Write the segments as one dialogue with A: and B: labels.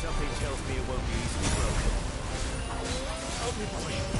A: Something tells me it won't be easily broken. Help me, boy.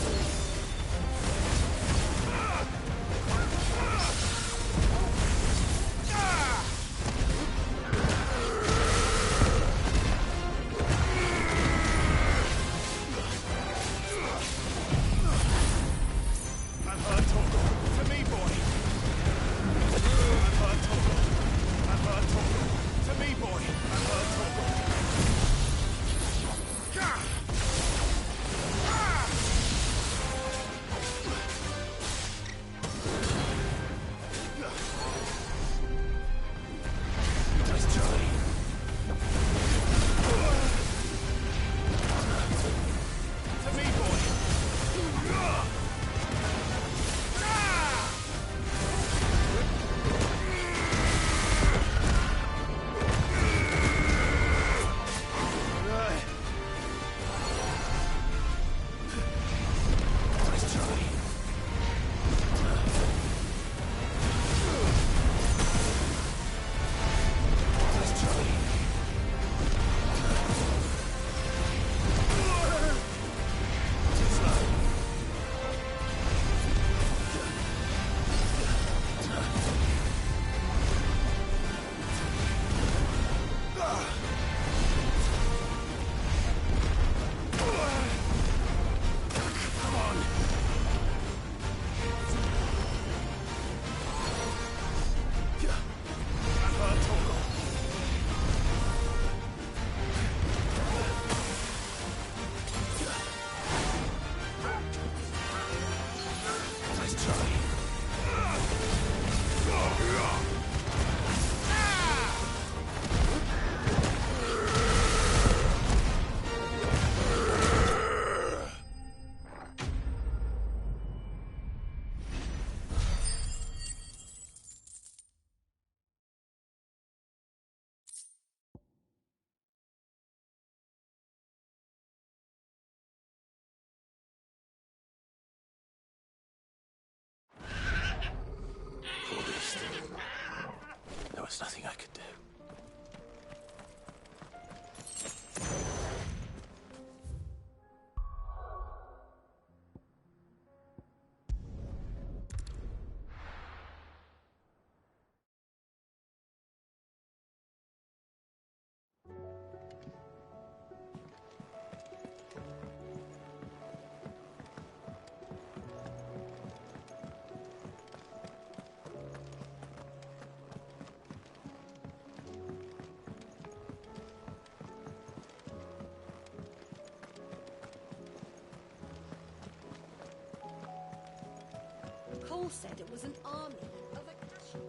B: all said it was an army of Akasha.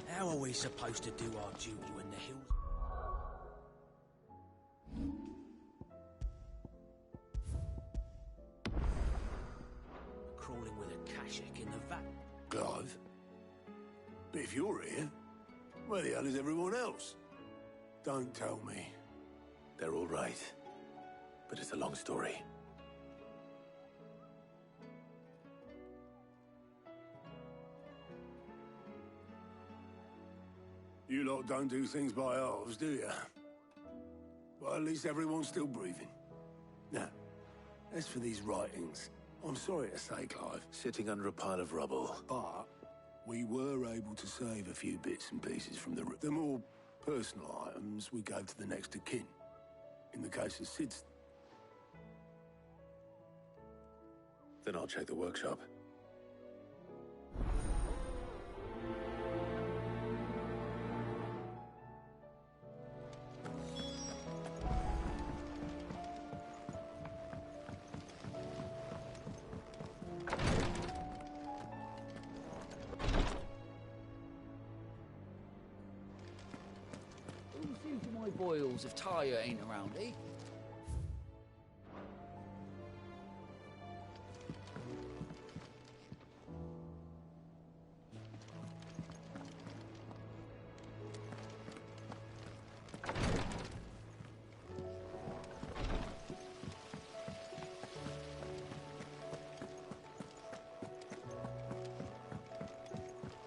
A: How are we supposed to do our duty when the hills... crawling with a Kashik in the vat?
C: Clive? But if you're here, where the hell is everyone else? Don't tell me.
D: They're all right. But it's a long story.
C: You lot don't do things by halves, do you? Well, at least everyone's still breathing. Now, as for these writings, I'm sorry to say, Clive,
D: Sitting under a pile of rubble.
C: but we were able to save a few bits and pieces from the more personal items we gave to the next of kin. In the case of Sid's...
D: Then I'll check the workshop.
E: Who's seeing to my boils if Tyre ain't around, eh?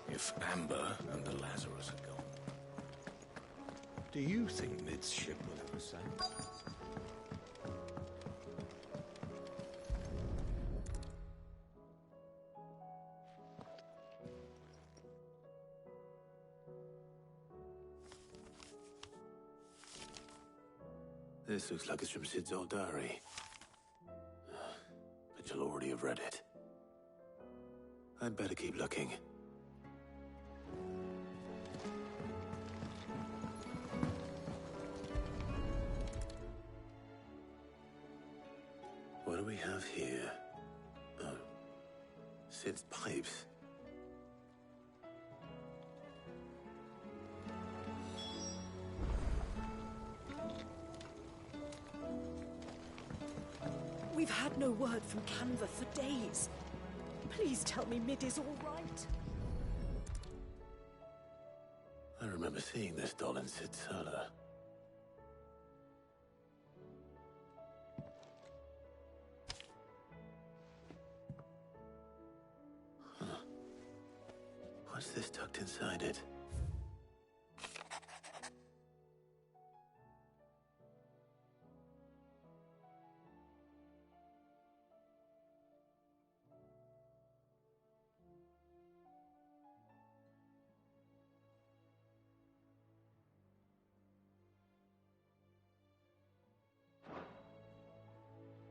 D: If Amber and the Lazarus are gone, do you think Mid's ship will ever sail? This looks like it's from Sid's old diary. But you'll already have read it. I'd better keep looking. What do we have here? Oh, Sid's pipes.
B: We've had no word from Canva for days. Please tell me Mid is all right.
D: I remember seeing this doll in Sid's cellar. Huh. What's this tucked inside it?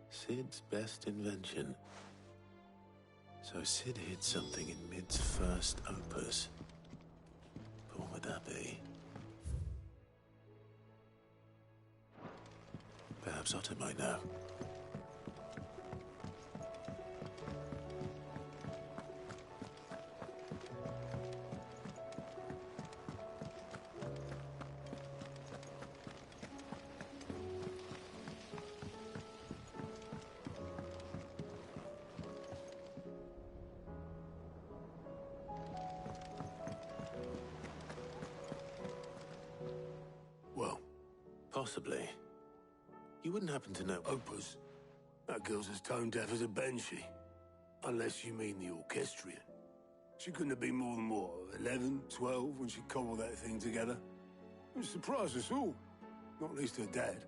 D: Sid's best invention. So Sid hid something in Mid's first opus. But what would that be? Perhaps Otto might know.
C: Well,
D: Possibly. You wouldn't happen to know...
C: Opus. That girl's as tone deaf as a banshee. Unless you mean the orchestrion. She couldn't have been more than, what, 11, 12 when she cobbled that thing together? It surprised us all. Not least her dad.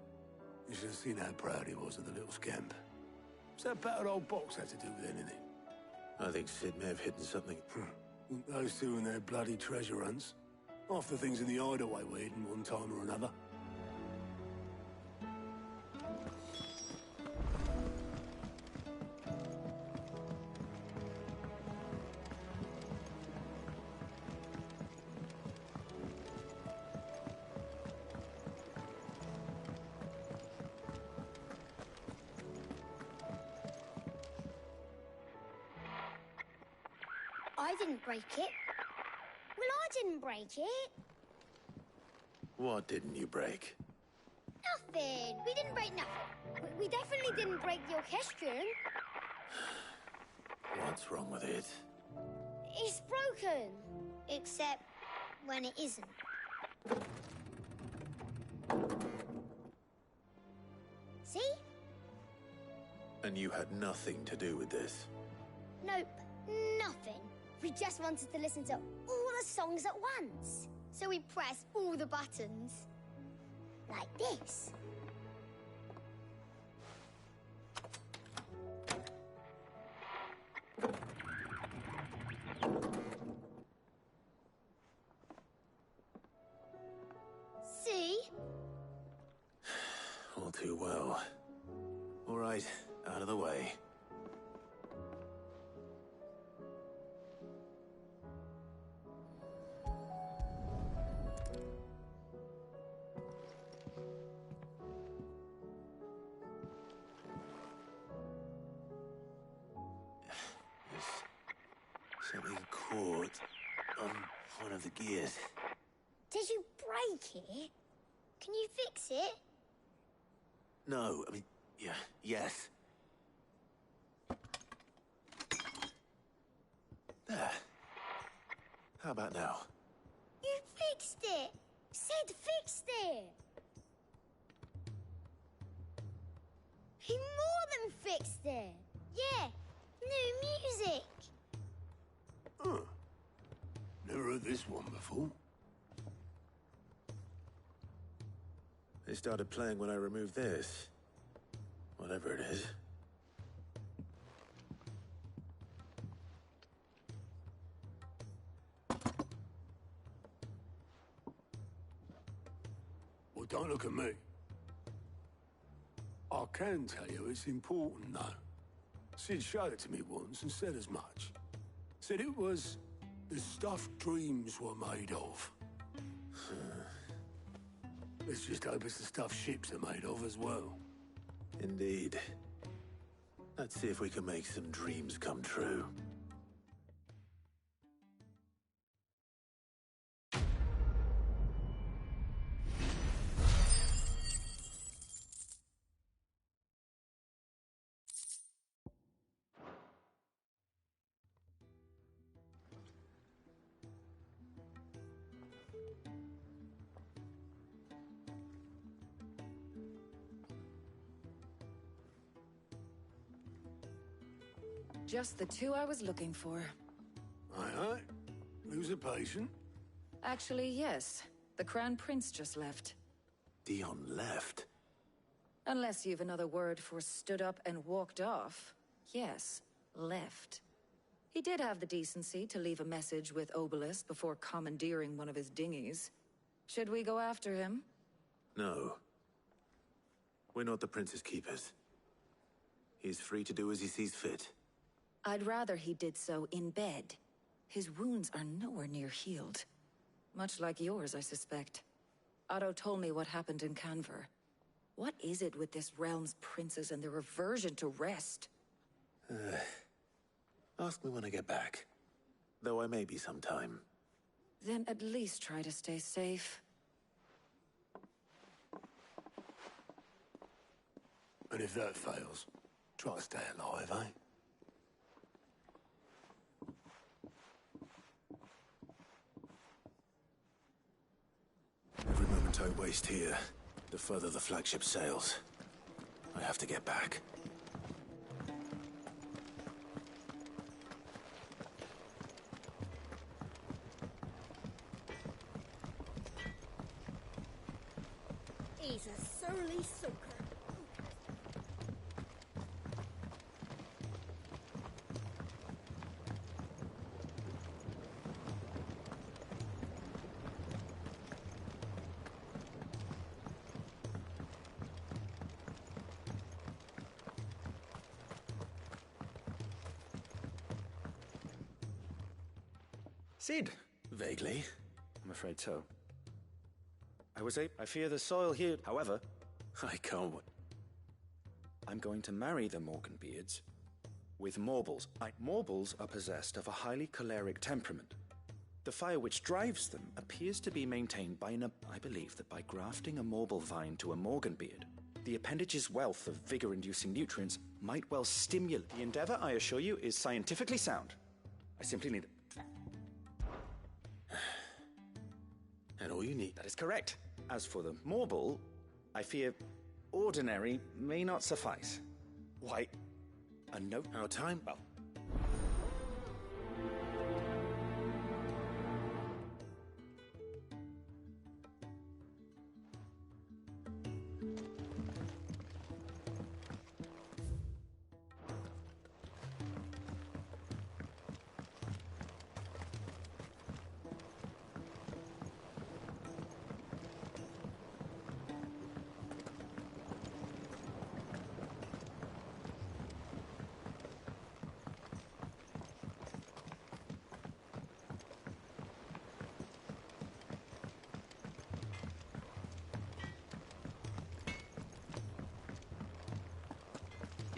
C: You should have seen how proud he was of the little scamp. What's that battered old box have to do with anything?
D: I think Sid may have hidden something.
C: Those two and their bloody treasure hunts. Half the things in the hideaway were hidden one time or another.
F: I didn't break it. Well, I didn't break it.
D: What didn't you break?
F: Nothing. We didn't break nothing. We definitely didn't break the orchestrion.
D: What's wrong with it?
F: It's broken. Except when it isn't. See?
D: And you had nothing to do with this?
F: Nope, nothing. We just wanted to listen to all the songs at once. So we pressed all the buttons. Like this. See?
D: All too well. All right, out of the way. Something caught on one of the gears.
F: Did you break it? Can you fix it?
D: No, I mean, yeah, yes. There. How about now?
F: You fixed it! Sid fixed it! He more than fixed it! Yeah, new music!
C: Huh. Never heard this one before.
D: They started playing when I removed this. Whatever it is.
C: Well, don't look at me. I can tell you it's important, though. Sid showed it to me once and said as much. Said it was the stuff dreams were made of. Let's just hope it's the stuff ships are made of as well.
D: Indeed. Let's see if we can make some dreams come true.
G: Just the two I was looking for.
C: Aye, aye. Who's a patient?
G: Actually, yes. The Crown Prince just left.
D: Dion left.
G: Unless you've another word for stood up and walked off. Yes, left. He did have the decency to leave a message with Obelisk before commandeering one of his dinghies. Should we go after him?
D: No. We're not the Prince's keepers. He's free to do as he sees fit.
G: I'd rather he did so in bed. His wounds are nowhere near healed. Much like yours, I suspect. Otto told me what happened in Canver. What is it with this realm's princes and their aversion to rest?
D: Ask me when I get back. Though I may be sometime.
G: Then at least try to stay safe.
C: And if that fails, try to stay alive, eh?
D: Every moment I waste here, the further the flagship sails. I have to get back.
B: He's a surly soaker.
A: Sid?
D: Vaguely.
A: I'm afraid so. I fear the soil here. However,
D: I can't
A: I'm going to marry the Morganbeards.
H: with Morbles. Morbles are possessed of a highly choleric temperament. The fire which drives them appears to be maintained by I believe that by grafting a Morble vine to a Morganbeard, the appendage's wealth of vigor-inducing nutrients might well stimulate. The endeavor, I assure you, is scientifically sound. I simply need...
D: And all you need...
H: That is correct. As for the Morble, I fear ordinary may not suffice. Why, a note...
D: Our time?
H: Well...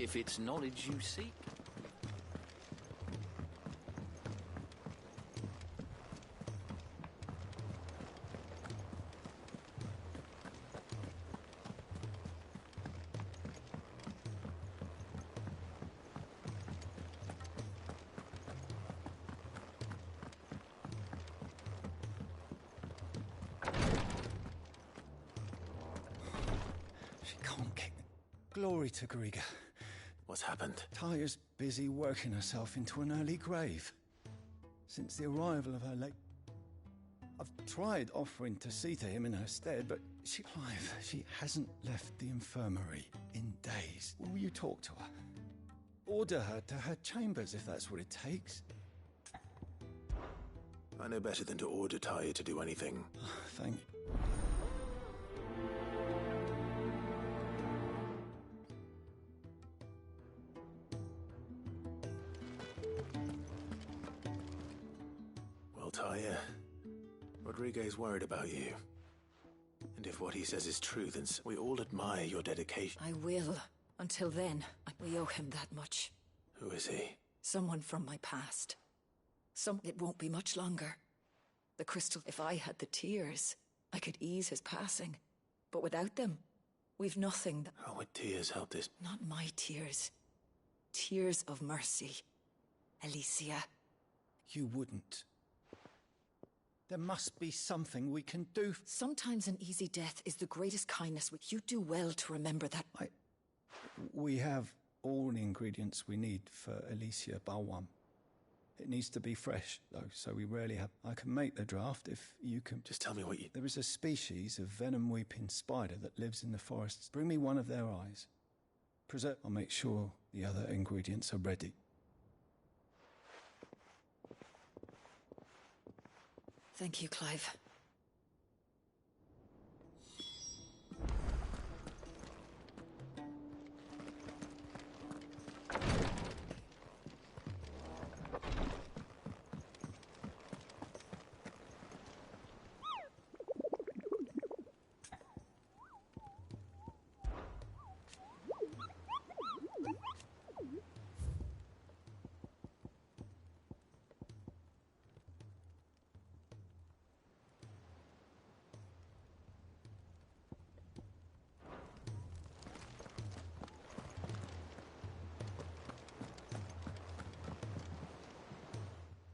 E: If it's knowledge you seek.
I: She can't kick. Glory to Griga.
D: What's happened?
I: Taya's busy working herself into an early grave. Since the arrival of her late... I've tried offering to see to him in her stead, but Clive, she hasn't left the infirmary in days. Will you talk to her? Order her to her chambers if that's what it takes.
D: I know better than to order Taya to do anything.
I: Thank you.
D: Taya, Rodriguez worried about you. And if what he says is true, then we all admire your dedication.
G: I will. Until then, we owe him that much.
D: Who is he?
G: Someone from my past. It won't be much longer. The crystal, if I had the tears, I could ease his passing. But without them, we've nothing.
D: How would tears help this?
G: Not my tears. Tears of mercy. Alicia.
I: You wouldn't. There must be something we can do.
G: Sometimes an easy death is the greatest kindness. You do well to remember that.
I: We have all the ingredients we need for Alicia Balwam. It needs to be fresh, though, so we rarely have... I can make the draft if you can...
D: Just tell me what you...
I: There is a species of venom-weeping spider that lives in the forests. Bring me one of their eyes. I'll make sure the other ingredients are ready.
G: Thank you, Clive.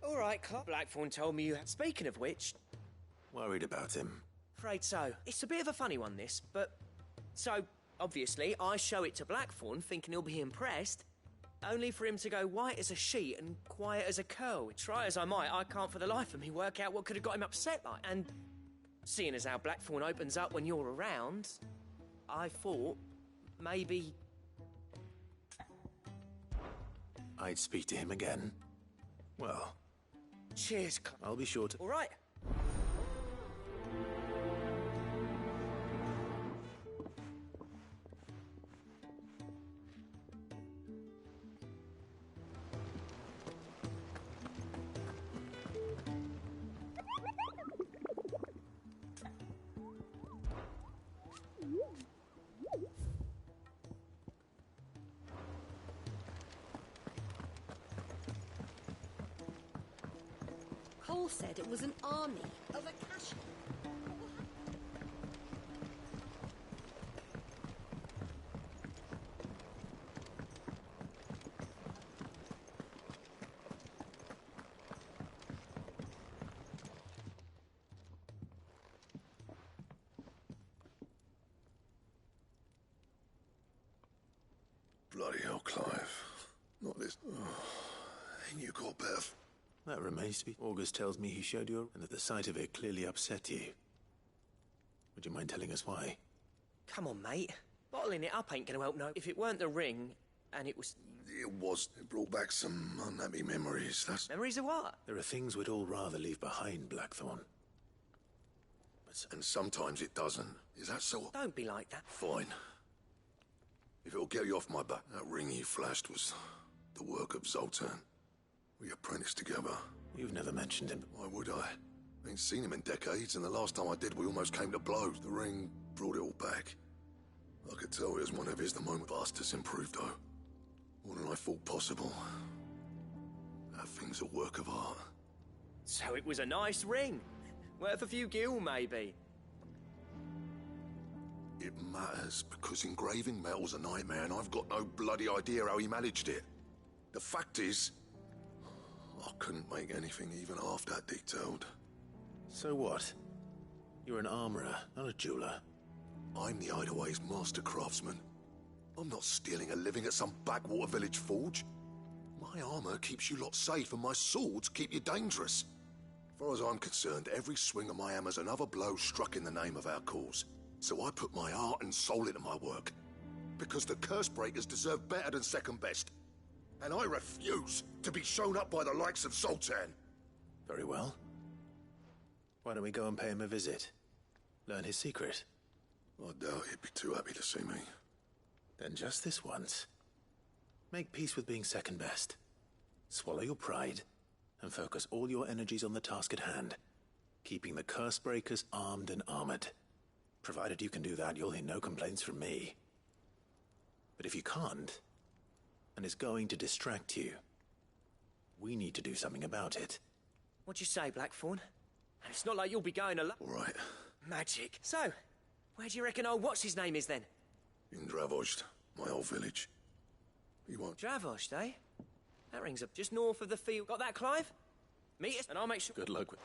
A: All right, Clark. Blackthorn told me you had... Speaking of which...
D: Worried about him.
A: Afraid so. It's a bit of a funny one, this, but... So, obviously, I show it to Blackthorn, thinking he'll be impressed, only for him to go white as a sheet and quiet as a curl. Try as I might, I can't for the life of me work out what could have got him upset like. And seeing as how Blackthorn opens up when you're around, I thought maybe...
D: I'd speak to him again. Well...
A: Cheers,
D: I'll be sure to...
A: All right.
B: all said it was an army of Akashi.
J: Bloody hell, Clive. Not this. Oh, ain't you got better?
D: That remains to be. August tells me he showed you, and that the sight of it clearly upset you. Would you mind telling us why?
A: Come on, mate. Bottling it up ain't gonna help no. If it weren't the ring, and it was...
J: It was. It brought back some unhappy memories, that's...
A: Memories of what?
D: There are things we'd all rather leave behind, Blackthorn.
J: And sometimes it doesn't. Is that so?
A: Don't be like that.
J: Fine. If it'll get you off my back, that ring you flashed was the work of Zoltan. We apprenticed together.
D: You've never mentioned him.
J: Why would I? Ain't seen him in decades, and the last time I did, we almost came to blows. The ring brought it all back. I could tell it was one of his the moment Bastards improved, though. More than I thought possible. That thing's a work of art.
A: So it was a nice ring. Worth a few gil, maybe.
J: It matters, because engraving metal's a nightmare, and I've got no bloody idea how he managed it. The fact is, I couldn't make anything even half that detailed.
D: So what? You're an armorer, not a jeweler.
J: I'm the Hideaway's master craftsman. I'm not stealing a living at some backwater village forge. My armor keeps you lot safe, and my swords keep you dangerous. As far as I'm concerned, every swing of my hammer's another blow struck in the name of our cause. So I put my heart and soul into my work. Because the curse breakers deserve better than second best. And I refuse to be shown up by the likes of Zoltan.
D: Very well. Why don't we go and pay him a visit? Learn his secret.
J: I doubt he'd be too happy to see me.
D: Then just this once. Make peace with being second best. Swallow your pride, and focus all your energies on the task at hand. Keeping the curse breakers armed and armored. Provided you can do that, you'll hear no complaints from me. But if you can't, and it's going to distract you, we need to do something about it.
A: What'd you say, Blackthorn? And it's not like you'll be going alone.
J: All right.
A: Magic. So, where do you reckon old what's-his-name is then?
J: In Dravost, my old village. He won't...
A: Dravost, eh? That rings up just north of the field. Got that, Clive? Meet us, and I'll make sure...
D: Good luck with...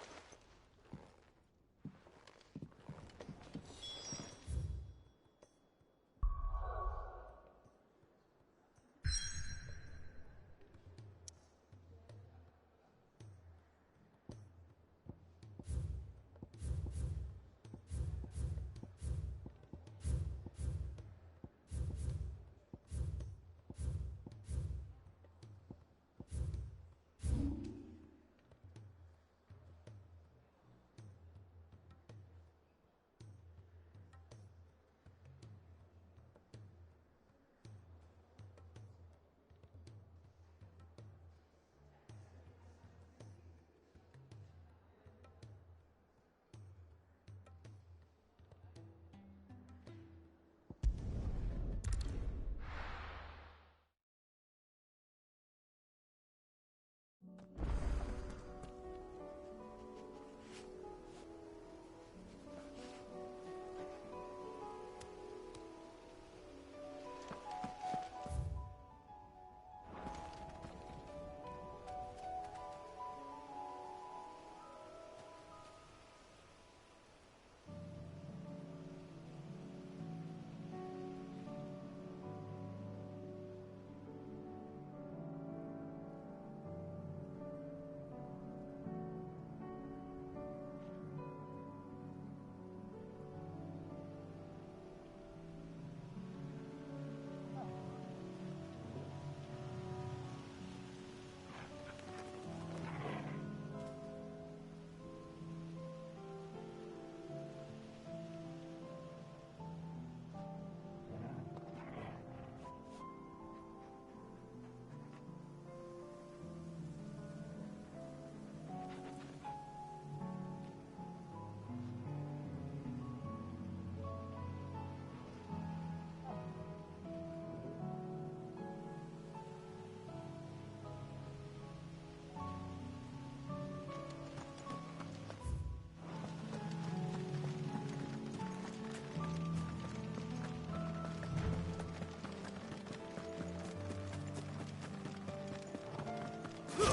D: Time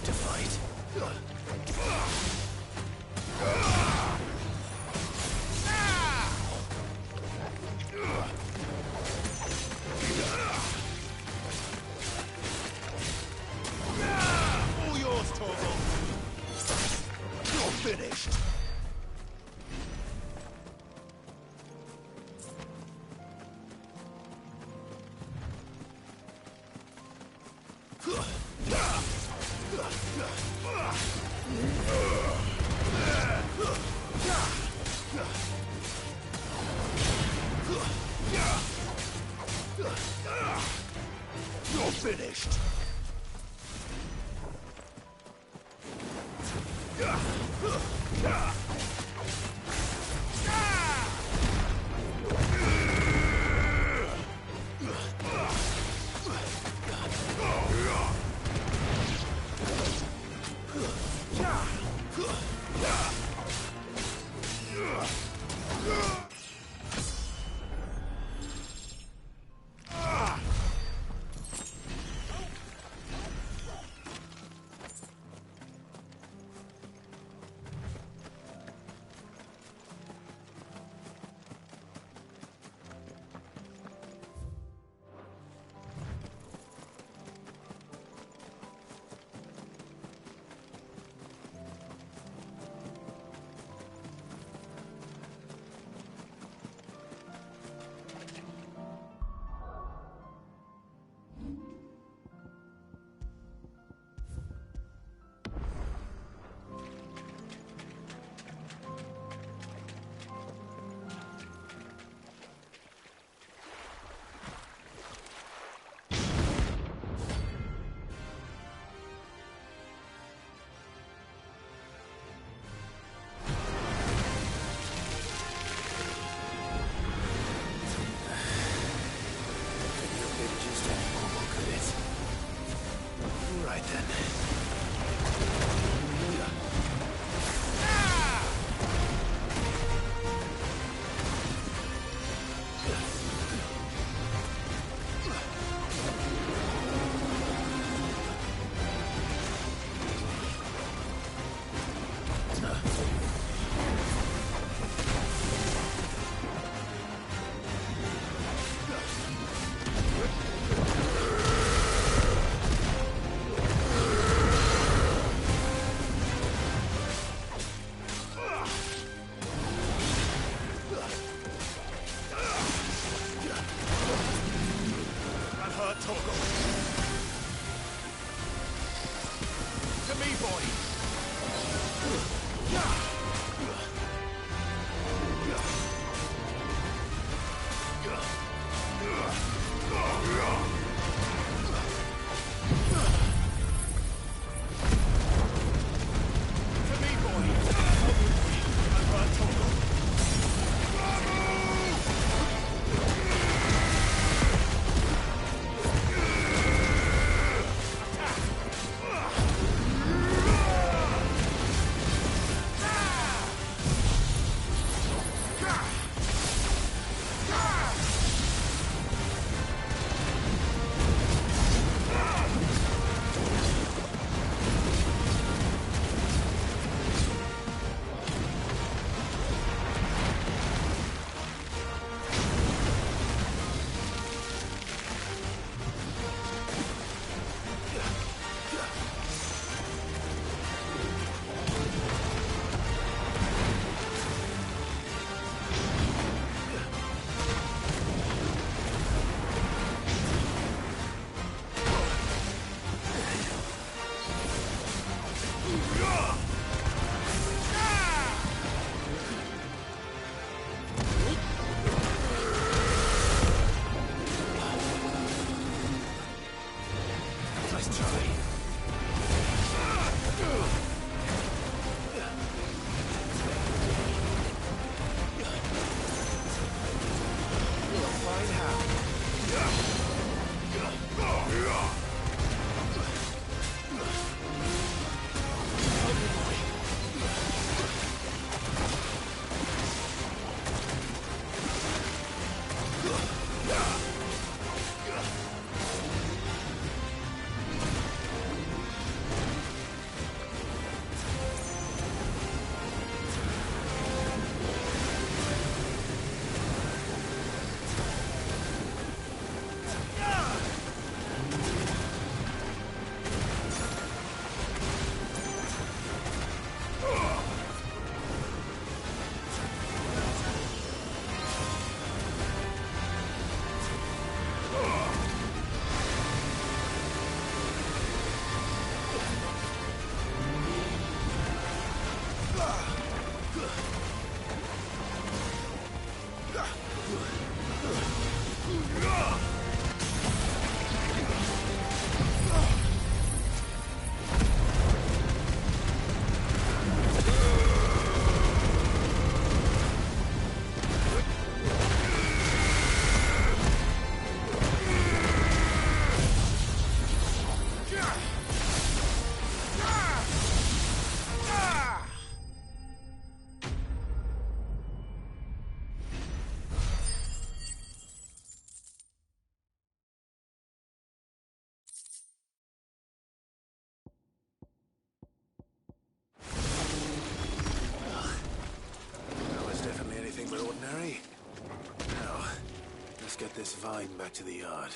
D: to fight.
J: All yours, Torgal. You're finished. You're finished.
D: Right then.
J: To me, boy.
D: this vine back to the yard.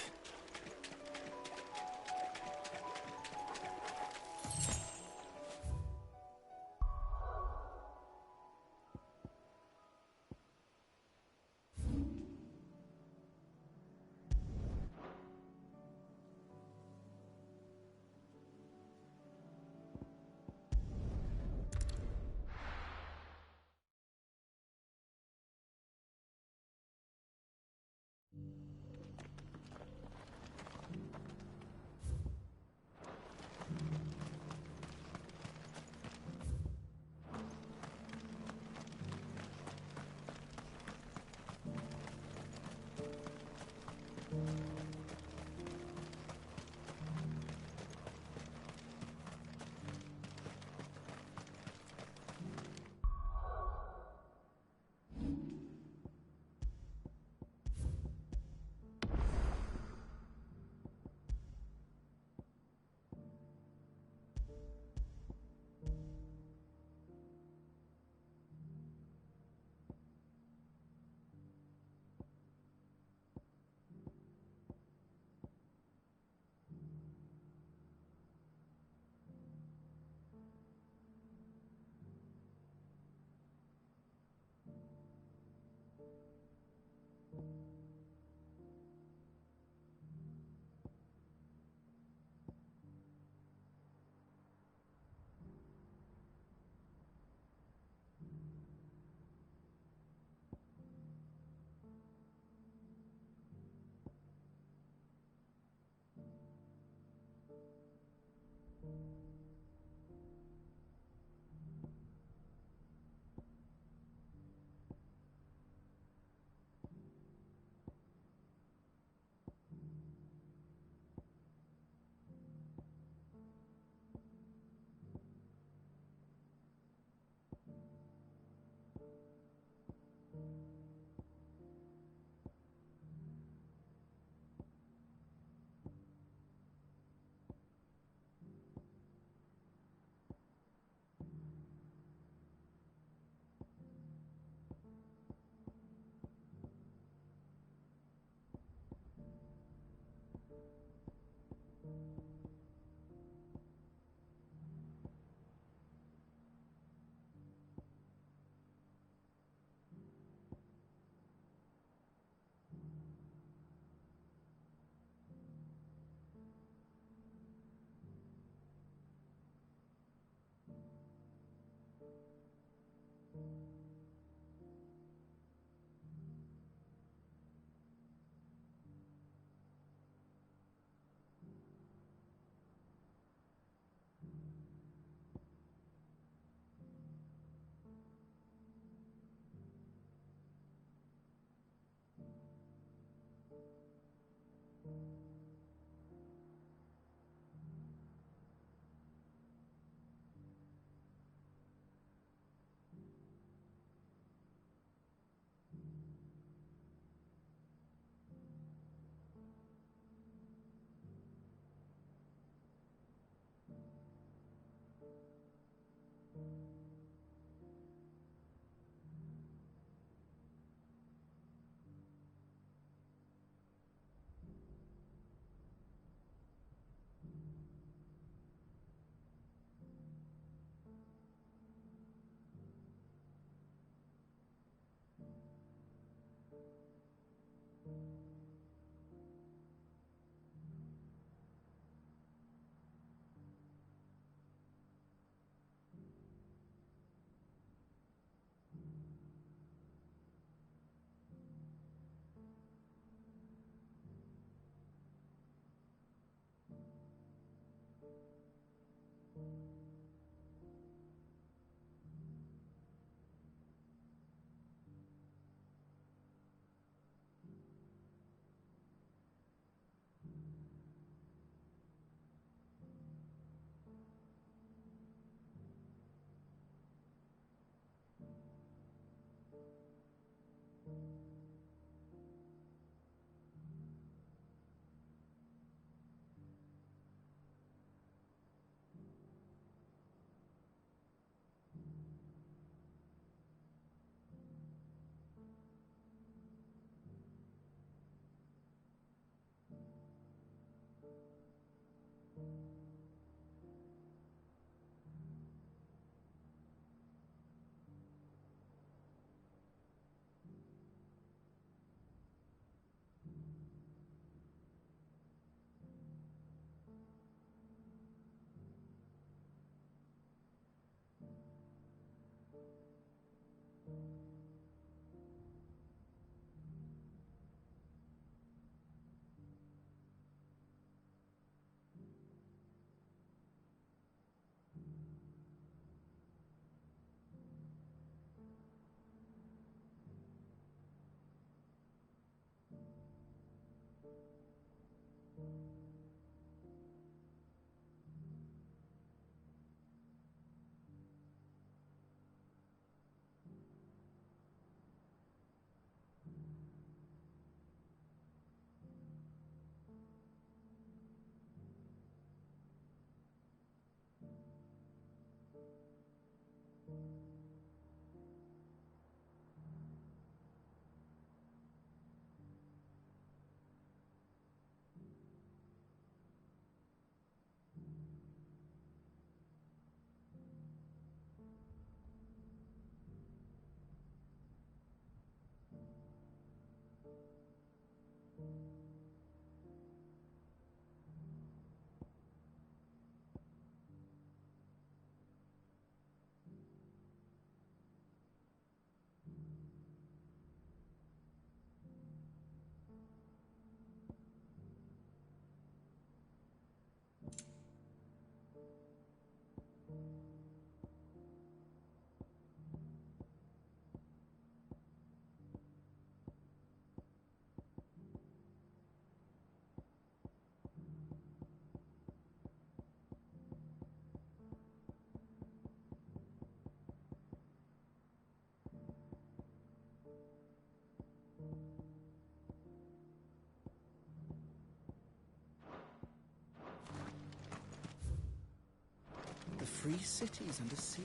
K: free cities under sea?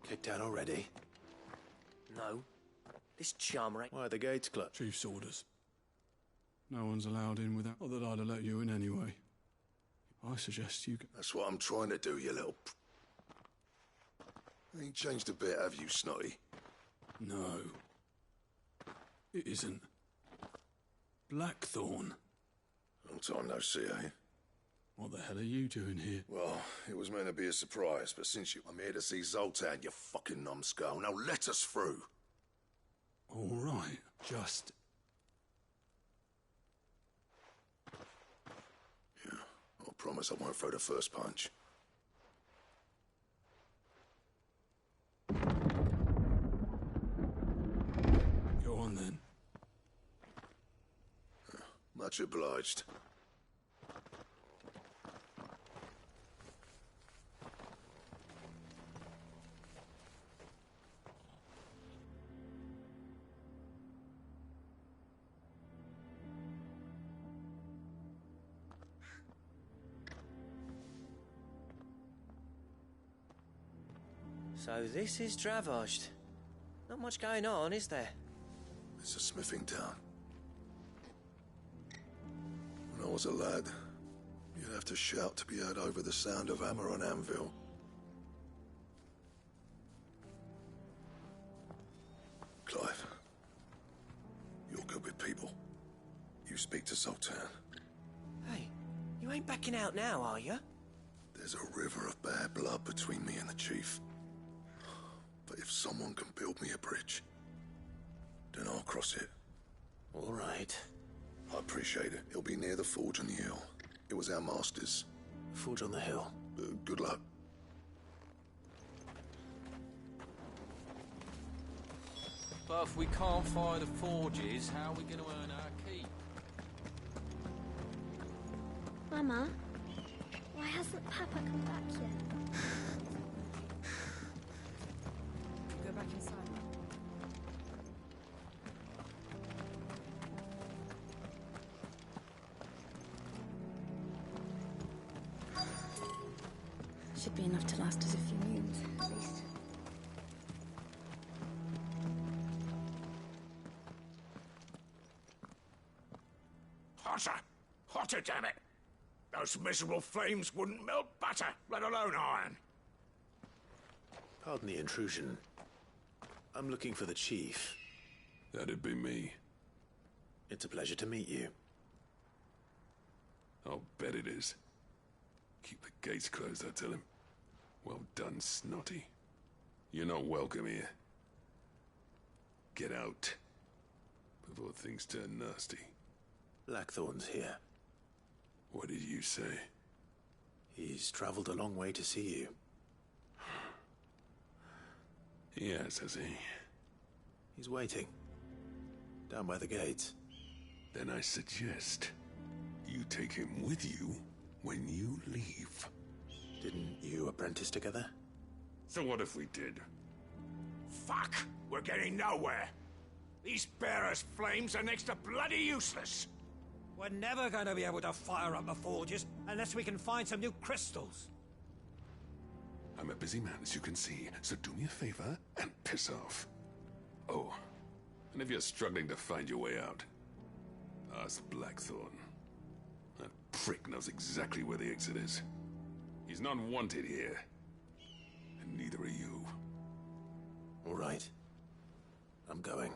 D: Kicked out already?
A: No. This charmer ain't...
D: Why are the gates closed?
L: Chief's orders. No one's allowed in without... Not that I'd have let you in anyway. I suggest you...
J: That's what I'm trying to do, you little... Ain't changed a bit, have you, Snotty?
L: No. It isn't. Blackthorn.
J: Long time no see, eh?
L: What the hell are you doing here?
J: Well, it was meant to be a surprise, but since I'm here to see Zoltan, you fucking numbskull. Now let us through.
L: All right, just...
J: Yeah, I promise I won't throw the first punch.
L: Go on, then.
J: Much obliged.
A: So this is Dravaged. Not much going on, is there?
J: It's a smithing town. When I was a lad, you'd have to shout to be heard over the sound of hammer on anvil. Clive, you're good with people. You speak to Zoltan.
A: Hey, you ain't backing out now, are you?
J: There's a river of bad blood between me and the chief. But if someone can build me a bridge, then I'll cross it.
D: All right.
J: I appreciate it. It'll be near the forge on the hill. It was our master's.
D: Forge on the hill.
J: Good luck.
E: But if we can't find the forges, how are we going to earn our keep?
F: Mama, why hasn't Papa come back yet?
B: Go back inside.
M: Should be enough to last us a few moons, at least.
K: Hotter! Hotter, damn it! Those miserable flames wouldn't melt butter, let alone iron.
D: Pardon the intrusion. I'm looking for the chief.
L: That'd be me.
D: It's a pleasure to meet you.
L: I'll bet it is. Keep the gates closed, I tell him. Well done, Snotty. You're not welcome here. Get out. Before things turn nasty.
D: Blackthorn's here.
L: What did you say?
D: He's traveled a long way to see you.
L: Yes, has he?
D: He's waiting. Down by the gates.
L: Then I suggest you take him with you when you leave.
D: Didn't you apprentice together?
K: So what if we did? Fuck! We're getting nowhere! These bearers' flames are next to bloody useless!
M: We're never going to be able to fire up the forges unless we can find some new crystals.
L: I'm a busy man, as you can see, so do me a favor and piss off. Oh, and if you're struggling to find your way out, ask Blackthorn. That prick knows exactly where the exit is. He's not wanted here, and neither are you.
D: All right. I'm going.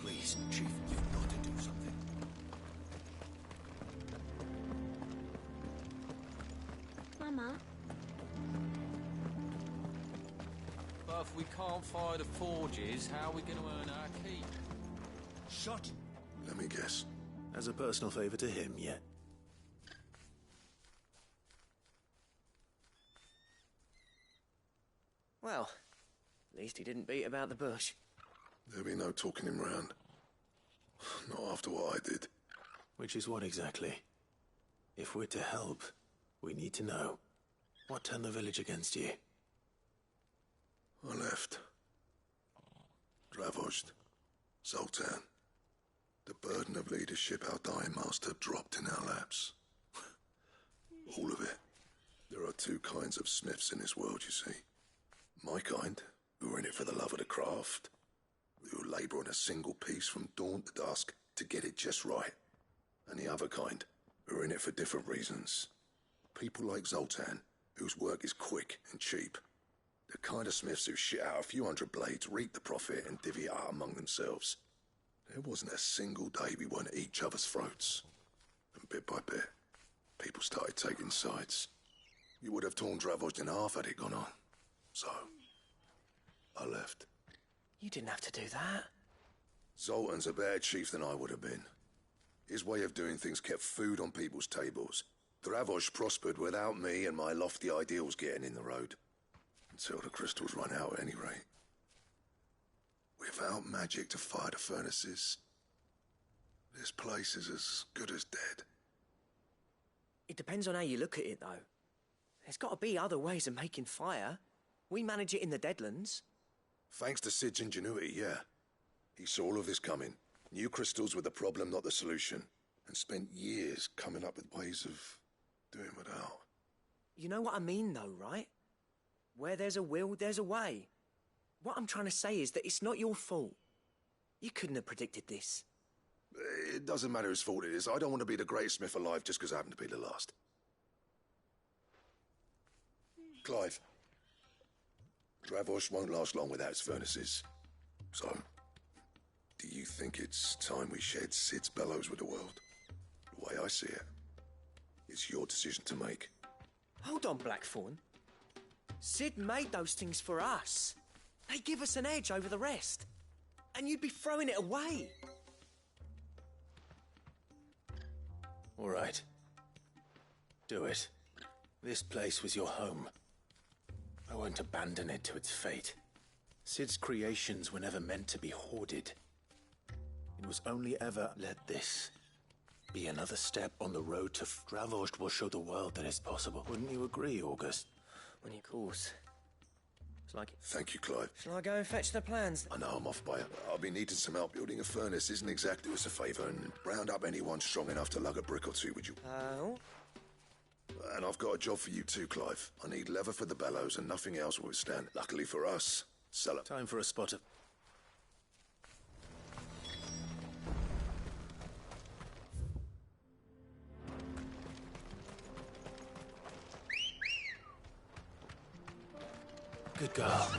J: Please, Chief, you've got to do something.
F: Mama?
E: But if we can't fire the forges, how are we going to earn our keep?
M: Shut.
J: Let me guess.
D: As a personal favor to him, yeah.
A: Well, at least he didn't beat about the bush.
J: There'll be no talking him round. Not after what I did.
D: Which is what exactly? If we're to help, we need to know. What turned the village against you?
J: I left. Dravozd. Zoltan. The burden of leadership our dying master dropped in our laps. All of it. There are two kinds of smiths in this world, you see. My kind, who are in it for the love of the craft, who labour on a single piece from dawn to dusk to get it just right. And the other kind, who are in it for different reasons. People like Zoltan, whose work is quick and cheap. The kind of smiths who shit out a few hundred blades, reap the profit, and divvy it out among themselves. There wasn't a single day we weren't at each other's throats. And bit by bit, people started taking sides. You would have torn Dravozd in half had it gone on. So, I left.
A: You didn't have to do that.
J: Zoltan's a better chief than I would have been. His way of doing things kept food on people's tables. Dravozd prospered without me and my lofty ideals getting in the road. Until the crystals run out at any rate. Without magic to fire the furnaces, this place is as good as dead.
A: It depends on how you look at it, though. There's got to be other ways of making fire. We manage it in the Deadlands.
J: Thanks to Cid's ingenuity, yeah. He saw all of this coming. Knew crystals were the problem, not the solution. And spent years coming up with ways of doing without.
A: You know what I mean, though, right? Where there's a will, there's a way. What I'm trying to say is that it's not your fault. You couldn't have predicted this.
J: It doesn't matter whose fault it is. I don't want to be the greatest smith alive just because I happen to be the last. Clive. Dravozd won't last long without its furnaces. So, do you think it's time we shared Cid's bellows with the world? The way I see it, it's your decision to make.
A: Hold on, Blackthorn. Cid made those things for us. They give us an edge over the rest. And you'd be throwing it away.
D: All right. Do it. This place was your home. I won't abandon it to its fate. Cid's creations were never meant to be hoarded. It was only ever let this be another step on the road to Dravozd will show the world that it's possible. Wouldn't you agree, August?
A: When he calls. It's like...
J: Thank you, Clive.
A: Shall I go and fetch the plans?
J: I know I'm off by it. I'll be needing some help building a furnace. Isn't exactly us a favour, and round up anyone strong enough to lug a brick or two, would you?
A: Oh?
J: And I've got a job for you too, Clive. I need leather for the bellows and nothing else will withstand. Luckily for us, sell it.
D: Time for a spot of... Good girl.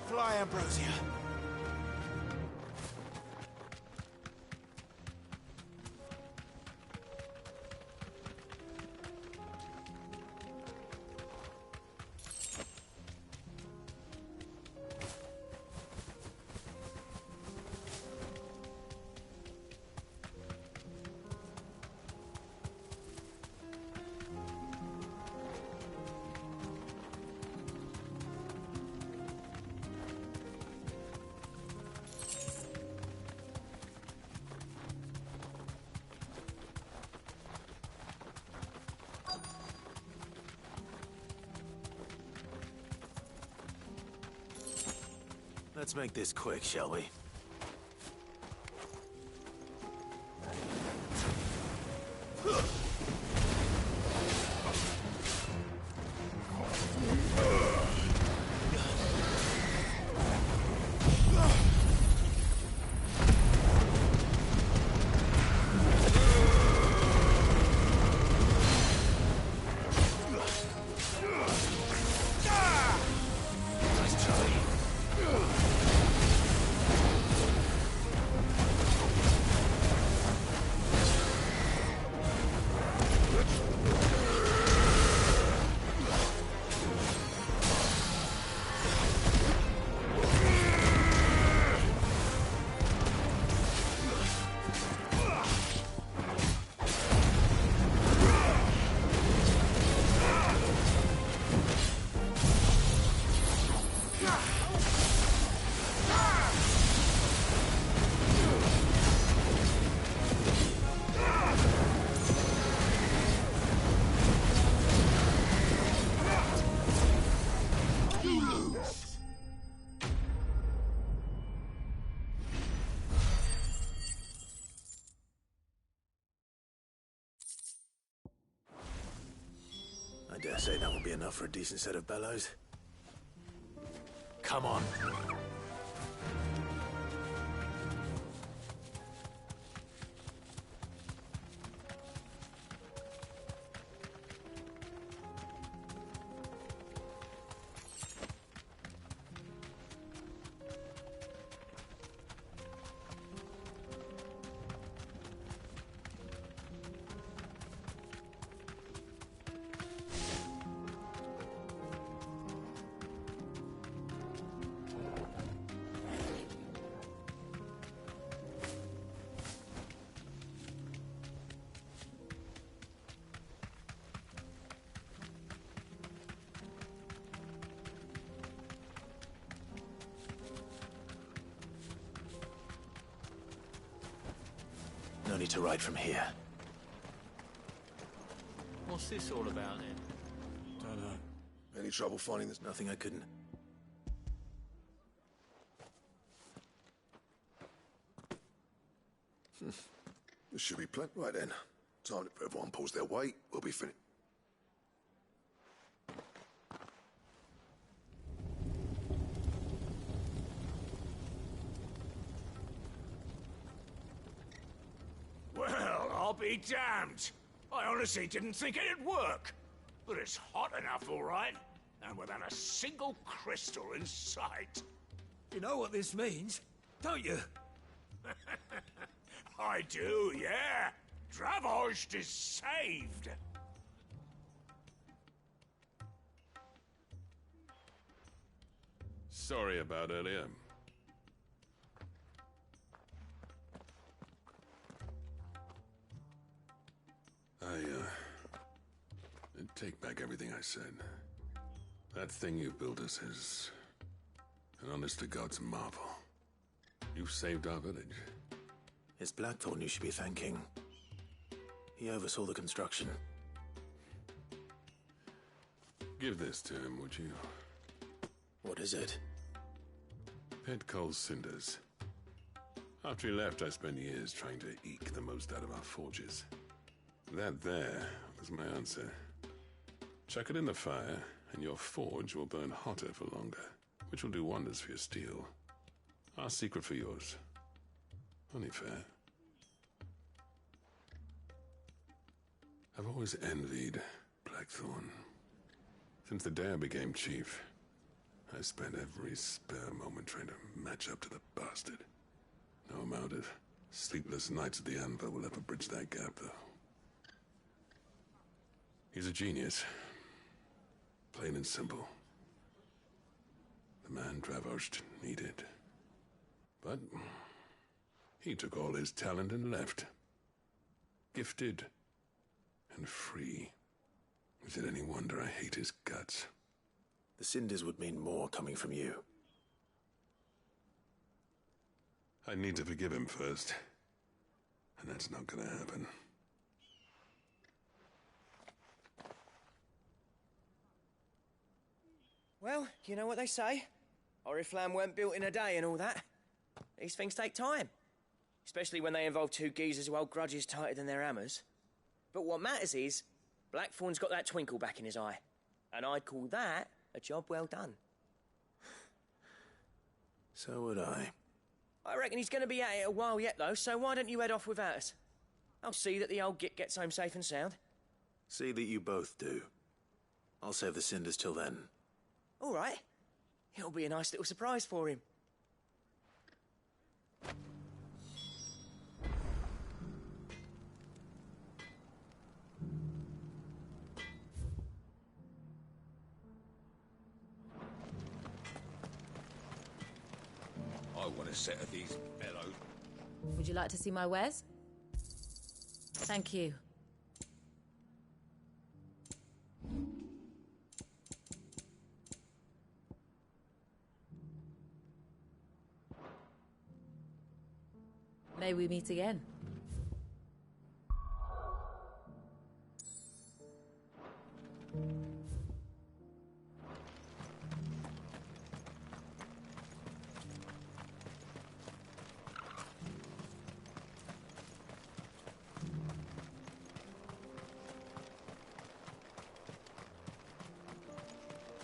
N: Fly, Ambrosia.
D: Let's make this quick, shall we? I dare say that will be enough for a decent set of bellows. Come on. No need to ride from here.
E: What's this all about then?
J: Don't know. Any trouble finding this?
D: Nothing I couldn't.
J: This should be plenty. Right then. Time that everyone pulls their weight. We'll be finished.
K: Well, I'll be damned. I honestly didn't think it'd work. But it's hot enough, all right. And without a single crystal in sight.
M: You know what this means, don't you?
K: I do, yeah. Dravost is saved.
L: Sorry about earlier. I take back everything I said. That thing you built us is an honest-to-God's marvel. You saved our village.
D: It's Blackthorn you should be thanking. He oversaw the construction.
L: Give this to him, would you?
D: What is it?
L: Pet Cole's cinders. After he left, I spent years trying to eke the most out of our forges. That there was my answer. Chuck it in the fire, and your forge will burn hotter for longer, which will do wonders for your steel. Our secret for yours. Only fair. I've always envied Blackthorn. Since the day I became chief, I spent every spare moment trying to match up to the bastard. No amount of sleepless nights at the anvil will ever bridge that gap, though. He's a genius. Plain and simple. The man Dravost needed. But he took all his talent and left. Gifted and free. Is it any wonder I hate his guts?
D: The cinders would mean more coming from you.
L: I need to forgive him first. And that's not gonna happen.
A: Well, you know what they say. Oriflamme weren't built in a day and all that. These things take time. Especially when they involve two geezers who hold grudges tighter than their hammers. But what matters is, Blackthorn's got that twinkle back in his eye. And I'd call that a job well done.
D: So would I.
A: I reckon he's going to be at it a while yet, though, so why don't you head off without us? I'll see that the old git gets home safe and sound.
D: See that you both do. I'll save the cinders till then.
A: All right. It'll be a nice little surprise for him.
K: I want a set of these bellows.
O: Would you like to see my wares? Thank you. May we meet again?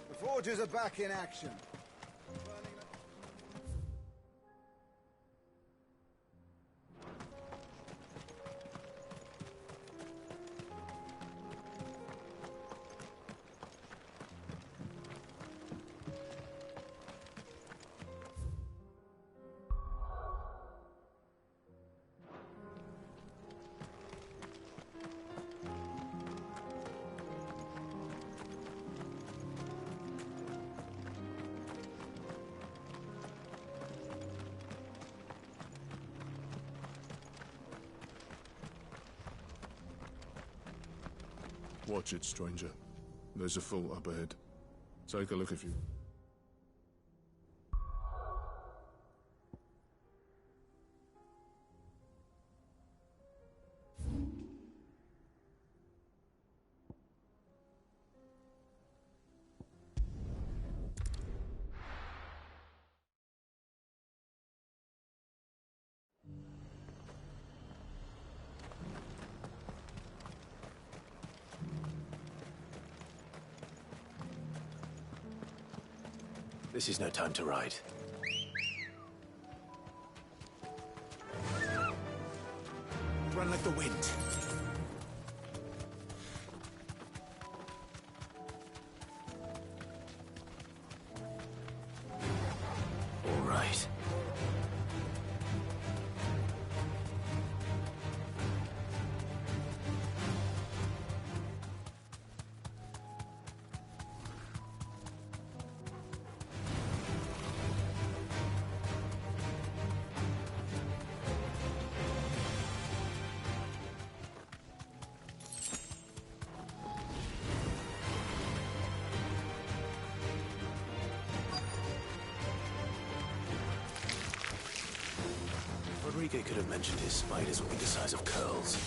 N: The forgers are back in action.
J: Watch it, stranger. There's a fault up ahead. Take a look if you...
D: This is no time to ride. Run like the wind. All right. Rodrigo could have mentioned his spiders would be the size of curls.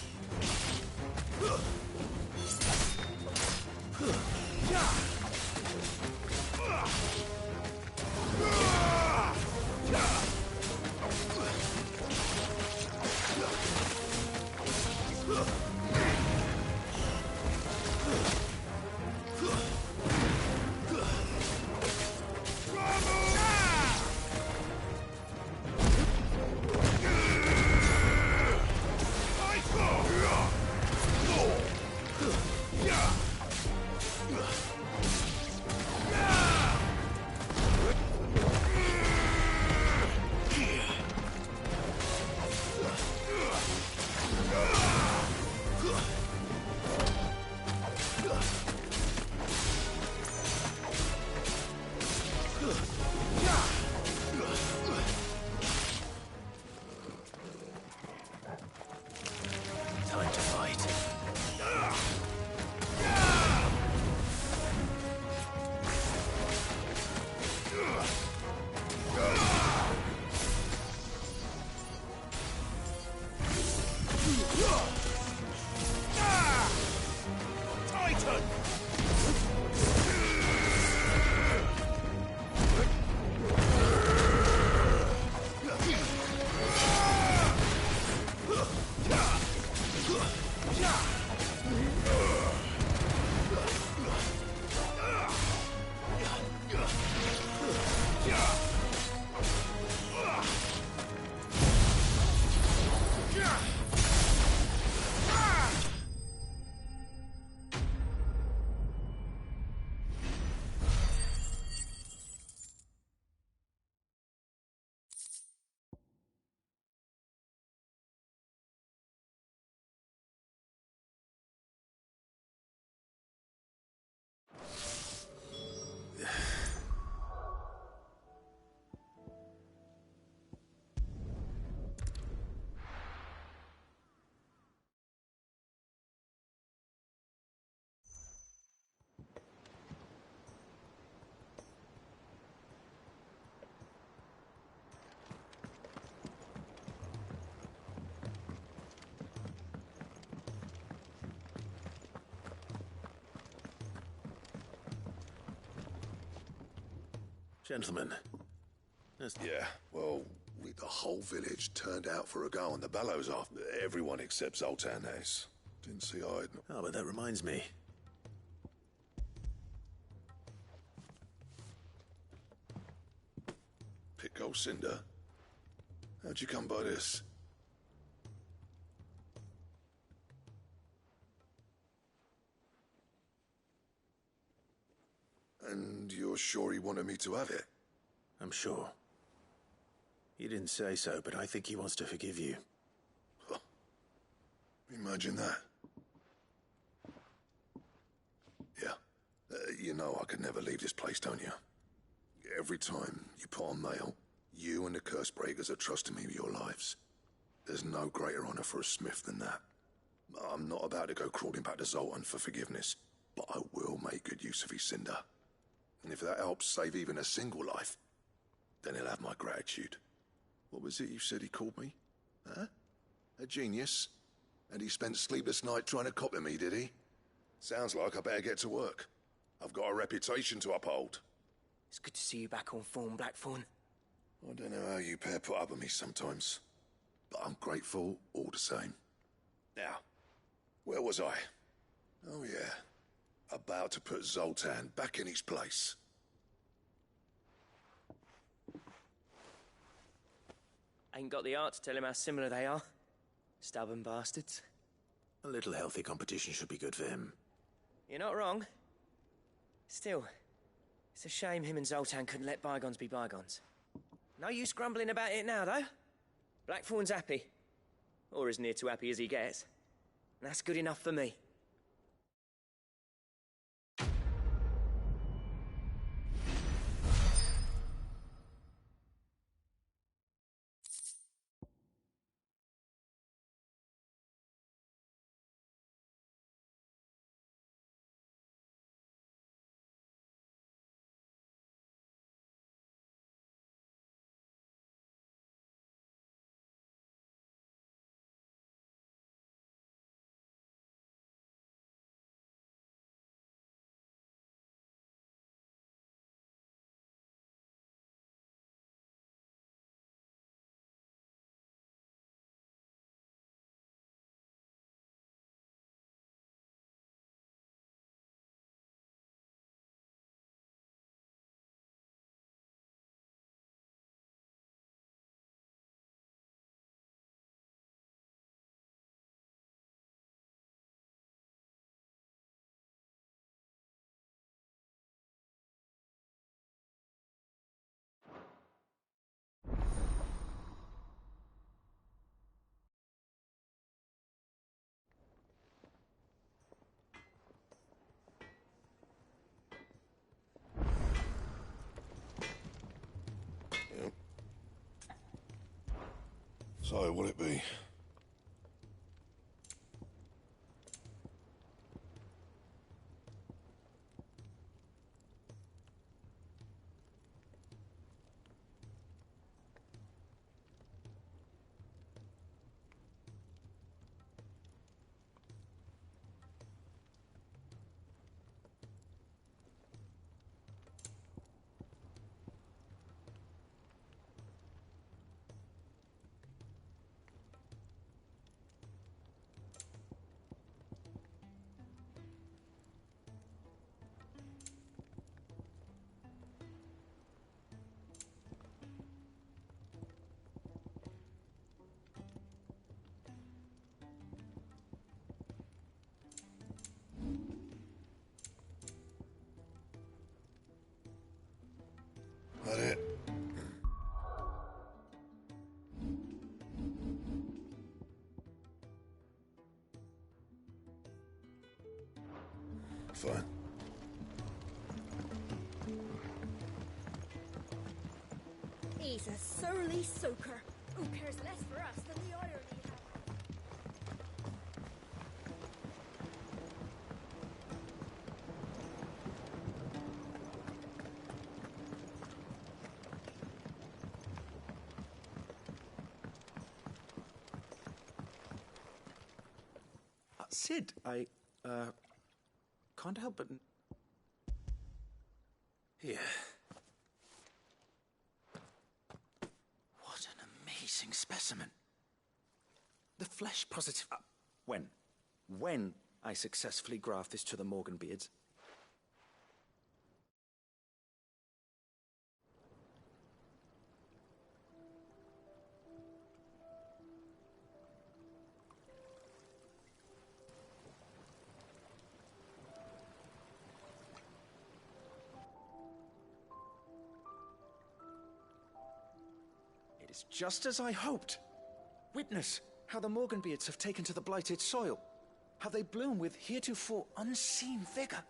C: Satan!
D: Gentlemen.
J: Yeah, well, the whole village turned out for a go on the bellows after everyone except Zoltan has. Didn't see I'd...
D: Oh, but that reminds me.
J: Pick old Cinder. How'd you come by this? And you're sure he wanted me to have it?
D: I'm sure. He didn't say so, but I think he wants to forgive you.
J: Huh. Imagine that. Yeah. You know I could never leave this place, don't you? Every time you put on mail, you and the curse breakers are trusting me with your lives. There's no greater honor for a smith than that. I'm not about to go crawling back to Zoltan for forgiveness, but I will make good use of his cinder. And if that helps save even a single life, then he'll have my gratitude. What was it you said he called me? Huh? A genius? And he spent sleepless night trying to copy me, did he? Sounds like I better get to work. I've got a reputation to uphold.
A: It's good to see you back on form, Blackthorn.
J: I don't know how you pair put up with me sometimes, but I'm grateful all the same. Now, where was I? Oh yeah, about to put Zoltan back in his place.
A: Ain't got the art to tell him how similar they are. Stubborn bastards.
D: A little healthy competition should be good for him.
A: You're not wrong. Still, it's a shame him and Zoltan couldn't let bygones be bygones. No use grumbling about it now, though. Blackthorn's happy. Or as near to happy as he gets. And that's good enough for me.
J: So, will it be? That it? Fine.
B: He's a surly soaker. Who cares less for us than the irony
H: Sid, I can't help but... Here. What an amazing specimen. The flesh positive... When I successfully graft this to the Morgan beards. It is just as I hoped. Witness how the Morganbeards have taken to the blighted soil. How they bloom with heretofore unseen vigor.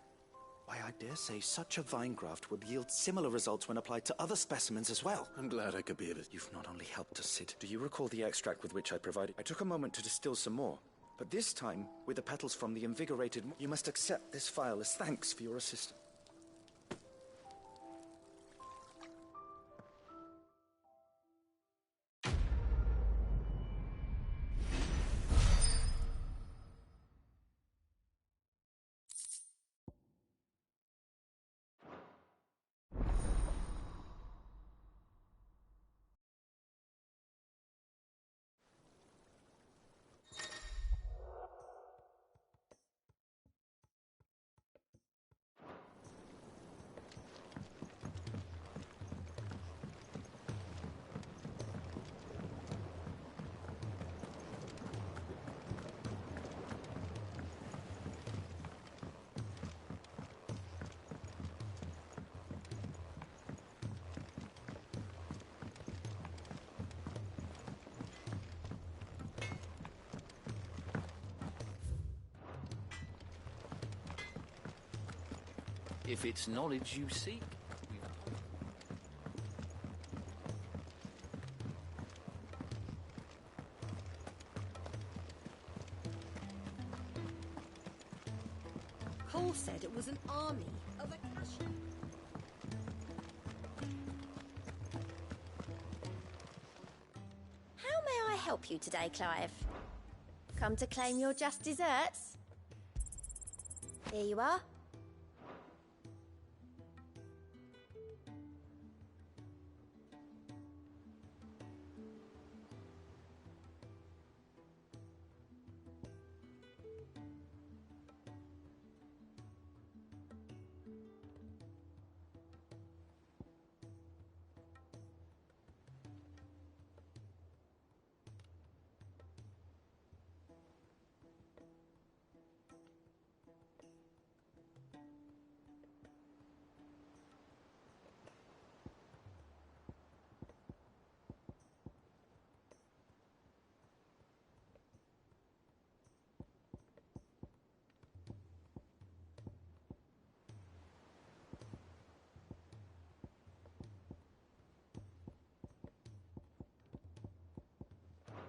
H: Why, I dare say such a vine graft would yield similar results when applied to other specimens as well.
D: I'm glad I could be of it.
H: You've not only helped us, Sid. Do you recall the extract with which I provided? I took a moment to distill some more, but this time with the petals from the invigorated... You must accept this phial as thanks for your assistance.
E: If it's knowledge you seek,
B: Cole said it was an army of Akasha.
P: How may I help you today, Clive? Come to claim your just desserts? Here you are.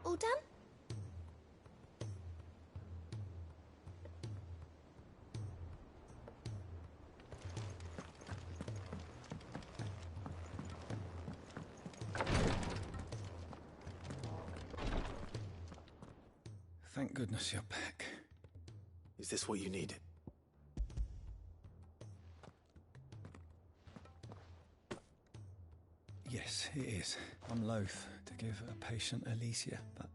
P: All done?
I: Thank goodness you're back.
D: Is this what you needed?
I: Yes, it is. I'm loath to give a patient Alicia, but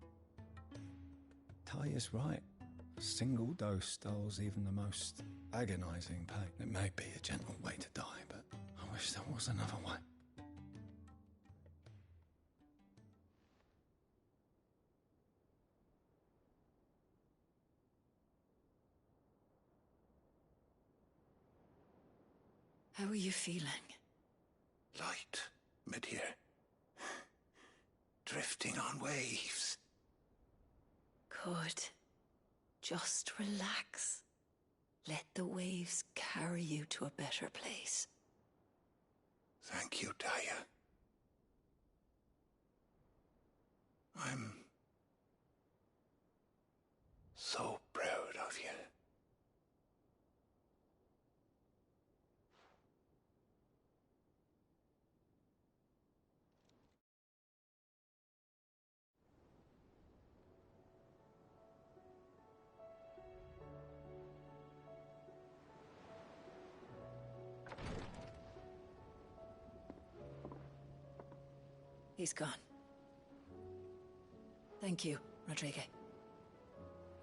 I: Ty is right. A single dose dulls even the most agonizing pain. It may be a gentle way to die, but I wish there was another way.
G: How are you feeling?
D: Light.
Q: Mid here. Drifting on waves.
G: Good. Just relax. Let the waves carry you to a better place.
Q: Thank you, Daya. I'm so proud of you.
G: He's gone. Thank you, Rodrigo.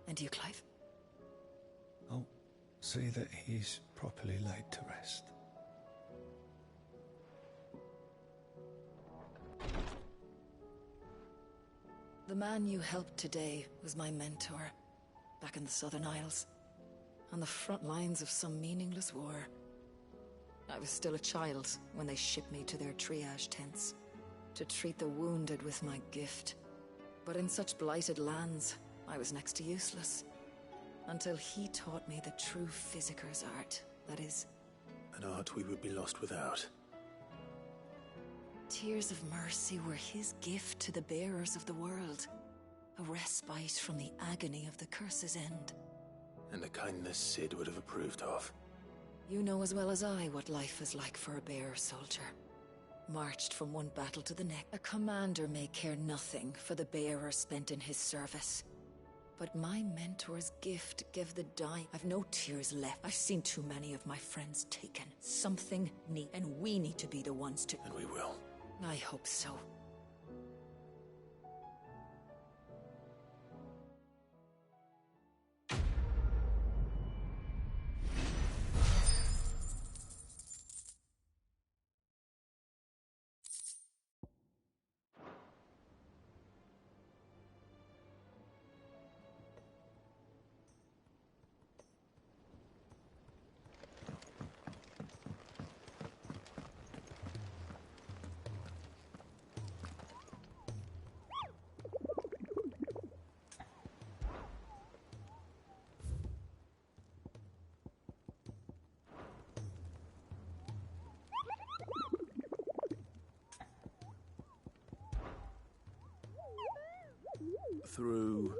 G: And you, Clive.
I: I'll see that he's properly laid to rest.
G: The man you helped today was my mentor, back in the Southern Isles, on the front lines of some meaningless war. I was still a child when they shipped me to their triage tents, to treat the wounded with my gift. But in such blighted lands, I was next to useless. Until he taught me the true physicker's art, that is...
D: An art we would be lost without.
G: Tears of mercy were his gift to the bearers of the world. A respite from the agony of the curse's end.
D: And a kindness Cid would have approved of.
G: You know as well as I what life is like for a bearer soldier. Marched from one battle to the next. A commander may care nothing for the bearer spent in his service. But my mentor's gift gave the dying. I've no tears left. I've seen too many of my friends taken. Something need, and we need to be the ones to...
D: And we will.
G: I hope so.
D: Through...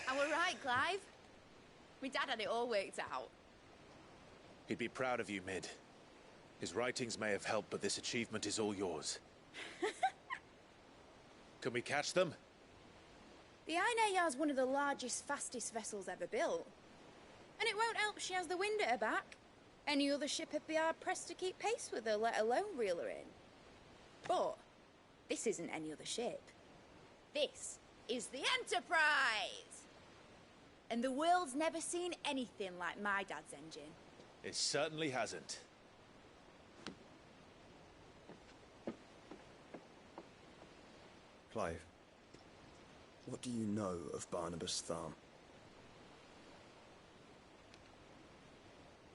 P: I were right, Clive. My dad had it all worked out.
H: He'd be proud of you, Mid. His writings may have helped, but this achievement is all yours. Can we catch them?
R: The Ainayar's one of the largest, fastest vessels ever built. And it won't help she has the wind at her back. Any other ship would be hard-pressed to keep pace with her, let alone reel her in. But this isn't any other ship. This is the Enterprise! And the world's never seen anything like my dad's engine.
H: It certainly hasn't.
S: Clive, what do you know of Barnabas Tharm?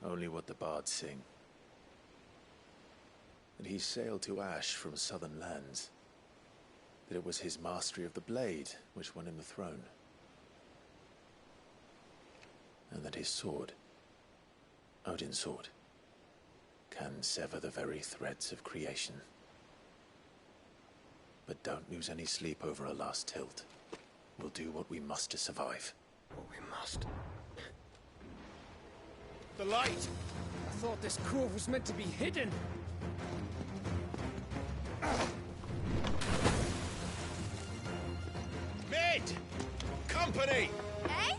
H: Only what the bards sing. That he sailed to Ash from southern lands. That it was his mastery of the blade which won him the throne.
D: and that his sword, Odin's sword, can sever the very threads of creation. But don't lose any sleep over a last tilt. We'll do what we must to survive.
I: What we must. The light! I thought this cove was meant to be hidden.
T: Mid! Company!
R: Eh?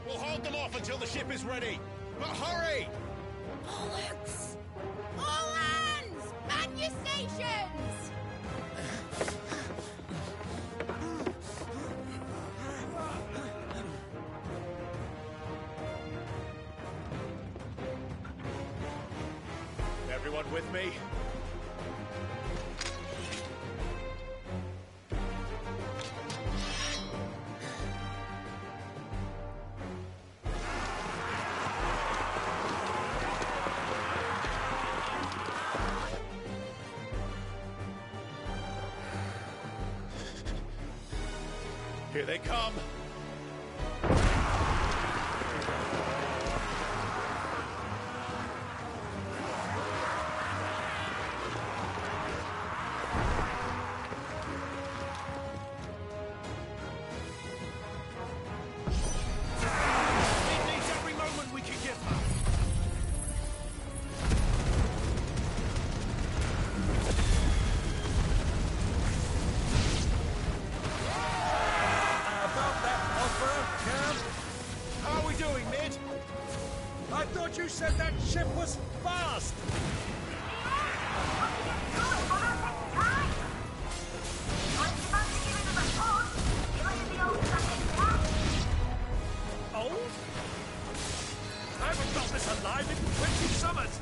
T: We'll hold them off until the ship is ready. But hurry!
R: Bollocks! All hands! Man your stations!
T: Everyone with me? Here they come. It needs every moment we can give her. How are we doing, Mid?
M: I thought you said that ship was fast! Old? I haven't got this alive in 20 summers!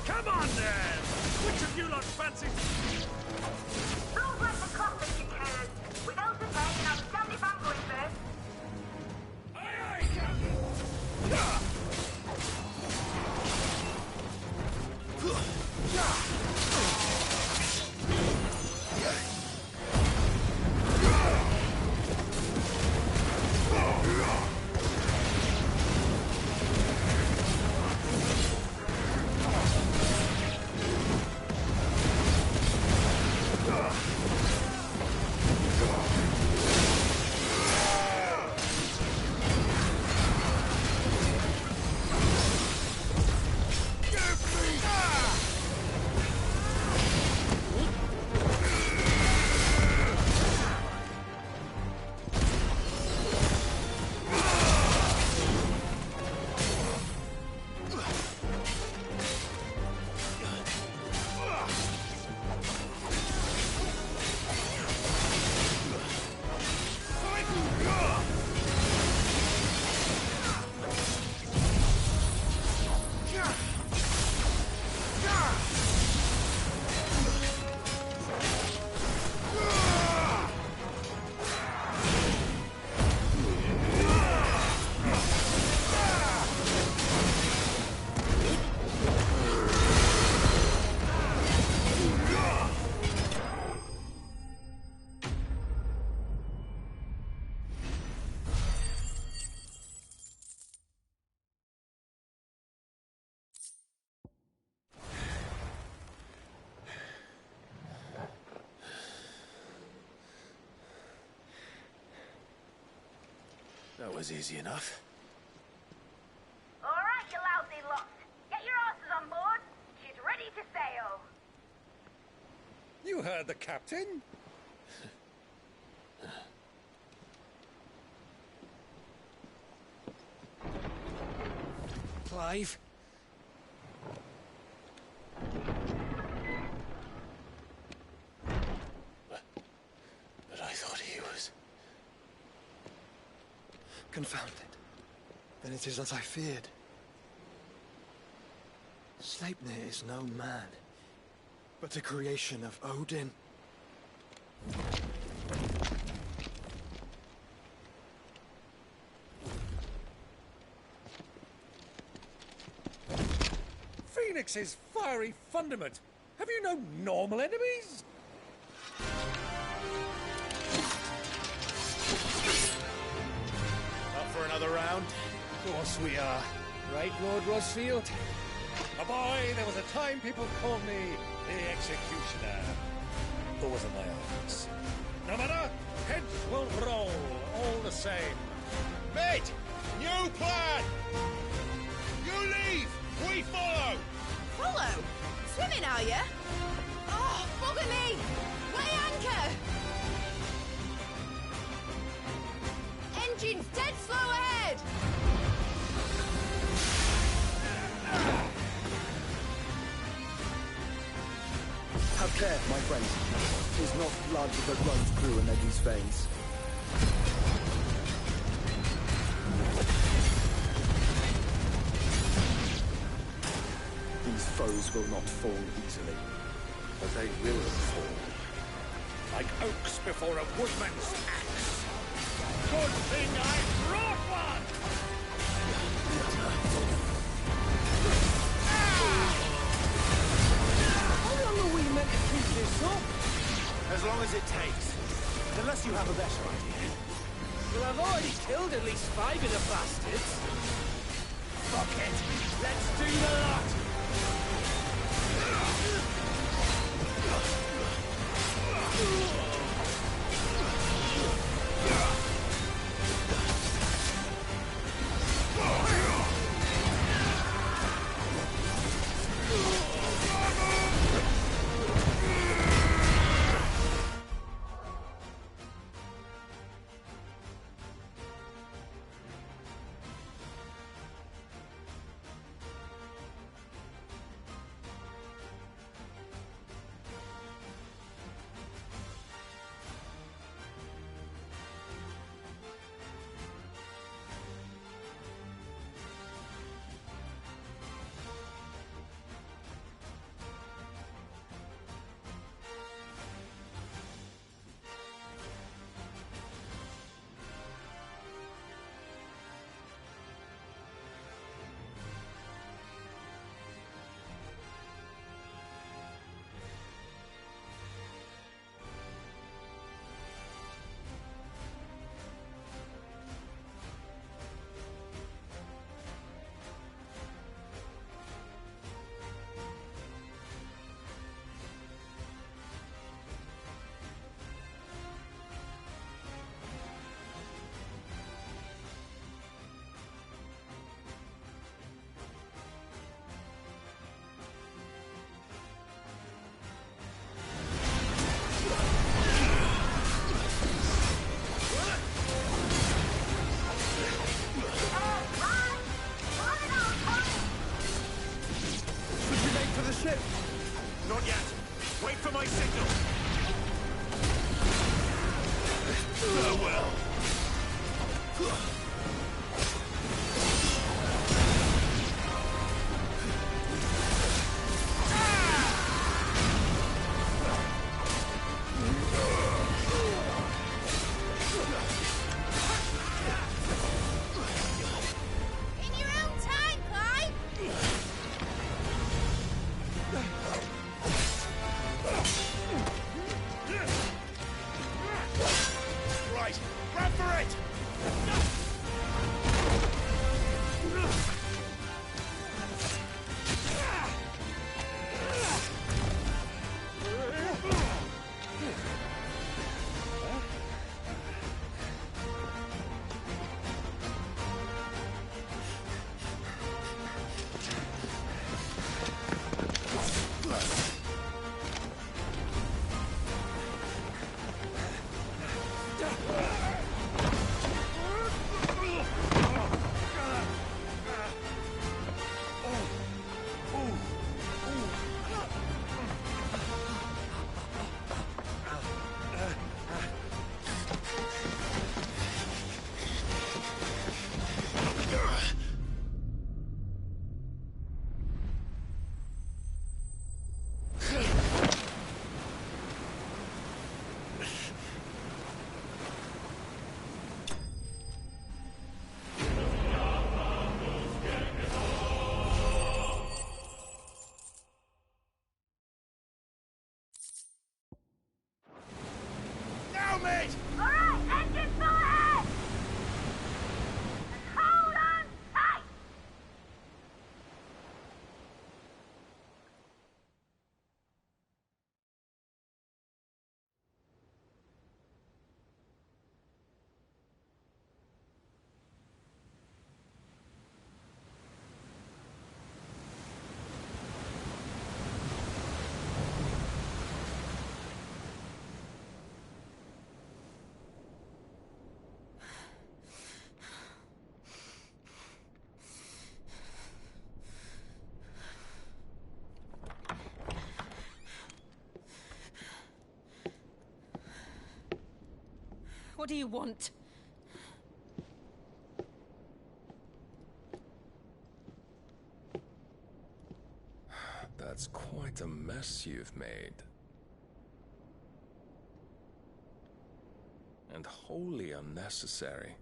M: Come on, then! Which of you lot fancies...
U: Don't let the coffin engineers! Without the tank and outstanding fanboy first!
D: That was easy enough.
U: All right, you lousy lot. Get your asses on board. She's ready to sail.
M: You heard the captain? Clive?
D: But I thought he was...
I: Confounded. Then it is as I feared. Sleipnir is no man, but a creation of Odin.
M: Phoenix's fiery fundament. Have you no normal enemies?
T: Up for another round?
M: course we are. Right, Lord Rosfield? A boy, there was a time people called me the Executioner. Those are my arms. No matter, heads will roll, all the same.
T: Mate! New plan! You leave! We follow!
R: Follow? Swimming, are you? Oh, bugger me! Weigh anchor! Engine's dead slow ahead!
S: Have care, my friend. 'Tis not blood that runs through an Eddie's veins. These foes will not fall easily.
T: But they will fall.
M: Like oaks before a woodman's axe. Good thing I brought one!
A: How long are we meant to keep this up?
T: As long as it takes. Unless you have a better idea.
A: Well, I've already killed at least 5 of the bastards. Fuck it. Let's do the lot.
O: What do you want?
F: That's quite a mess you've made. And wholly unnecessary.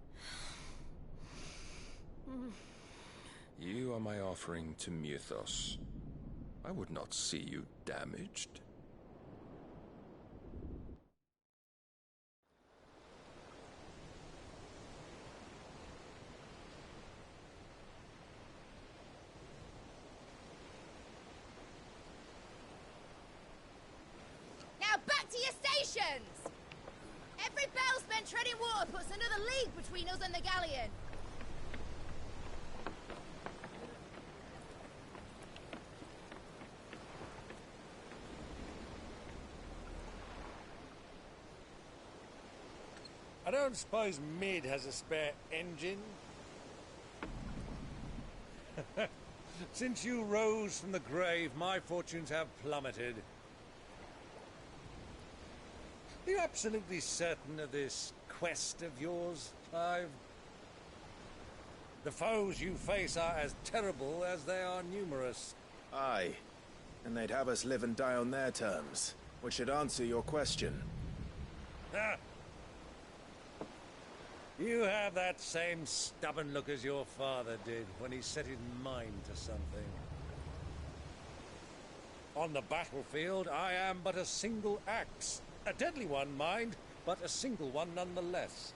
F: You are my offering to Mythos. I would not see you damaged.
R: Now back to your stations! Every bell spent treading water puts another league between us and the galleon.
M: I don't suppose Mid has a spare engine? Since you rose from the grave, my fortunes have plummeted. Are you absolutely certain of this quest of yours, Clive? The foes you face are as terrible as they are numerous.
H: Aye. And they'd have us live and die on their terms, which should answer your question.
M: Ah. You have that same stubborn look as your father did when he set his mind to something. On the battlefield, I am but a single axe. A deadly one, mind, but a single one nonetheless.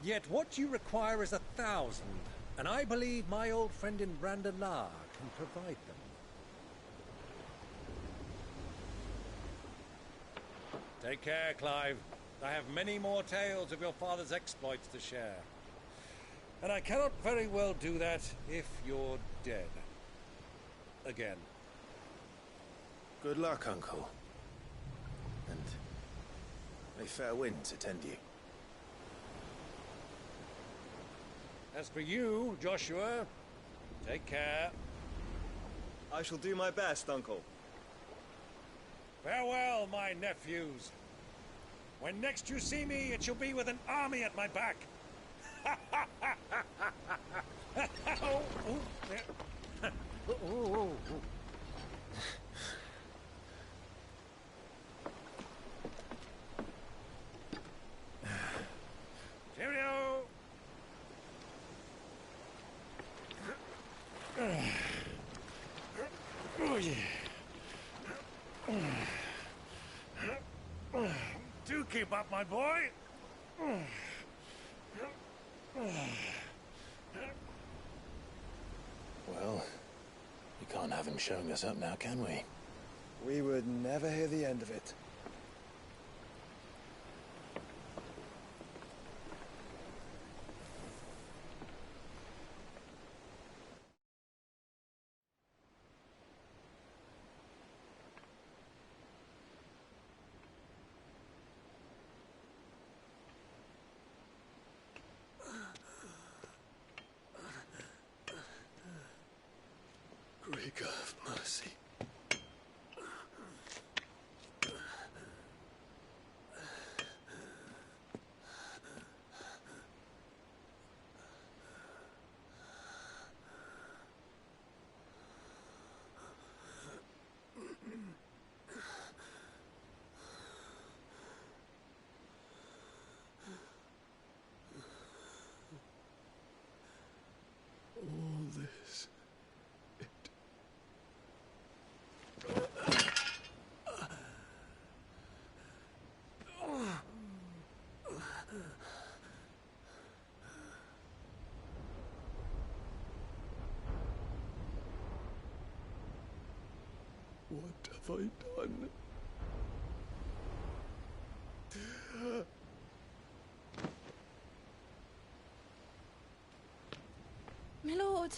M: Yet what you require is 1,000, and I believe my old friend in Brandalar can provide them. Take care, Clive. I have many more tales of your father's exploits to share. And I cannot very well do that if you're dead. Again.
H: Good luck, Uncle. And may fair winds attend you.
M: As for you, Joshua, take care.
V: I shall do my best, Uncle.
M: Farewell, my nephews. When next you see me, it shall be with an army at my back. Oh, oh, Cheerio! Oh, yeah. Do keep up, my boy.
H: Well, we can't have him showing us up now, can we?
S: We would never hear the end of it.
C: Greek of mercy. All this. What have I done?
O: My lord.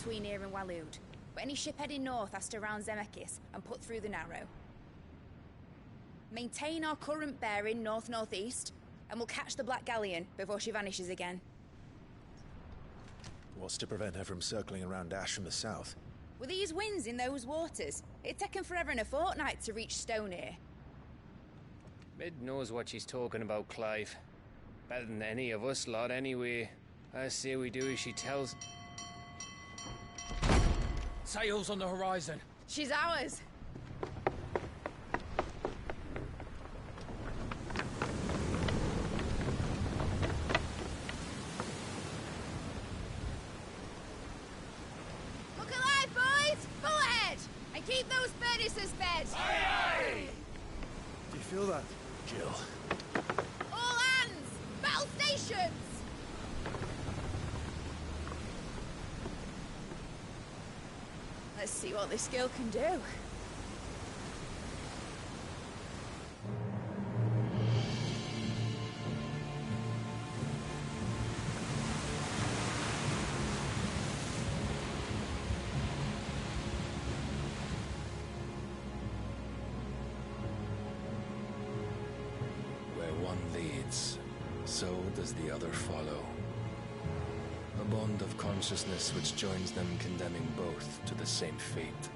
R: between here and Waloed, but any ship heading north has to round Zemeckis and put through the Narrow. Maintain our current bearing north-northeast, and we'll catch the Black Galleon before she vanishes again.
D: What's to prevent her from circling around Ash from the south?
R: With these winds in those waters, it'd taken forever and a fortnight to reach Stonehere.
K: Mid knows what she's talking about, Clive. Better than any of us lot, anyway. I say we do as she tells.
E: Sails on the horizon.
R: She's ours. Look alive, boys! Full ahead! And keep those furnaces fed!
E: Aye, aye!
S: Do you feel that,
D: Jill?
R: All hands! Battle stations! Let's see what this girl can do.
F: Where one leads, so does the other follow. A bond of consciousness which joins them, condemning both to the same fate.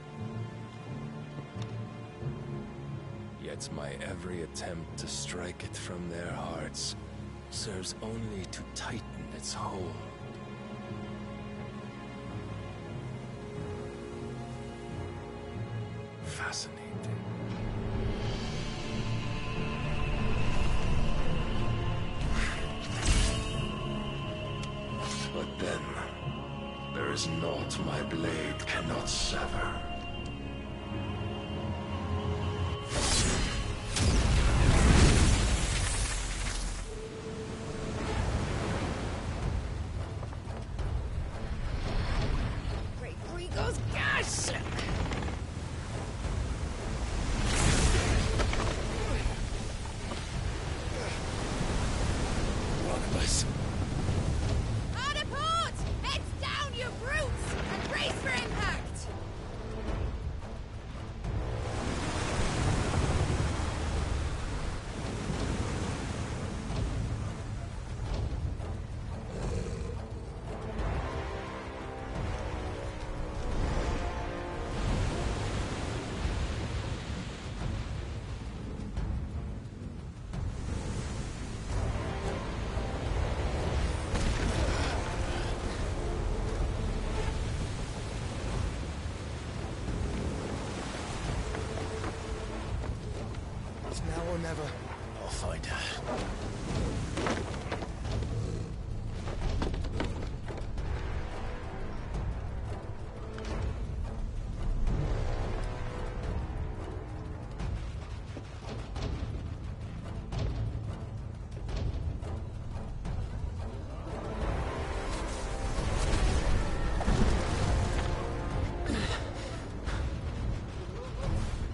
F: Yet my every attempt to strike it from their hearts serves only to tighten its hold. Fascinating. But then, there is naught my blade cannot sever.
R: Great Gregor's gosh!
M: One of us.
R: Hard a port! Heads down, you brutes! And brace for impact!
S: It's now or never.
D: I'll find her.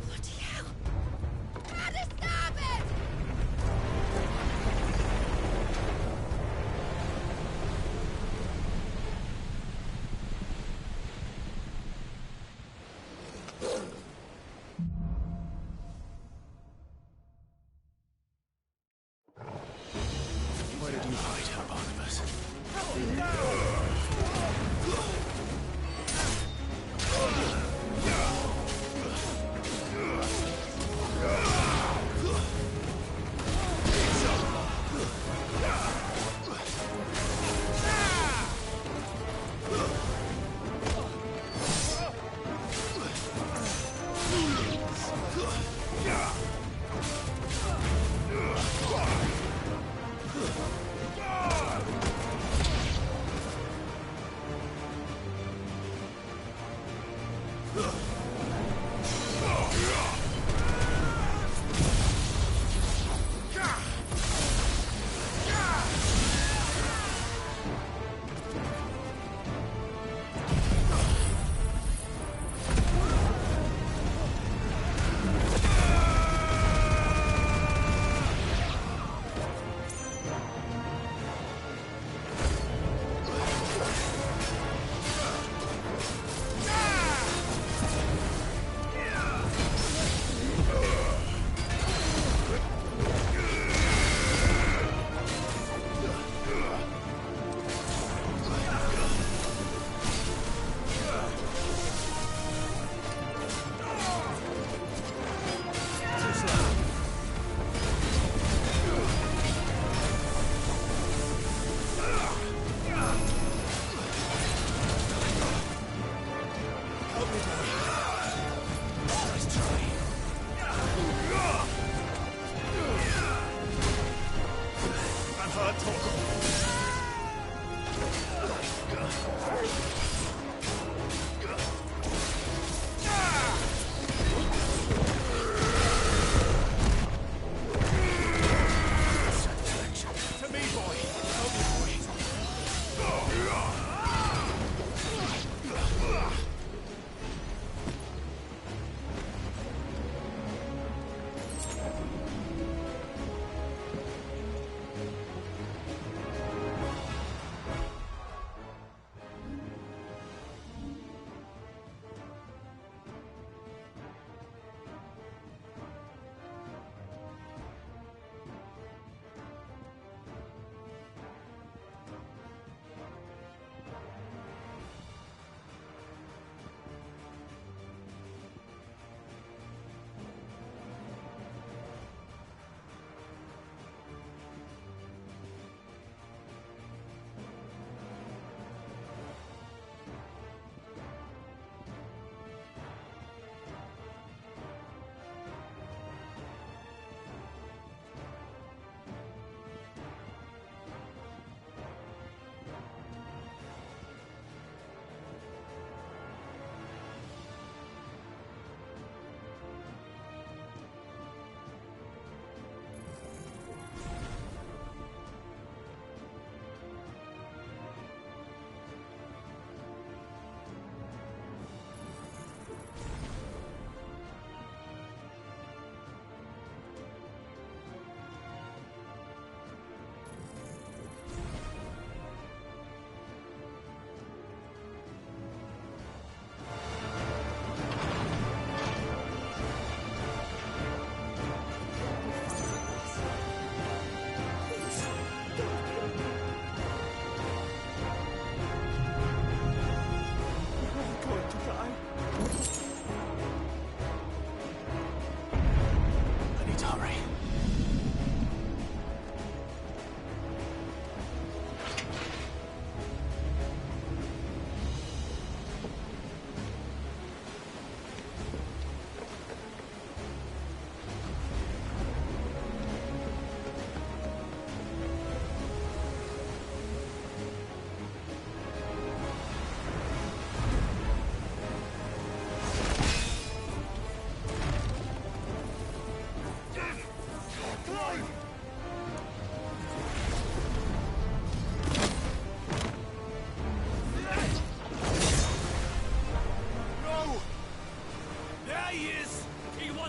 R: Bloody hell! How to stop it!
D: Where did you hide her, Barnabas?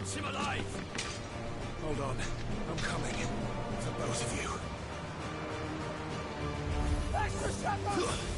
T: wants him alive!
Q: Hold on. I'm coming. For both of you.
T: Extra shepherd!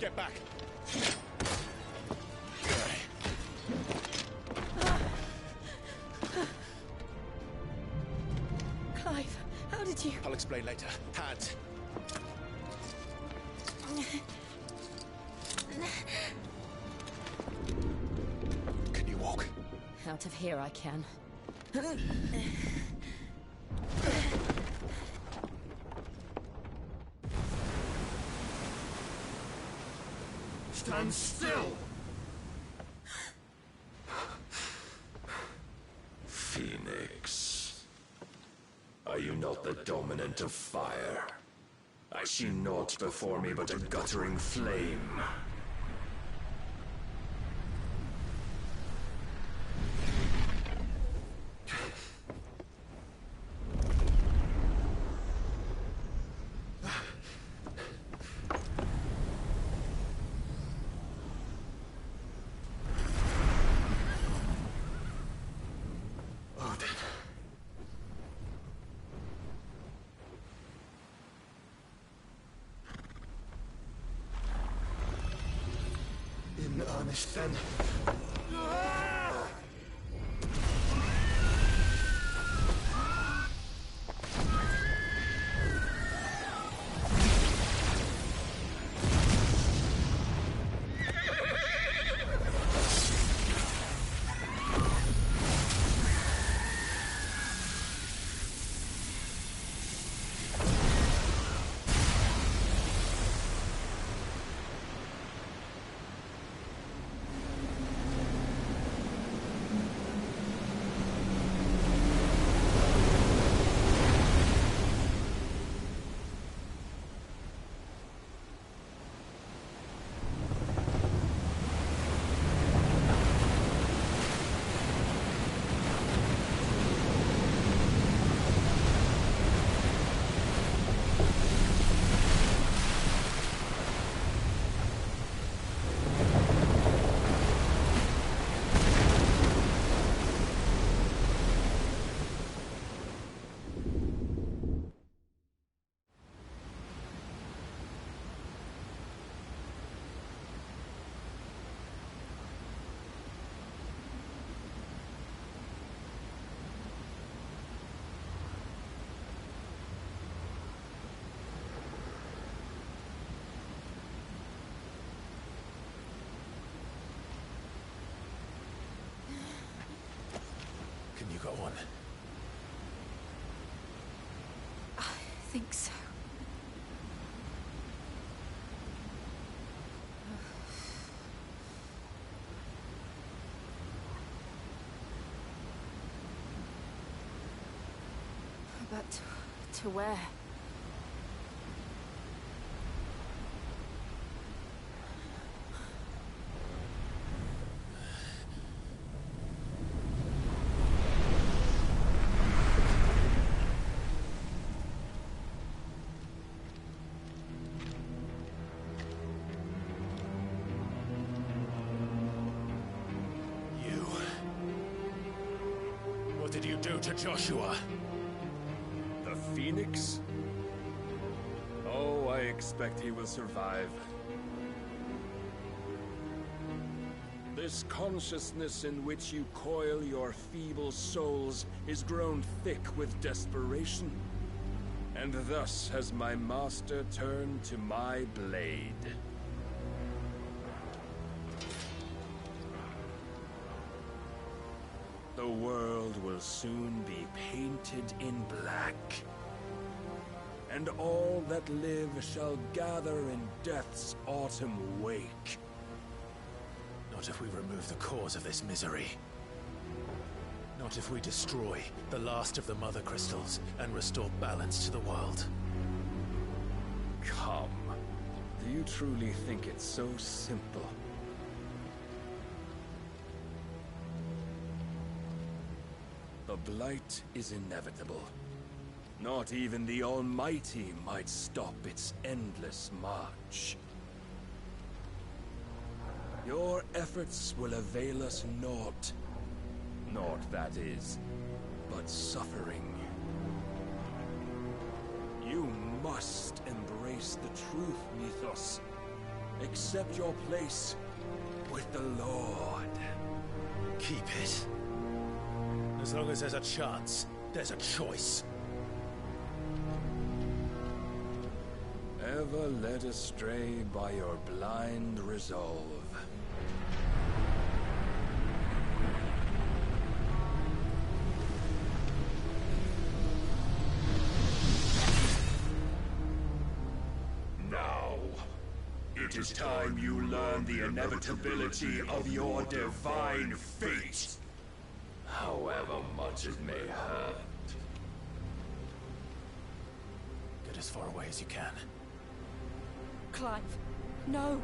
T: Get back.
B: Clive, how did you...
D: I'll explain later. Hands. Can you walk?
O: Out of here I can.
T: Stand still!
F: Phoenix. Are you not the dominant of fire? I see naught before me but a guttering flame.
T: In earnest, then.
D: Can you go on?
B: I think so. But to where?
Q: What did you do to Joshua?
T: The Phoenix? Oh, I expect he will survive. This consciousness in which you coil your feeble souls is grown thick with desperation. And thus has my master turned to my blade. The world will soon be painted in black. And all that live shall gather in death's autumn wake.
D: Not if we remove the cause of this misery. Not if we destroy the last of the Mother Crystals and restore balance to the world.
T: Come. Do you truly think it's so simple? The Blight is inevitable. Not even the Almighty might stop its endless march. Your efforts will avail us naught. Naught, that is, but suffering. You must embrace the truth, Mythos. Accept your place with the Lord.
D: Keep it. As long as there's a chance, there's a choice.
T: Ever led astray by your blind resolve. Now, it It is time you learn the inevitability of your divine fate. However much it may hurt.
D: Get as far away as you can.
B: Clive, no.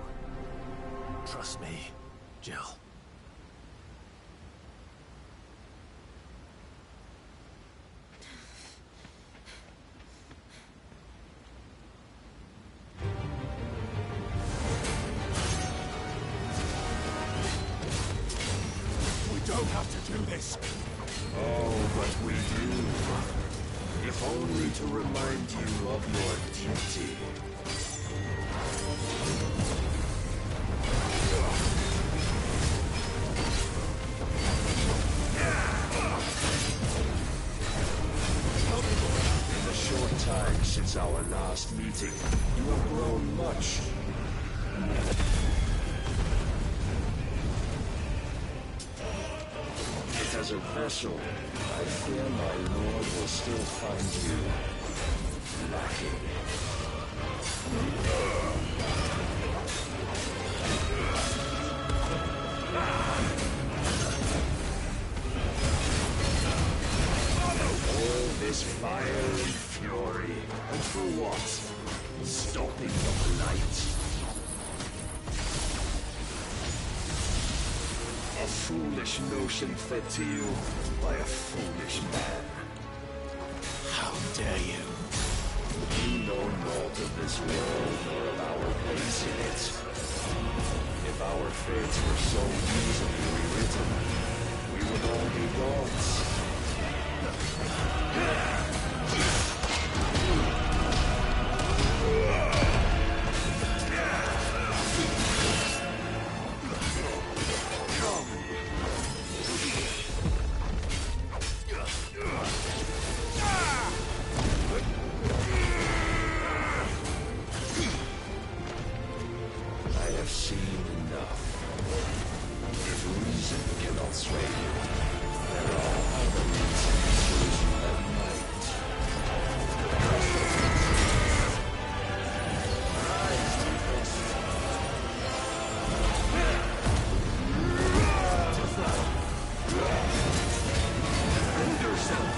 D: Trust me, Jill.
Q: We don't have to do this.
T: Oh, but we do. If only to remind you of your duty. In the short time since our last meeting, you have grown much. Yet as a vessel, I fear my lord will still find you lacking. All this fire and fury, and for what? Stopping the blight. A foolish notion fed to you by a foolish man.
D: How dare you?
T: You know naught of this world nor of our place in it. If our fates were so easily rewritten, we would all be gods. I have seen enough. If reason cannot sway you, there are other reasons that might. Rise to this. Defend yourself.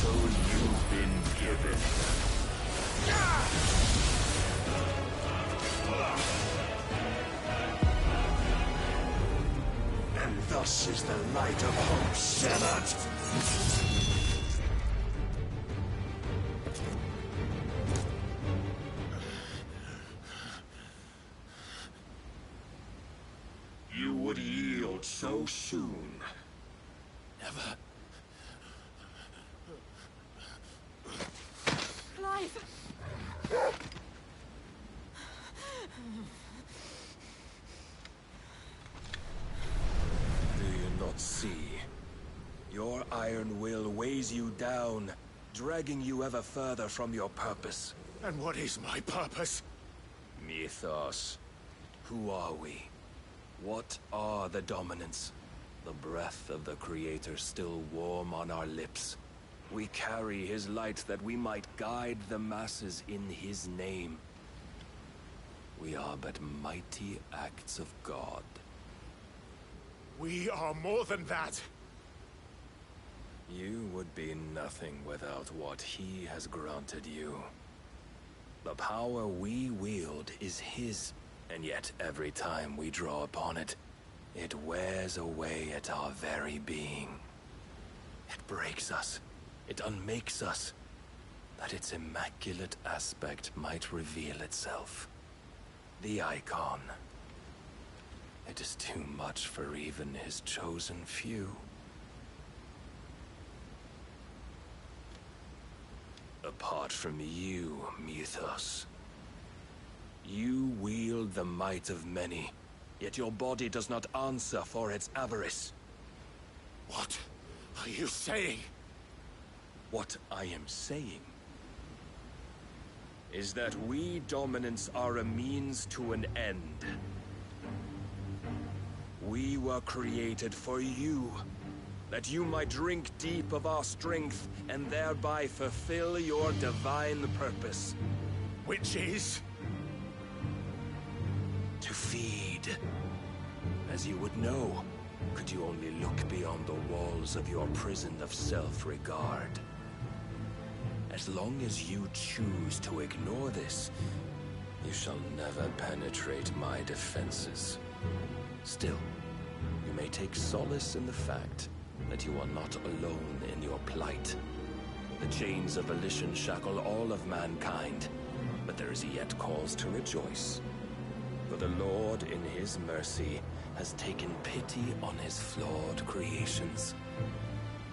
T: You've been given. And thus is the light of hope severed. You would yield so soon.
D: Never.
B: Clive!
T: Do you not see? Your iron will weighs you down, dragging you ever further from your purpose.
Q: And what is my purpose?
T: Mythos. Who are we? What are the dominants? The breath of the Creator still warm on our lips. We carry his light that we might guide the masses in his name. We are but mighty acts of God.
Q: We are more than that.
T: You would be nothing without what he has granted you. The power we wield is his, and yet every time we draw upon it, it wears away at our very being. It breaks us. It unmakes us, that its immaculate aspect might reveal itself. The icon. It is too much for even his chosen few. apart from you, Mythos. You wield the might of many, yet your body does not answer for its avarice.
J: What are you saying?
T: What I am saying is that we dominants are a means to an end. We were created for you, that you might drink deep of our strength and thereby fulfill your divine purpose.
J: Which is?
T: To feed. As you would know, could you only look beyond the walls of your prison of self-regard. As long as you choose to ignore this, you shall never penetrate my defenses. Still, you may take solace in the fact that you are not alone in your plight. The chains of volition shackle all of mankind, but there is yet cause to rejoice. For the Lord, in his mercy, has taken pity on his flawed creations,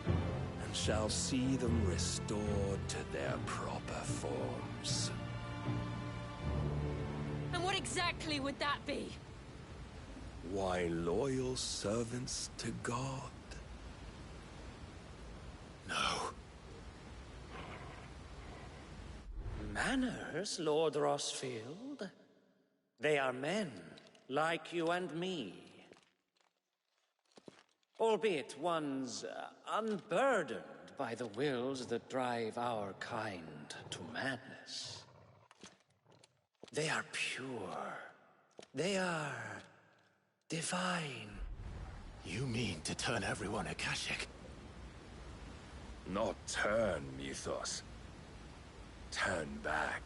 T: and shall see them restored to their proper forms.
O: And what exactly would that be?
T: Why, loyal servants to God.
J: No.
L: Manners, Lord Rossfield? They are men, like you and me. Albeit ones unburdened by the wills that drive our kind to madness. They are pure. They are divine.
D: You mean to turn everyone Akashic?
T: Not turn, Mythos. Turn back.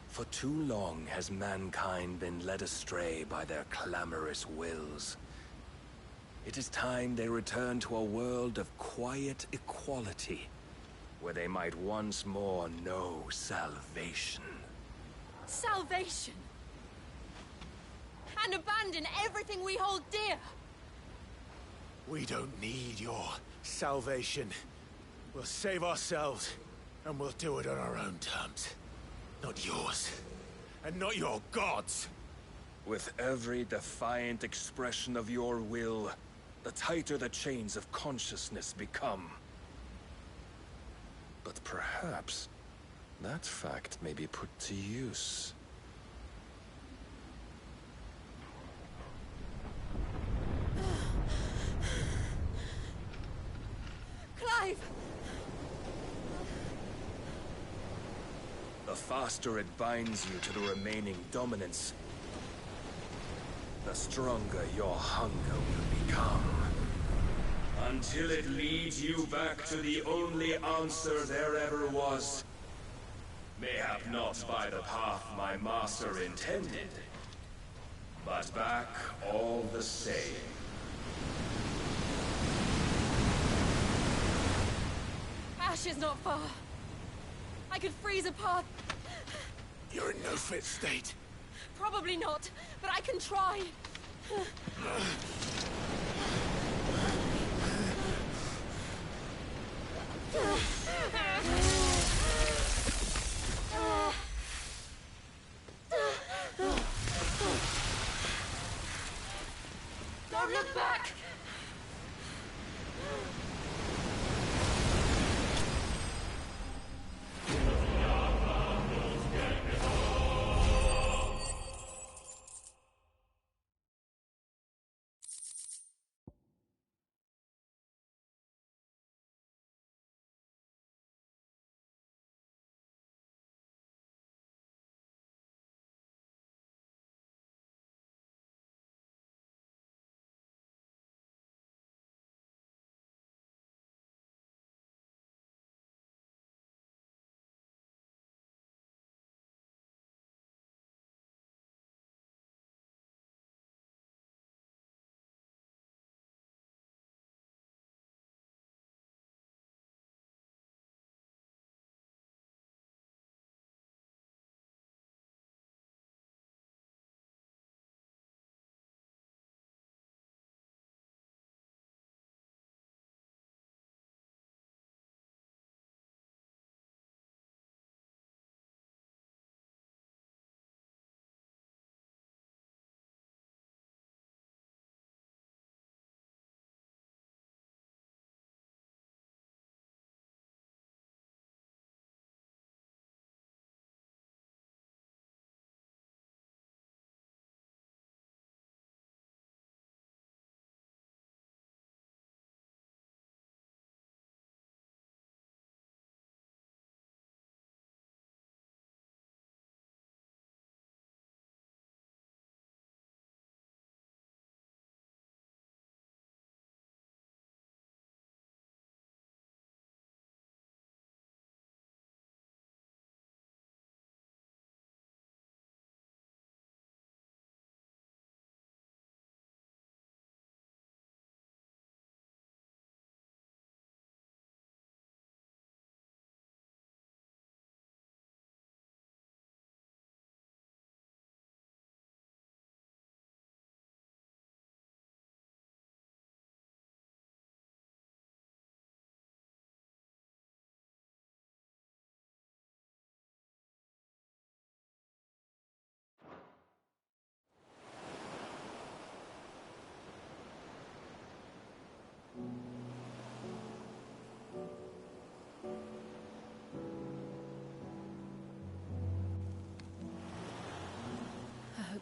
T: For too long has mankind been led astray by their clamorous wills. It is time they return to a world of quiet equality, where they might once more know salvation.
O: Salvation? And abandon everything we hold dear?
S: We don't need your salvation. We'll save ourselves, and we'll do it on our own terms. Not yours. And not your gods!
T: With every defiant expression of your will, the tighter the chains of consciousness become. But perhaps that fact may be put to use.
O: Clive!
T: The faster it binds you to the remaining dominance, the stronger your hunger will become. Until it leads you back to the only answer there ever was. Mayhap not by the path my master intended, but back all the same.
O: Ash is not far. I could freeze a path.
S: You're in no fit state.
O: Probably not, but I can try. Don't look back!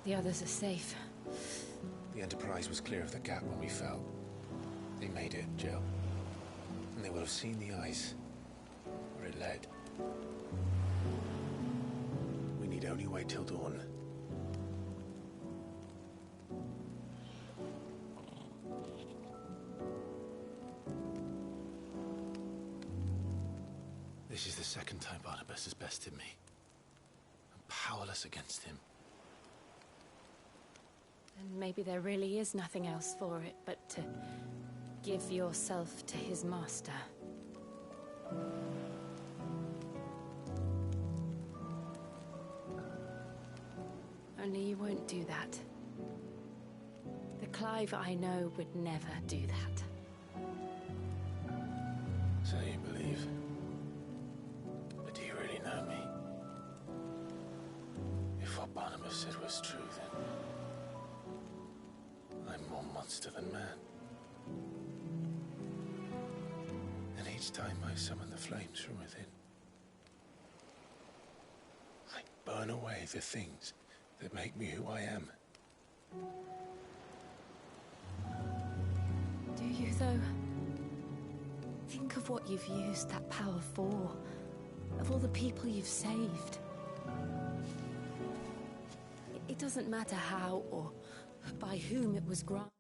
O: hope the others are safe.
D: The Enterprise was clear of the gap when we fell. They made it, Jill. And they will have seen the ice where it led. We need only wait till dawn. This is the second time Barnabas has bested me. I'm powerless against him.
O: And maybe there really is nothing else for it but to give yourself to his master. Only you won't do that. The Clive I know would never do that.
D: So you believe? But do you really know me? If what Barnabas said was true, then I'm more monster than man. And each time I summon the flames from within, I burn away the things that make me who I am.
O: Do you, though? Think of what you've used that power for. Of all the people you've saved. It doesn't matter how or by whom it was granted.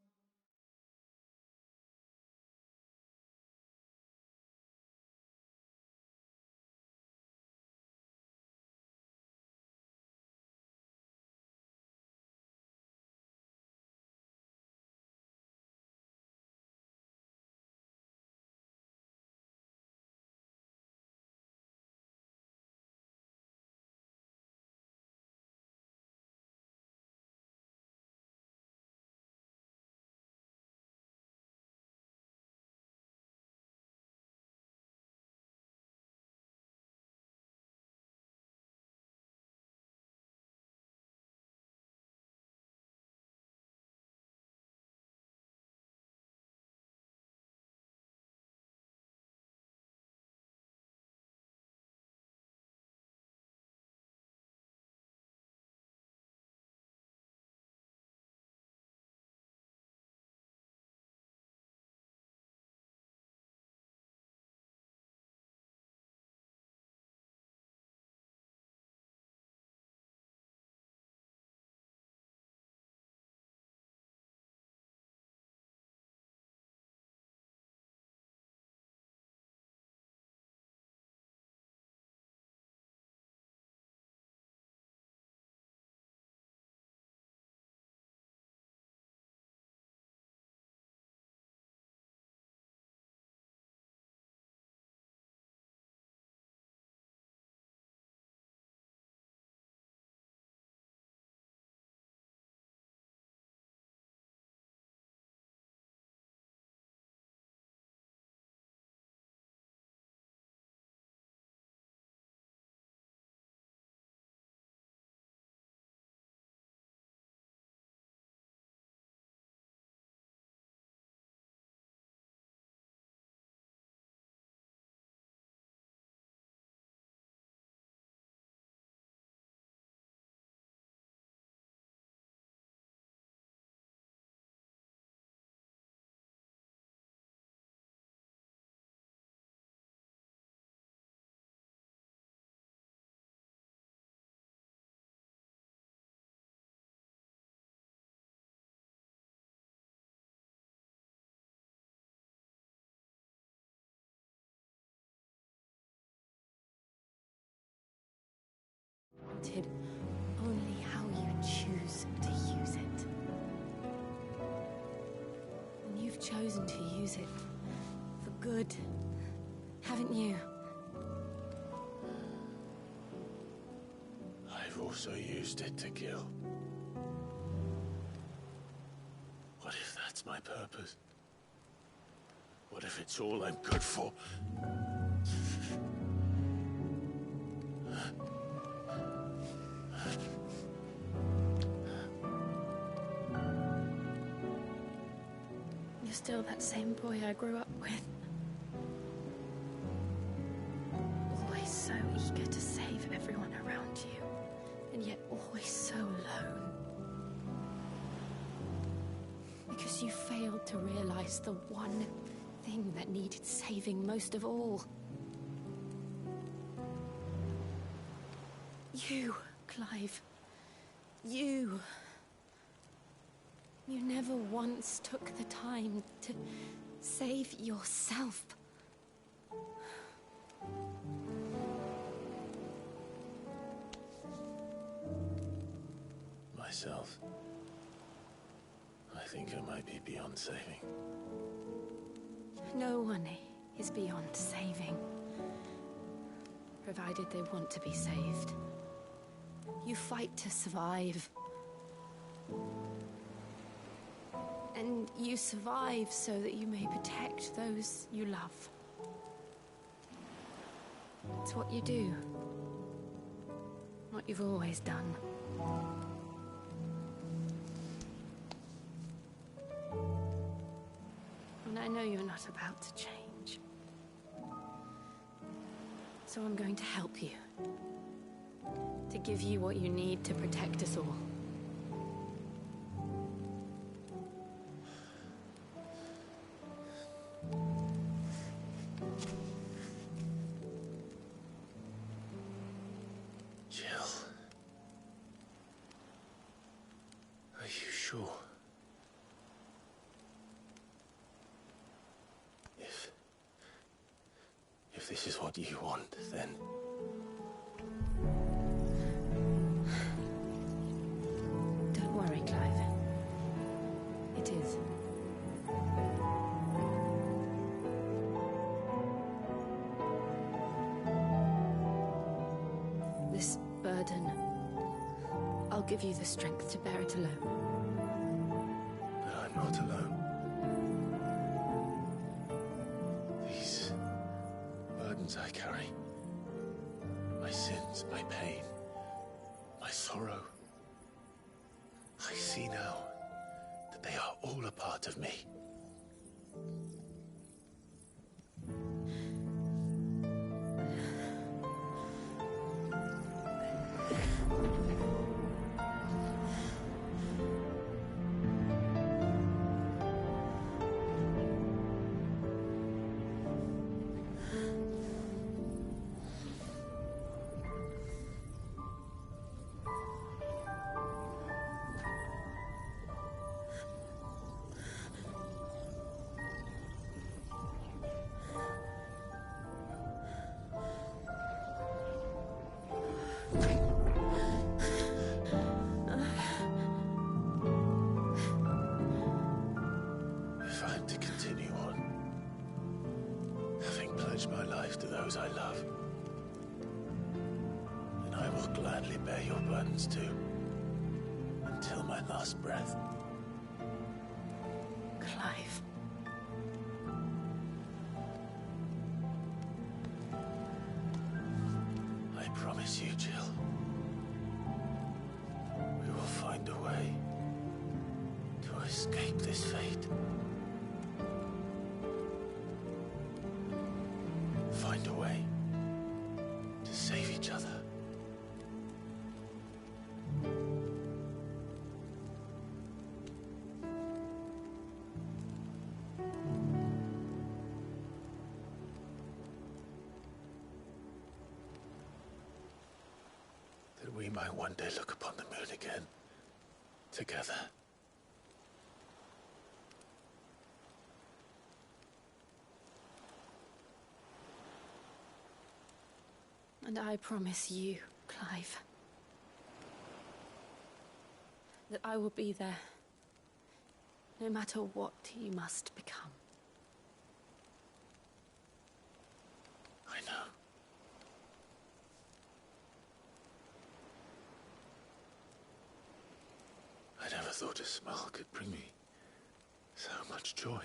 O: Only how you choose to use it. And you've chosen to use it for good, haven't you?
D: I've also used it to kill. What if that's my purpose? What if it's all I'm good for?
O: You're still that same boy I grew up with. Always so eager to save everyone around you, and yet always so alone. Because you failed to realize the one thing that needed saving most of all. You, Clive. You. You never once took the time to save yourself.
D: Myself. I think I might be beyond saving.
O: No one is beyond saving. Provided they want to be saved. You fight to survive. And you survive so that you may protect those you love. It's what you do. What you've always done. And I know you're not about to change. So I'm going to help you. To give you what you need to protect us all.
D: Jill. Are you sure? If this is what you want, then...
O: Don't worry, Clive. It is. This burden, I'll give you the strength to bear it alone.
D: But I'm not alone. These burdens I carry, my sins, my pain, my sorrow, I see now that they are all a part of me. If I'm to continue on, having pledged my life to those I love, then I will gladly bear your burdens too, until my last breath.
O: Clive.
D: I promise you, Jill, we will find a way to escape this fate. Find a way to save each other. That we might one day look upon the moon again, together.
O: And I promise you, Clive, that I will be there, no matter what you must become.
D: I know. I never thought a smile could bring me so much joy.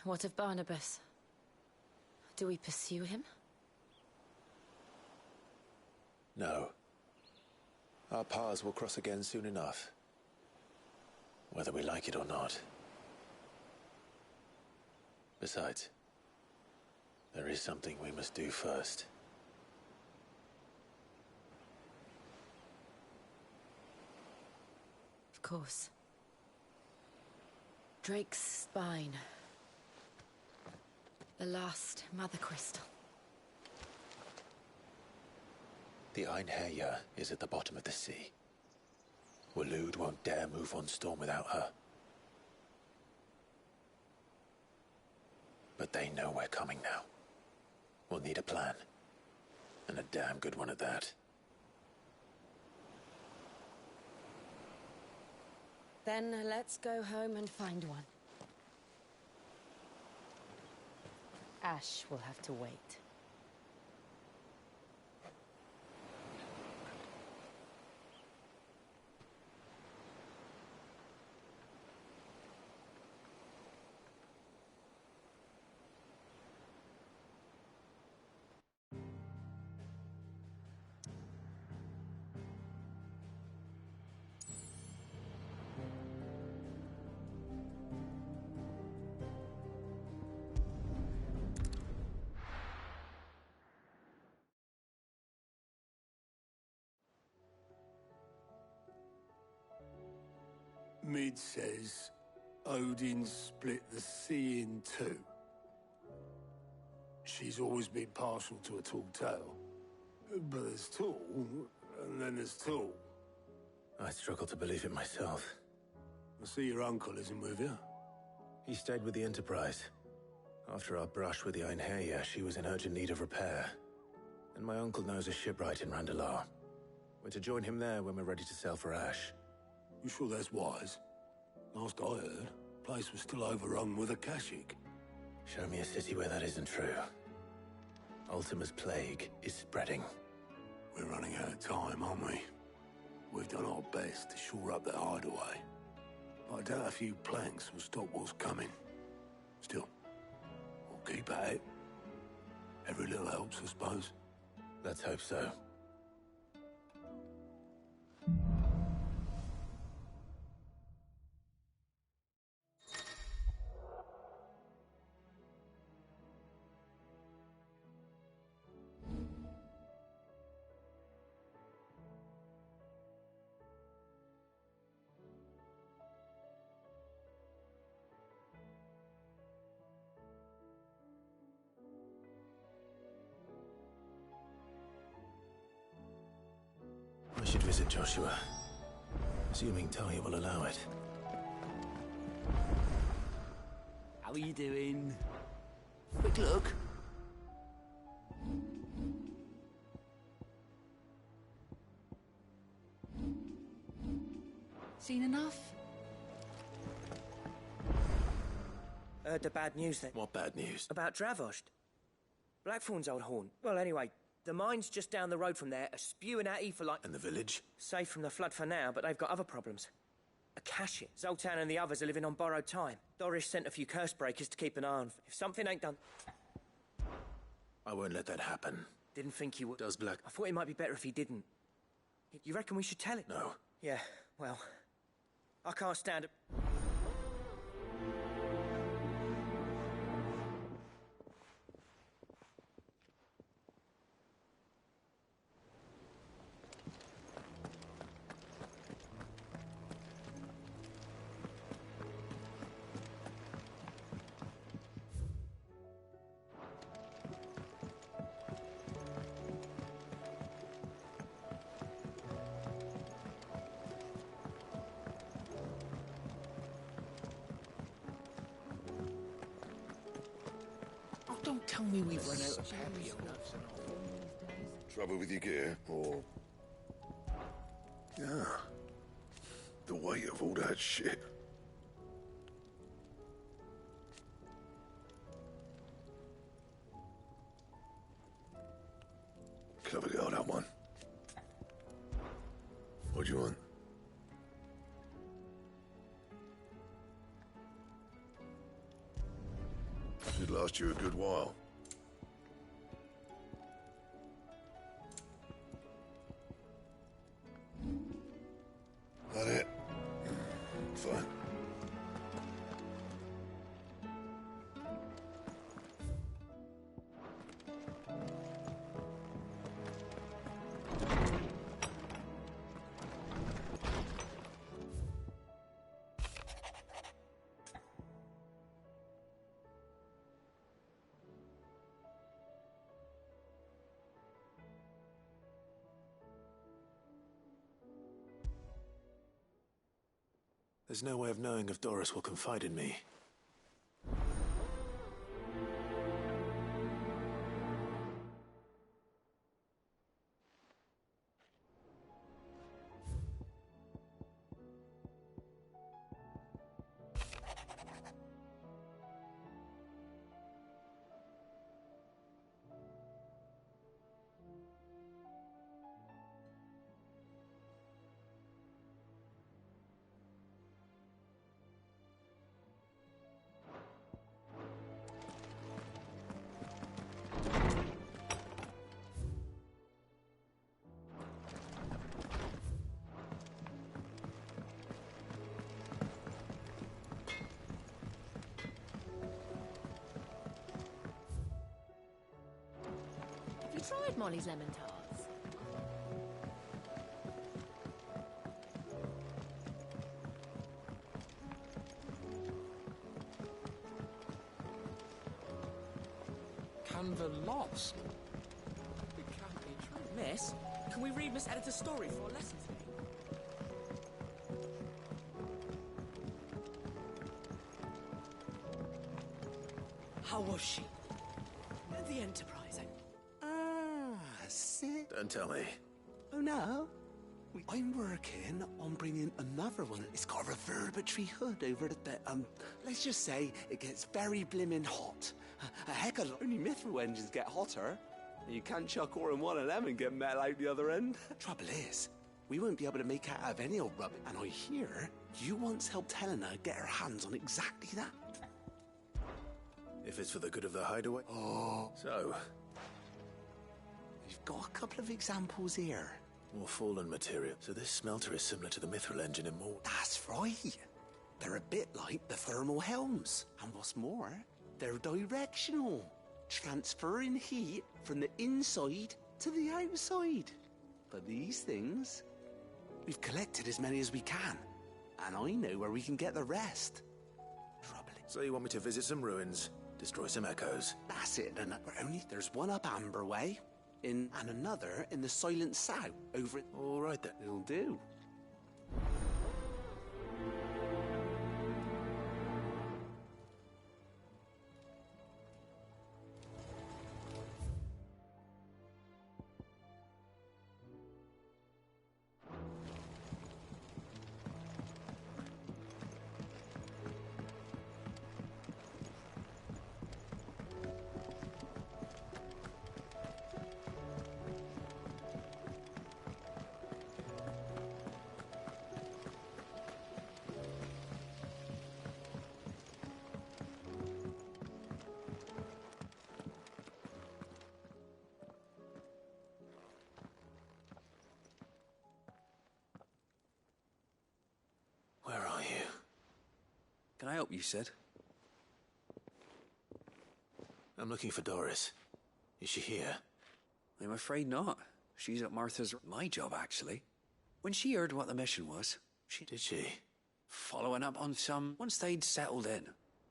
O: What of Barnabas? Do we pursue him?
D: No. Our paths will cross again soon enough. Whether we like it or not. Besides, there is something we must do first.
O: Of course. Drake's spine. The last Mother Crystal.
D: The Einherjar is at the bottom of the sea. Waloed won't dare move on Storm without her. But they know we're coming now. We'll need a plan. And a damn good one at that.
O: Then let's go home and find one. Ash will have to wait.
C: Mid says Odin split the sea in two. She's always been partial to a tall tale. But there's tall, and then there's tall.
D: I struggle to believe it myself.
C: I see your uncle isn't with you.
D: He stayed with the Enterprise. After our brush with the Einherjar, she was in urgent need of repair. And my uncle knows a shipwright in Randalar. We're to join him there when we're ready to sail for Ash.
C: You sure that's wise? Last I heard, the place was still overrun with Akashic.
D: Show me a city where that isn't true. Ultima's plague is spreading.
C: We're running out of time, aren't we? We've done our best to shore up that hideaway. I doubt a few planks will stop what's coming. Still, we'll keep at it. Every little helps, I suppose.
D: Let's hope so. I should visit Joshua. Assuming Talia will allow it.
G: How are you doing? Quick look. Seen enough?
A: Heard the bad news then.
D: What bad news?
A: About Dravost. Blackthorn's old haunt. Well, anyway, the mine's just down the road from there, are spewing at E for like...
D: And the village?
A: Safe from the flood for now, but they've got other problems. Akashic. Zoltan and the others are living on borrowed time. Doris sent a few curse breakers to keep an eye on. If something ain't done...
D: I won't let that happen.
A: Didn't think he would.
D: Does Black...
A: I thought it might be better if he didn't. You reckon we should tell it?
D: No.
A: Yeah, well... I can't stand it.
G: Don't tell me we've run out of papio nuts.
J: Trouble with your gear, or... Yeah. The weight of all that shit. Clever girl, that one. What do you want? Should last you a good while. That it? Fine.
D: There's no way of knowing if Doris will confide in me.
N: Have you tried Molly's lemon tarts?
E: Canva lost.
A: It can't be true. Miss, can we read Miss Editor's story for our lesson today? How was she? The Enterprise.
P: Sit.
D: Don't tell me.
P: Oh, no. I'm working on bringing another one. It's got a reverberatory hood over it that, let's just say it gets very blimmin' hot. A heck of only mithril engines get hotter. You can't chuck ore in one of them and get metal out the other end. Trouble is, we won't be able to make out of any old rubbish. And I hear you once helped Helena get her hands on exactly that.
D: If it's for the good of the hideaway.
P: Oh.
D: So,
P: we've got a couple of examples here.
D: more fallen material. So this smelter is similar to the mithril engine in more.
P: That's right. They're a bit like the thermal helms. And what's more, they're directional, transferring heat from the inside to the outside. But these things, we've collected as many as we can. And I know where we can get the rest.
D: So you want me to visit some ruins, destroy some echoes?
P: That's it, and there's one up Amber Way, and another in the Silent South, over it.
D: All right then.
P: It'll do.
W: Can I help you, Sid?
D: I'm looking for Doris. Is she here?
W: I'm afraid not. She's at Martha's... My job, actually. When she heard what the mission was,
D: Did she?
W: Following up on some... Once they'd settled in,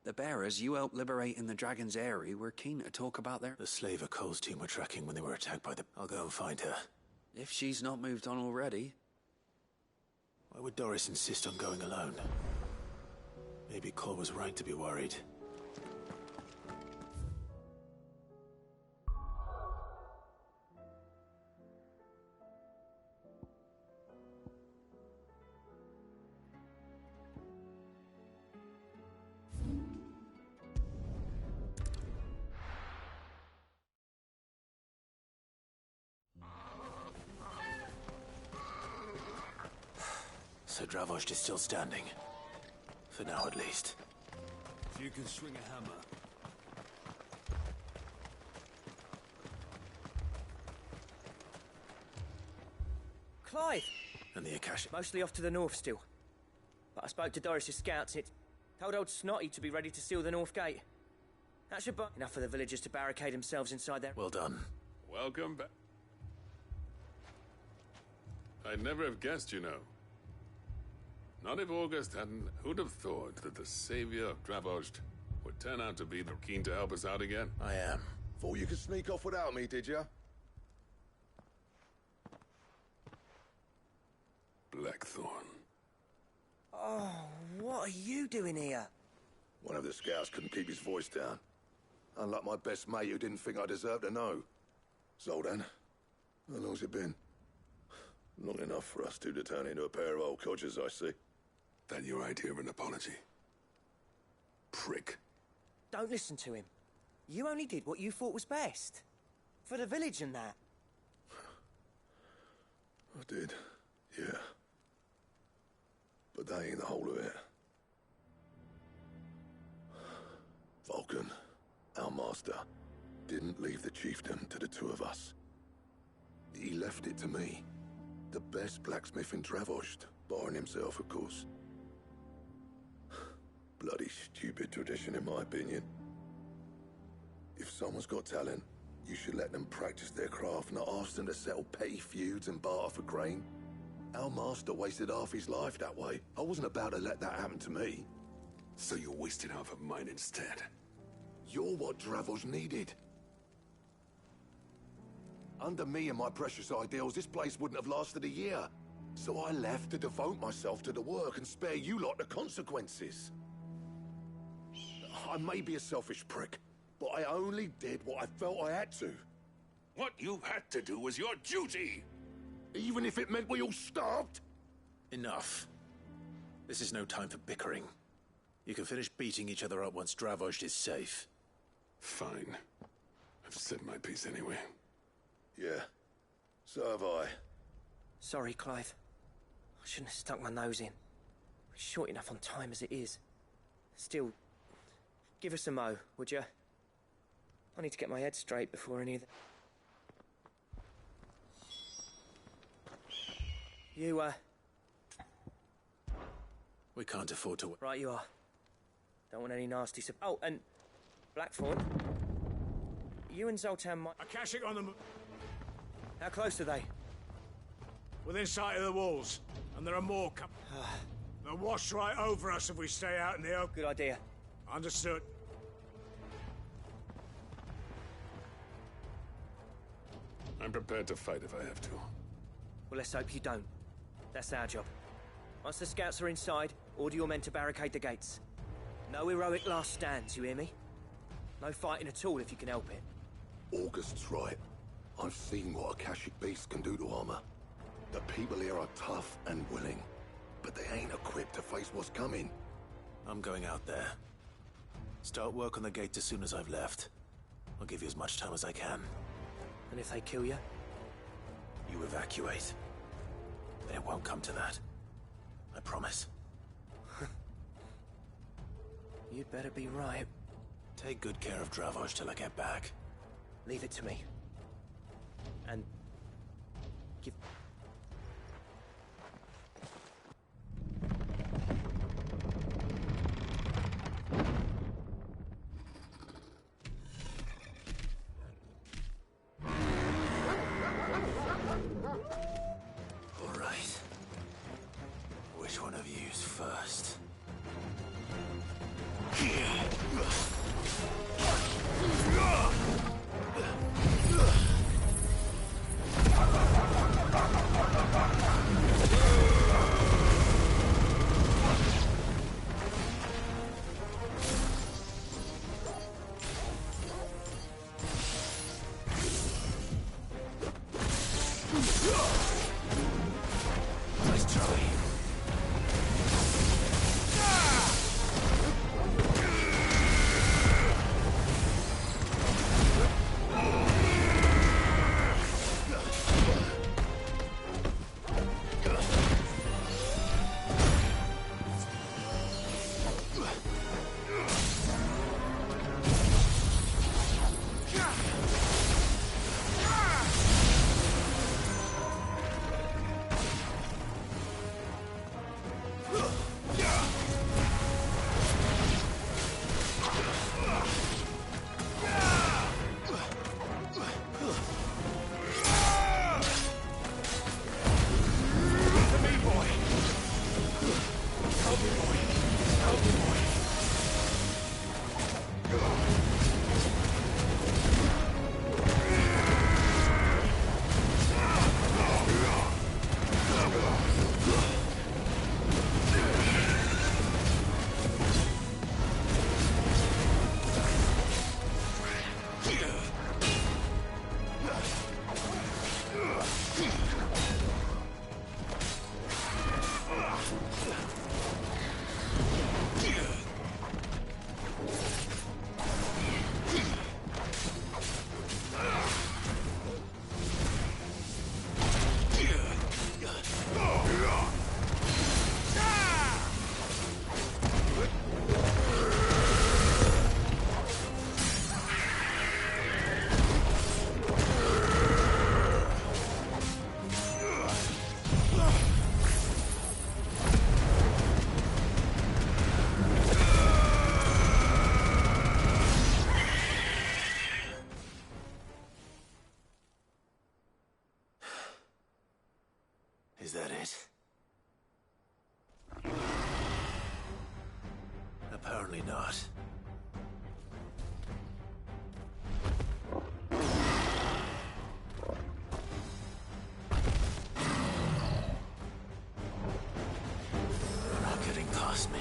W: the bearers you helped liberate in the Dragon's Eyrie were keen to talk about their...
D: The slaver Cole's team were tracking when they were attacked by the... I'll go and find her.
W: If she's not moved on already.
D: Why would Doris insist on going alone? Maybe Cole was right to be worried. So Dravost is still standing. For now, at least.
M: If you can swing a hammer,
A: Clive!
D: And the Akasha?
A: Mostly off to the north still. But I spoke to Doris's scouts and it told old Snotty to be ready to seal the north gate. That should be enough for the villagers to barricade themselves inside there.
D: Well done.
I: Welcome back. I'd never have guessed, you know. Not if August hadn't. Who'd have thought that the savior of Dravozd would turn out to be the keen to help us out again?
D: I am.
J: Thought you could sneak off without me, did you?
I: Blackthorn.
A: Oh, what are you doing here?
J: One of the scouts couldn't keep his voice down. Unlike my best mate who didn't think I deserved to know. Zoldan, how long's it been? Long enough for us two to turn into a pair of old codgers, I see.
I: That your idea of an apology? Prick.
A: Don't listen to him. You only did what you thought was best. For the village and that.
J: I did, yeah. But that ain't the whole of it. Vulcan, our master, didn't leave the chiefdom to the two of us. He left it to me. The best blacksmith in Dravozd, barring himself, of course. Bloody stupid tradition, in my opinion. If someone's got talent, you should let them practice their craft, not ask them to settle petty feuds and barter for grain. Our master wasted half his life that way. I wasn't about to let that happen to me.
I: So you wasted half of mine instead.
J: You're what Dravozd needed. Under me and my precious ideals, this place wouldn't have lasted a year. So I left to devote myself to the work and spare you lot the consequences. I may be a selfish prick, but I only did what I felt I had to.
I: What you had to do was your duty!
J: Even if it meant we all starved?
D: Enough. This is no time for bickering. You can finish beating each other up once Dravozd is safe.
I: Fine. I've said my piece anyway.
J: Yeah, so have I.
A: Sorry, Clive. I shouldn't have stuck my nose in. We're short enough on time as it is. Still, give us a mo, would you? I need to get my head straight before any of the... You,
D: We can't afford to...
A: Right you are. Don't want any nasty... Oh, and... Blackthorn. You and Zoltan might...
S: Akashic on them.
A: How close are they?
S: Within sight of the walls. And there are more coming. They'll wash right over us if we stay out in the open.
A: Good idea.
S: Understood.
I: I'm prepared to fight if I have to.
A: Well, let's hope you don't. That's our job. Once the scouts are inside, order your men to barricade the gates. No heroic last stands, you hear me? No fighting at all if you can help it.
J: August's right. I've seen what Akashic beasts can do to armor. The people here are tough and willing, but they ain't equipped to face what's coming.
D: I'm going out there. Start work on the gate as soon as I've left. I'll give you as much time as I can.
A: And if they kill you?
D: You evacuate. But it won't come to that. I promise.
A: You'd better be right.
D: Take good care of Dravozd till I get back.
A: Leave it to me. And... give...
D: All right. Which one of you's first?
S: Is that it? Apparently not. You're not getting past me.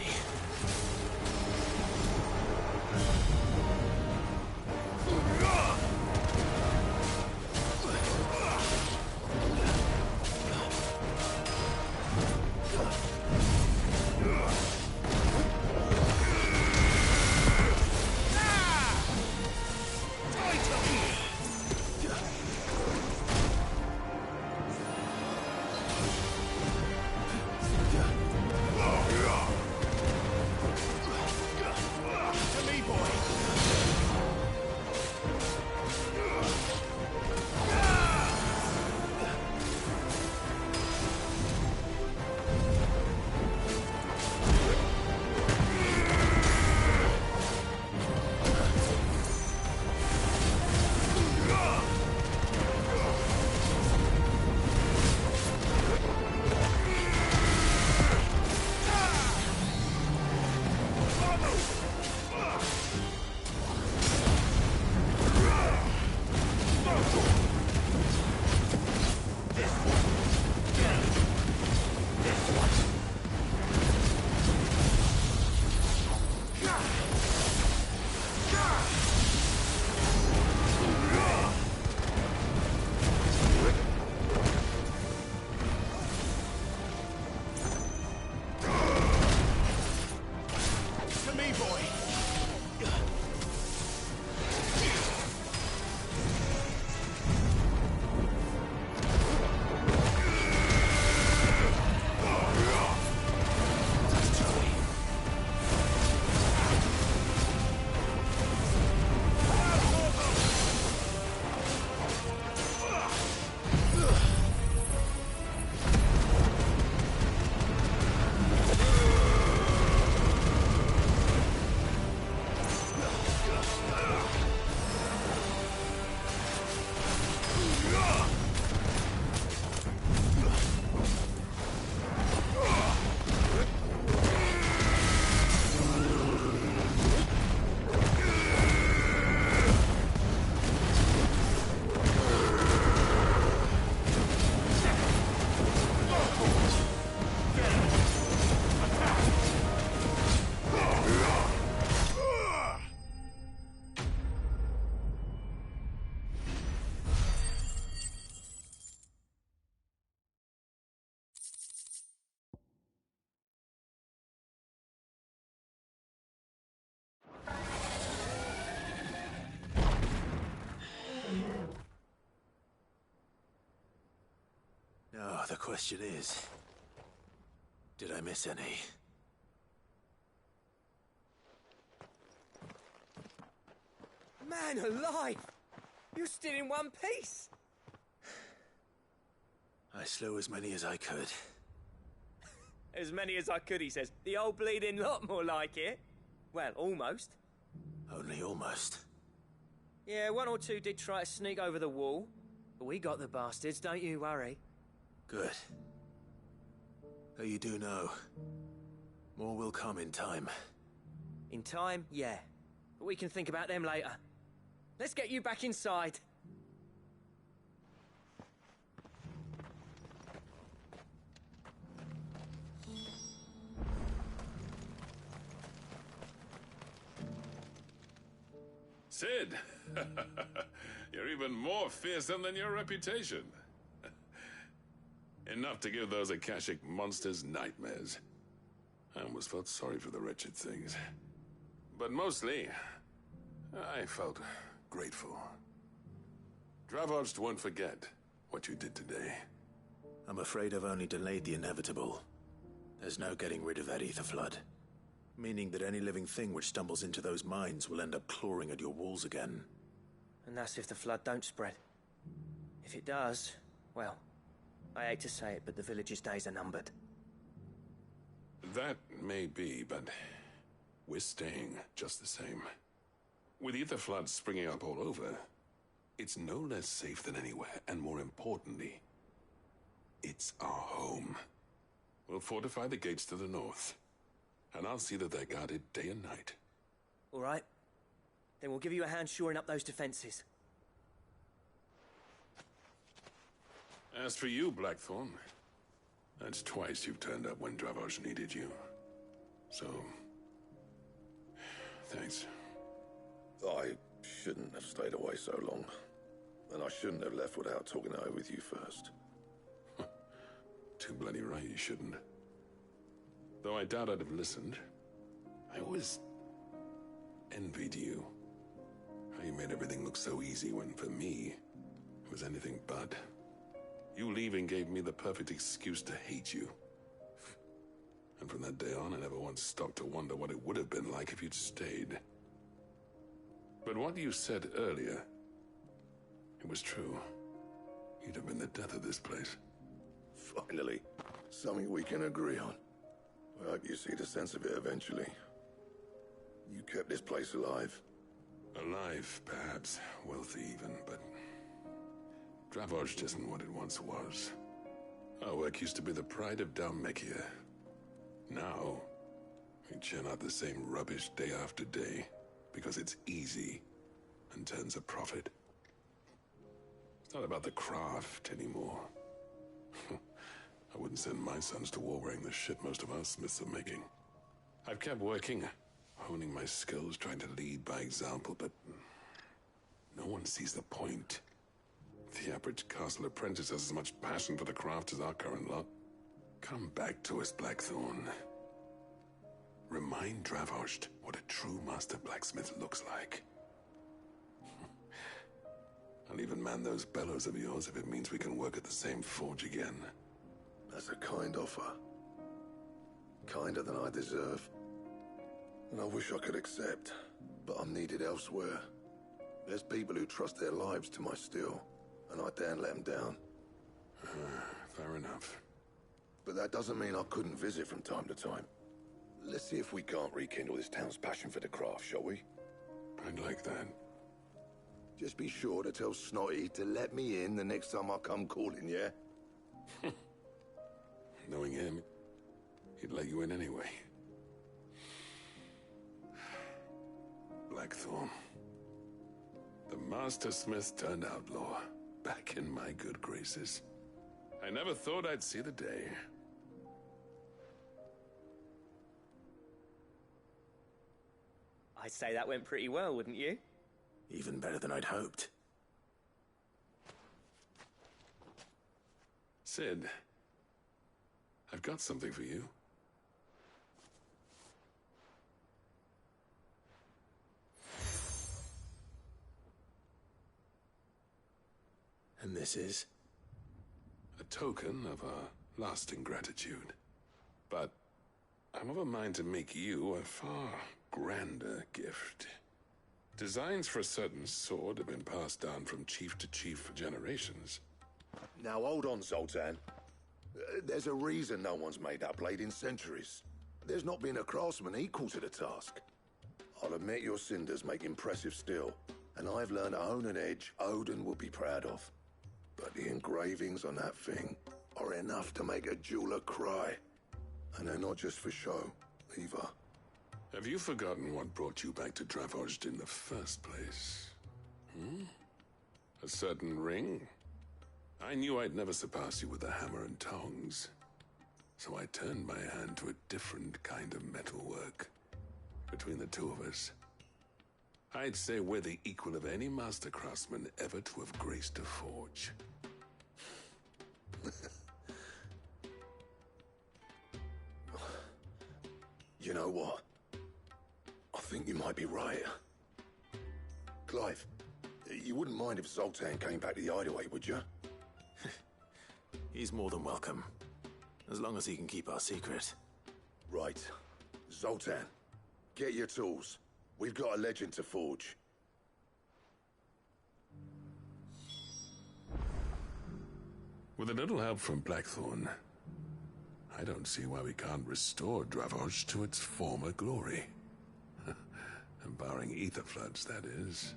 S: Now, the question is, did I miss any?
A: Man alive! You're still in one piece!
S: I slew as many as I could.
A: As many as I could, he says. The old bleeding lot, more like it. Well, almost.
S: Only almost.
A: Yeah, one or two did try to sneak over the wall. But we got the bastards, don't you worry.
S: Good. Though you do know, more will come in time.
A: In time, yeah. But we can think about them later. Let's get you back inside.
I: Cid! You're even more fearsome than your reputation. Enough to give those Akashic monsters nightmares. I almost felt sorry for the wretched things. But mostly, I felt grateful. Dravoged won't forget what you did today.
S: I'm afraid I've only delayed the inevitable. There's no getting rid of that ether flood. Meaning that any living thing which stumbles into those mines will end up clawing at your walls again.
A: And that's if the flood don't spread. If it does, well, I hate to say it, but the village's days are numbered.
I: That may be, but we're staying just the same. With ether floods springing up all over, it's no less safe than anywhere, and more importantly, It's our home. We'll fortify the gates to the north, and I'll see that they're guarded day and night.
A: All right. Then we'll give you a hand shoring up those defenses.
I: As for you, Blackthorn, that's twice you've turned up when Dravos needed you. So, thanks.
J: I shouldn't have stayed away so long. And I shouldn't have left without talking it over with you first.
I: Too bloody right you shouldn't. Though I doubt I'd have listened. I always envied you. How you made everything look so easy when, for me, it was anything but. You leaving gave me the perfect excuse to hate you. And from that day on, I never once stopped to wonder what it would have been like if you'd stayed. But what you said earlier, it was true. You'd have been the death of this place.
J: Finally, something we can agree on. I hope you see the sense of it eventually. You kept this place alive.
I: Alive, perhaps. Wealthy even, but Dravos isn't what it once was. Our work used to be the pride of Dalmekia. Now, we churn out the same rubbish day after day because it's easy and turns a profit. It's not about the craft anymore. I wouldn't send my sons to war wearing the shit most of our smiths are making. I've kept working, honing my skills, trying to lead by example, but no one sees the point. The average castle apprentice has as much passion for the craft as our current lot. Come back to us, Blackthorn. Remind Dravos what a true master blacksmith looks like. I'll even man those bellows of yours if it means we can work at the same forge again.
J: That's a kind offer. Kinder than I deserve. And I wish I could accept, but I'm needed elsewhere. There's people who trust their lives to my steel, and I daren't let them down.
I: Fair enough.
J: But that doesn't mean I couldn't visit from time to time. Let's see if we can't rekindle this town's passion for the craft, shall we?
I: I'd like that.
J: Just be sure to tell Snotty to let me in the next time I come calling, yeah?
I: Knowing him, he'd let you in anyway. Blackthorn. The Master Smith turned outlaw, back in my good graces. I never thought I'd see the day.
A: I'd say that went pretty well, wouldn't you?
D: Even better than I'd hoped.
I: Sid, I've got something for you.
D: And this is?
I: A token of our lasting gratitude. But I'm of a mind to make you a far grander gift. Designs for a certain sword have been passed down from chief to chief for generations.
J: Now hold on, Zoltan. There's a reason no one's made that blade in centuries. There's not been a craftsman equal to the task. I'll admit your cinders make impressive steel, and I've learned to hone an edge Odin will be proud of. But the engravings on that thing are enough to make a jeweler cry. And they're not just for show, either.
I: Have you forgotten what brought you back to Dravos in the first place? A certain ring? I knew I'd never surpass you with the hammer and tongs. So I turned my hand to a different kind of metalwork. Between the two of us, I'd say we're the equal of any master craftsman ever to have graced a forge.
J: You know what? I think you might be right. Clive, you wouldn't mind if Zoltan came back to the hideaway, would you?
D: He's more than welcome. As long as he can keep our secret.
J: Right. Zoltan, get your tools. We've got a legend to forge.
I: With a little help from Blackthorn, I don't see why we can't restore Dravos to its former glory. And barring ether floods, that is.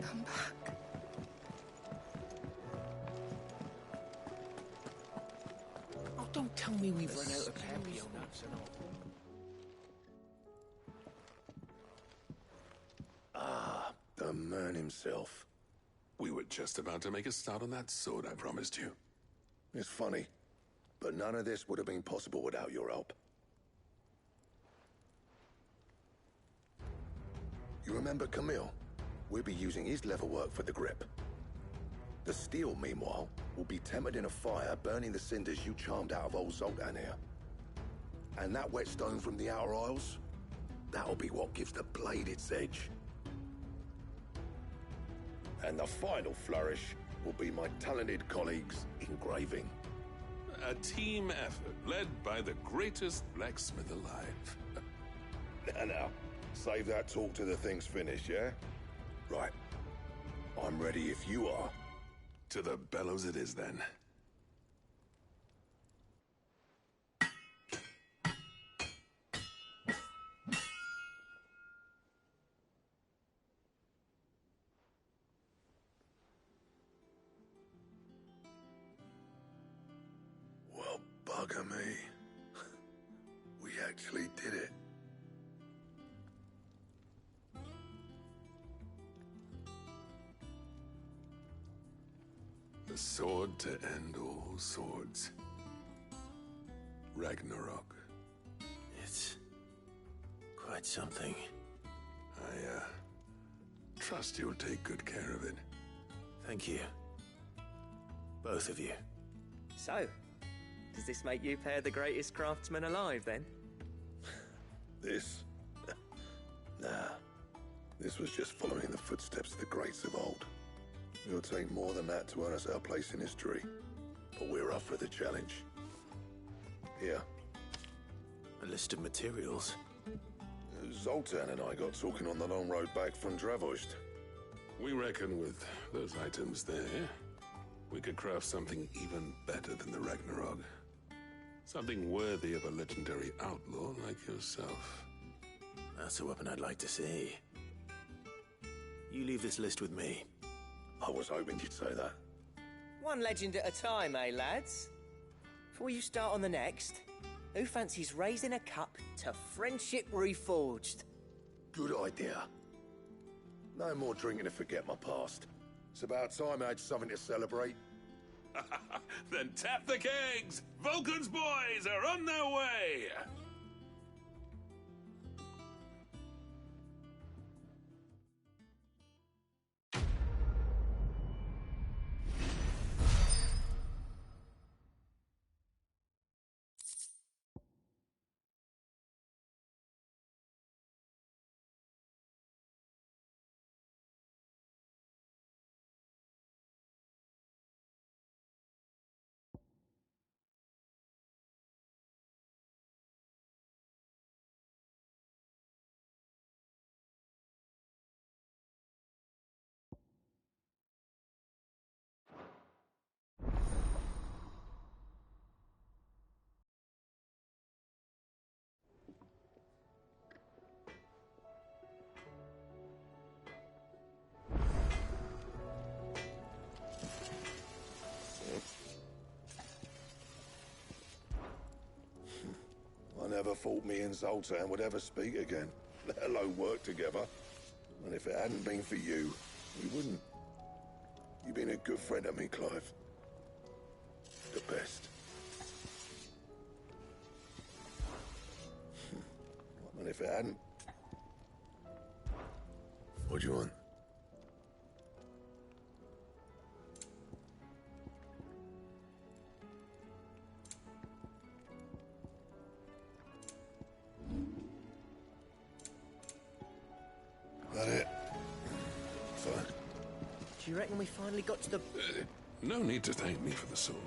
O: Come back.
A: Oh, don't tell me we've run out of Papio nuts and all.
J: Ah, the man himself.
I: We were just about to make a start on that sword I promised you.
J: It's funny, but none of this would have been possible without your help. You remember Camille? We'll be using his leather work for the grip. The steel, meanwhile, will be tempered in a fire, burning the cinders you charmed out of old Zoltan here. And that whetstone from the Outer Isles, that'll be what gives the blade its edge. And the final flourish will be my talented colleagues' engraving.
I: A team effort led by the greatest blacksmith alive.
J: Now, save that talk till the thing's finished, yeah? Right. I'm ready if you are.
I: To the bellows it is, then.
J: Well, bugger me. We actually did it.
I: The sword to end all swords. Ragnarok.
D: It's quite something.
I: I, trust you'll take good care of it.
D: Thank you. Both of you.
A: So, does this make you pair the greatest craftsmen alive, then?
J: This? Nah. This was just following the footsteps of the greats of old. It'll take more than that to earn us our place in history. But we're up for the challenge. Here.
D: A list of materials.
J: Zoltan and I got talking on the long road back from Dravost.
I: We reckon with those items there, we could craft something even better than the Ragnarok. Something worthy of a legendary outlaw like yourself.
D: That's a weapon I'd like to see. You leave this list with me.
J: I was hoping you'd say that.
A: One legend at a time, eh, lads? Before you start on the next, Who fancies raising a cup to friendship reforged?
J: Good idea. No more drinking to forget my past. It's about time I had something to celebrate.
I: Then tap the kegs! Vulcan's boys are on their way!
J: I never thought me and Zoltan would ever speak again, let alone work together. And if it hadn't been for you, we wouldn't. You've been a good friend to me, Clive. The best. And if it hadn't... What do you want? That it? Fine.
A: Do you reckon we finally got to the...
I: No need to thank me for the sword.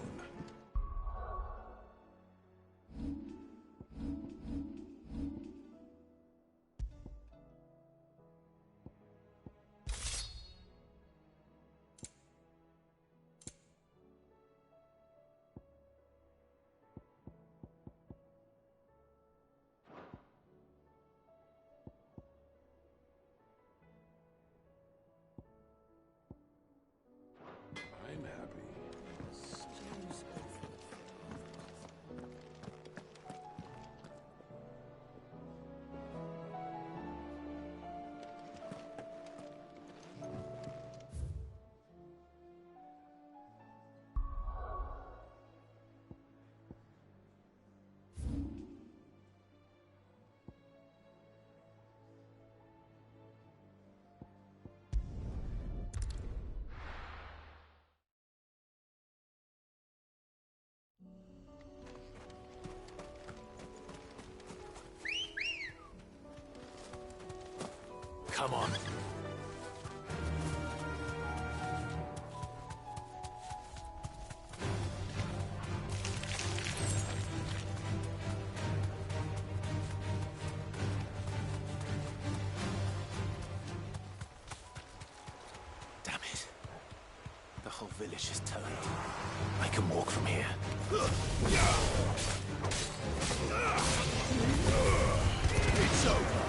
I: I'm happy.
S: Come on. Damn it. The whole village is turned. I can walk from here. It's over.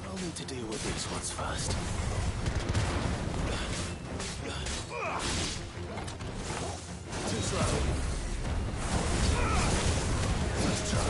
S: I'll need to deal with these ones first. Too slow. Let's try.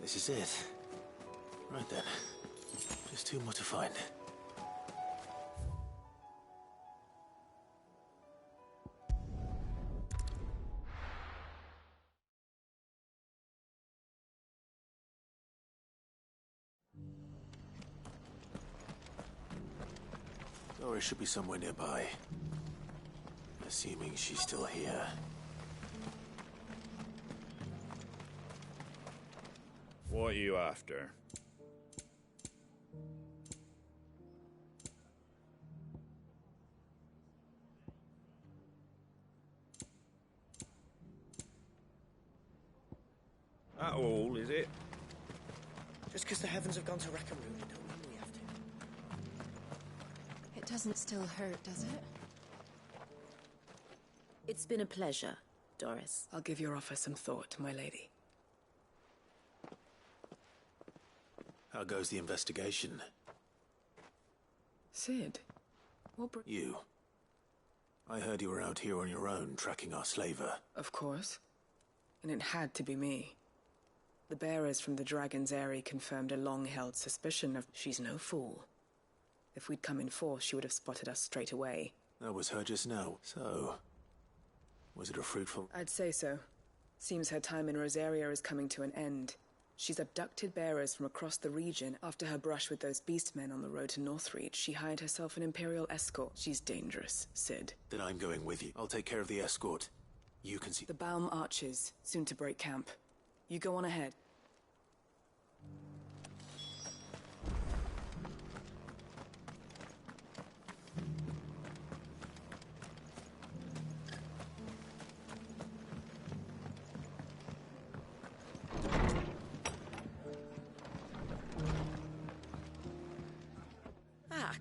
S: This is it. Right then. Just two more to find. Doris should be somewhere nearby. Assuming she's still here.
H: What are you after? That all, is it?
A: Just because the heavens have gone to wreck and ruin it don't mean we have to.
O: It doesn't still hurt, does it?
B: It's been a pleasure, Doris.
U: I'll give your offer some thought, my lady.
S: How goes the investigation?
U: Cid, what
S: You. I heard you were out here on your own, tracking our slaver.
U: Of course. And it had to be me. The bearers from the Dragon's Eyrie confirmed a long-held suspicion of... She's no fool. If we'd come in force, she would have spotted us straight away.
S: That was her just now. So... was it a fruitful...
U: I'd say so. Seems her time in Rosaria is coming to an end. She's abducted bearers from across the region. After her brush with those beastmen on the road to Northreach, she hired herself an Imperial escort. She's dangerous, Cid.
S: Then I'm going with you. I'll take care of the escort. You can see...
U: The Baum Archers, soon to break camp. You go on ahead.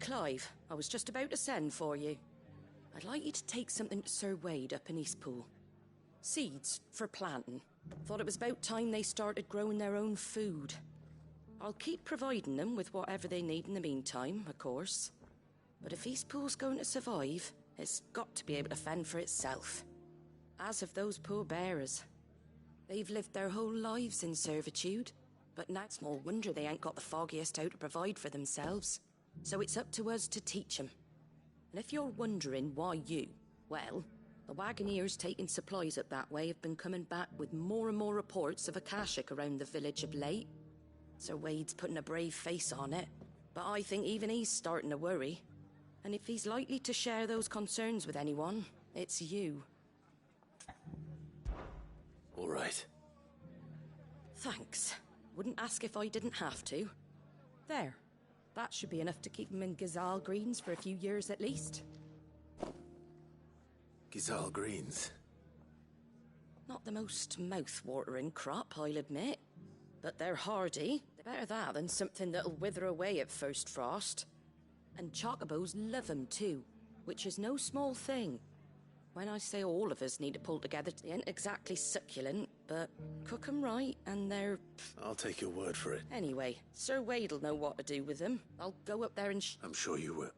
V: Clive, I was just about to send for you. I'd like you to take something to Sir Wade up in Eastpool. Seeds for planting. Thought it was about time they started growing their own food. I'll keep providing them with whatever they need in the meantime, of course. But if Eastpool's going to survive, it's got to be able to fend for itself. As of those poor bearers. They've lived their whole lives in servitude, but now it's small wonder they ain't got the foggiest how to provide for themselves. So it's up to us to teach them. And if you're wondering why you, well, the Wagoneers taking supplies up that way have been coming back with more and more reports of Akashic around the village of late. Sir Wade's putting a brave face on it, but I think even he's starting to worry. And if he's likely to share those concerns with anyone, it's you.
D: All right.
V: Thanks. Wouldn't ask if I didn't have to. There. That should be enough to keep them in Gazal Greens for a few years at least.
D: Gazal Greens.
V: Not the most mouth-watering crop, I'll admit. But they're hardy. Better that than something that'll wither away at first frost. And chocobos love 'em too, which is no small thing. When I say all of us need to pull together, they ain't exactly succulent, but cook 'em right and they're...
D: I'll take your word for it.
V: Anyway, Sir Wade'll know what to do with them. I'll go up there and
D: I'm sure you will.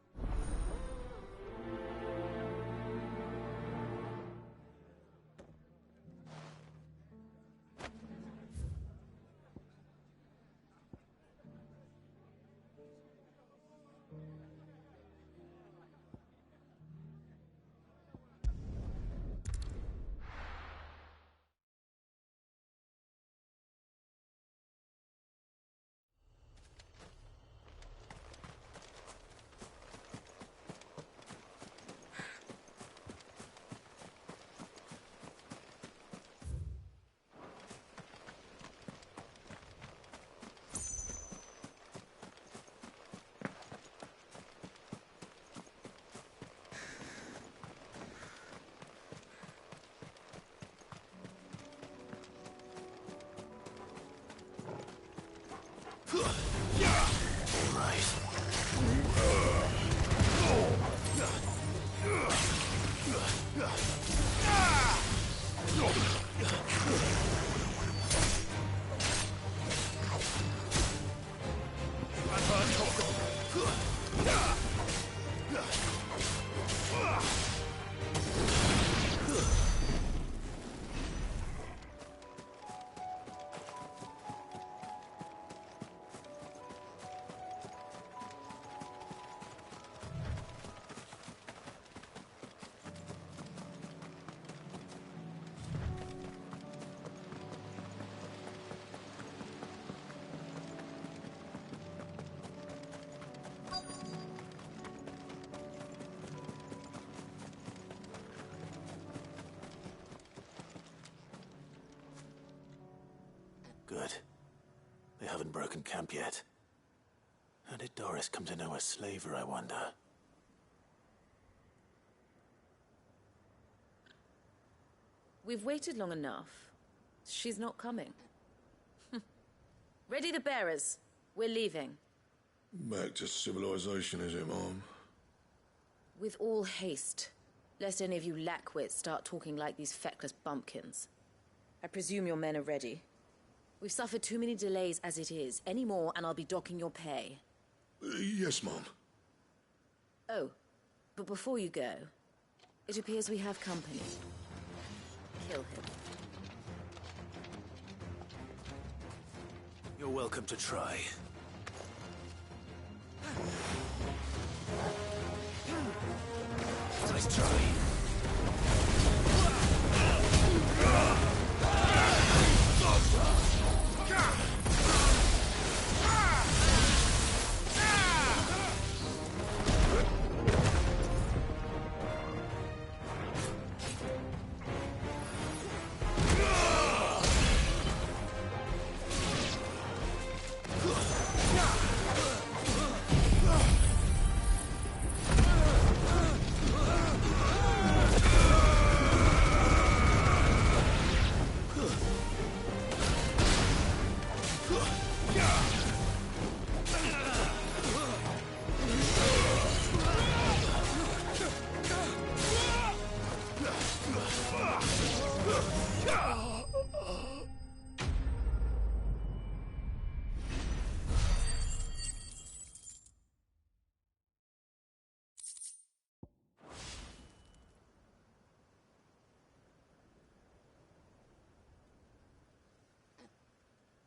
D: Good. They haven't broken camp yet. How did Doris come to know a slaver, I wonder?
F: We've waited long enough. She's not coming. Ready the bearers. We're leaving.
J: Back to civilization, is it, Mom?
F: With all haste. Lest any of you lackwits start talking like these feckless bumpkins. I presume your men are ready. We've suffered too many delays as it is. Any more and I'll be docking your pay.
J: Yes, Mom.
F: Oh, but before you go, it appears we have company. Kill him.
D: You're welcome to try. Nice try.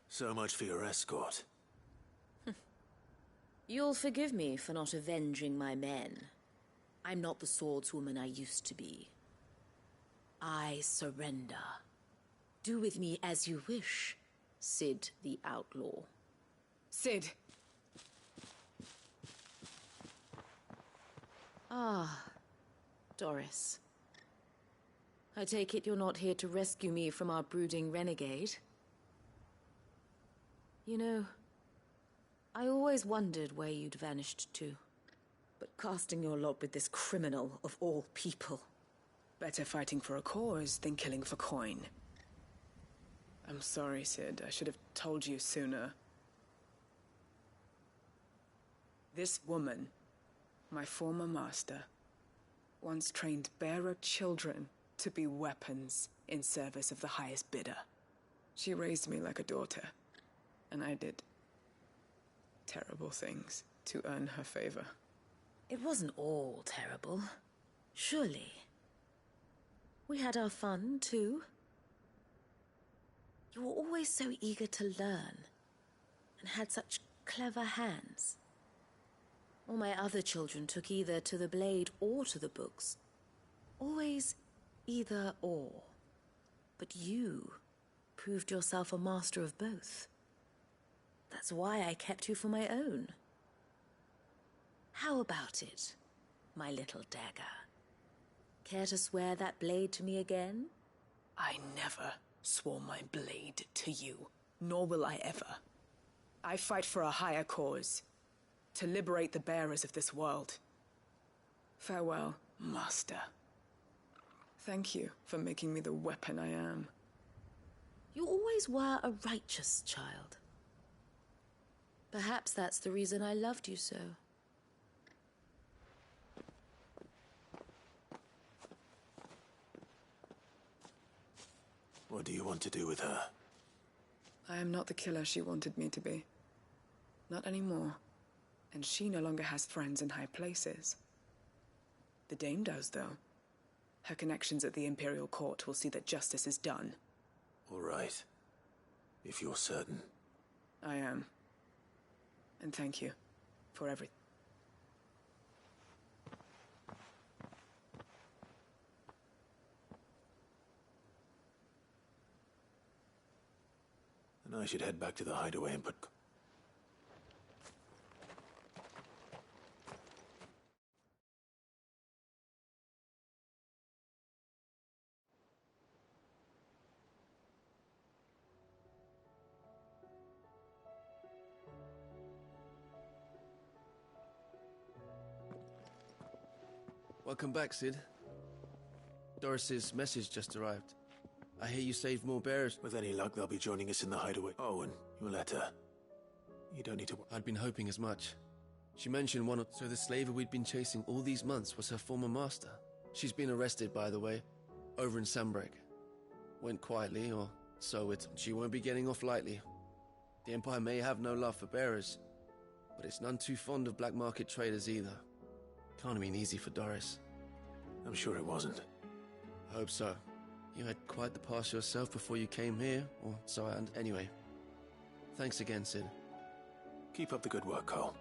D: So much for your escort.
F: You'll forgive me for not avenging my men. I'm not the swordswoman I used to be. I surrender. Do with me as you wish, Cid the Outlaw.
U: Cid.
F: Ah, Doris. I take it you're not here to rescue me from our brooding renegade? You know, I always wondered where you'd vanished to. But casting your lot with this criminal of all people...
U: Better fighting for a cause than killing for coin. I'm sorry, Cid. I should have told you sooner. This woman, my former master, once trained bearer children to be weapons in service of the highest bidder. She raised me like a daughter, and I did terrible things to earn her favor.
F: It wasn't all terrible, surely. We had our fun, too. You were always so eager to learn, and had such clever hands. All my other children took either to the blade or to the books. Always either or. But you proved yourself a master of both. That's why I kept you for my own. How about it, my little dagger? Care to swear that blade to me again?
U: I never swore my blade to you, nor will I ever. I fight for a higher cause, to liberate the bearers of this world. Farewell, Master. Thank you for making me the weapon I am.
F: You always were a righteous child. Perhaps that's the reason I loved you so.
S: What do you want to do with her?
U: I am not the killer she wanted me to be. Not anymore. And she no longer has friends in high places. The Dame does, though. Her connections at the Imperial Court will see that justice is done.
S: All right. If you're certain.
U: I am. And thank you for everything.
S: Then I should head back to the hideaway and put...
K: Welcome back, Cid. Doris's message just arrived. I hear you saved more bearers.
S: With any luck, they'll be joining us in the hideaway. Oh, and your letter. You don't need to...
K: I'd been hoping as much. She mentioned one or... So the slaver we'd been chasing all these months was her former master. She's been arrested, by the way, over in Sambrek. Went quietly, or so it... She won't be getting off lightly. The Empire may have no love for bearers, but it's none too fond of black market traders either. Can't have been easy for Doris.
S: I'm sure it wasn't.
K: I hope so. You had quite the past yourself before you came here, or so I... Anyway, thanks again, Cid.
S: Keep up the good work, Cole.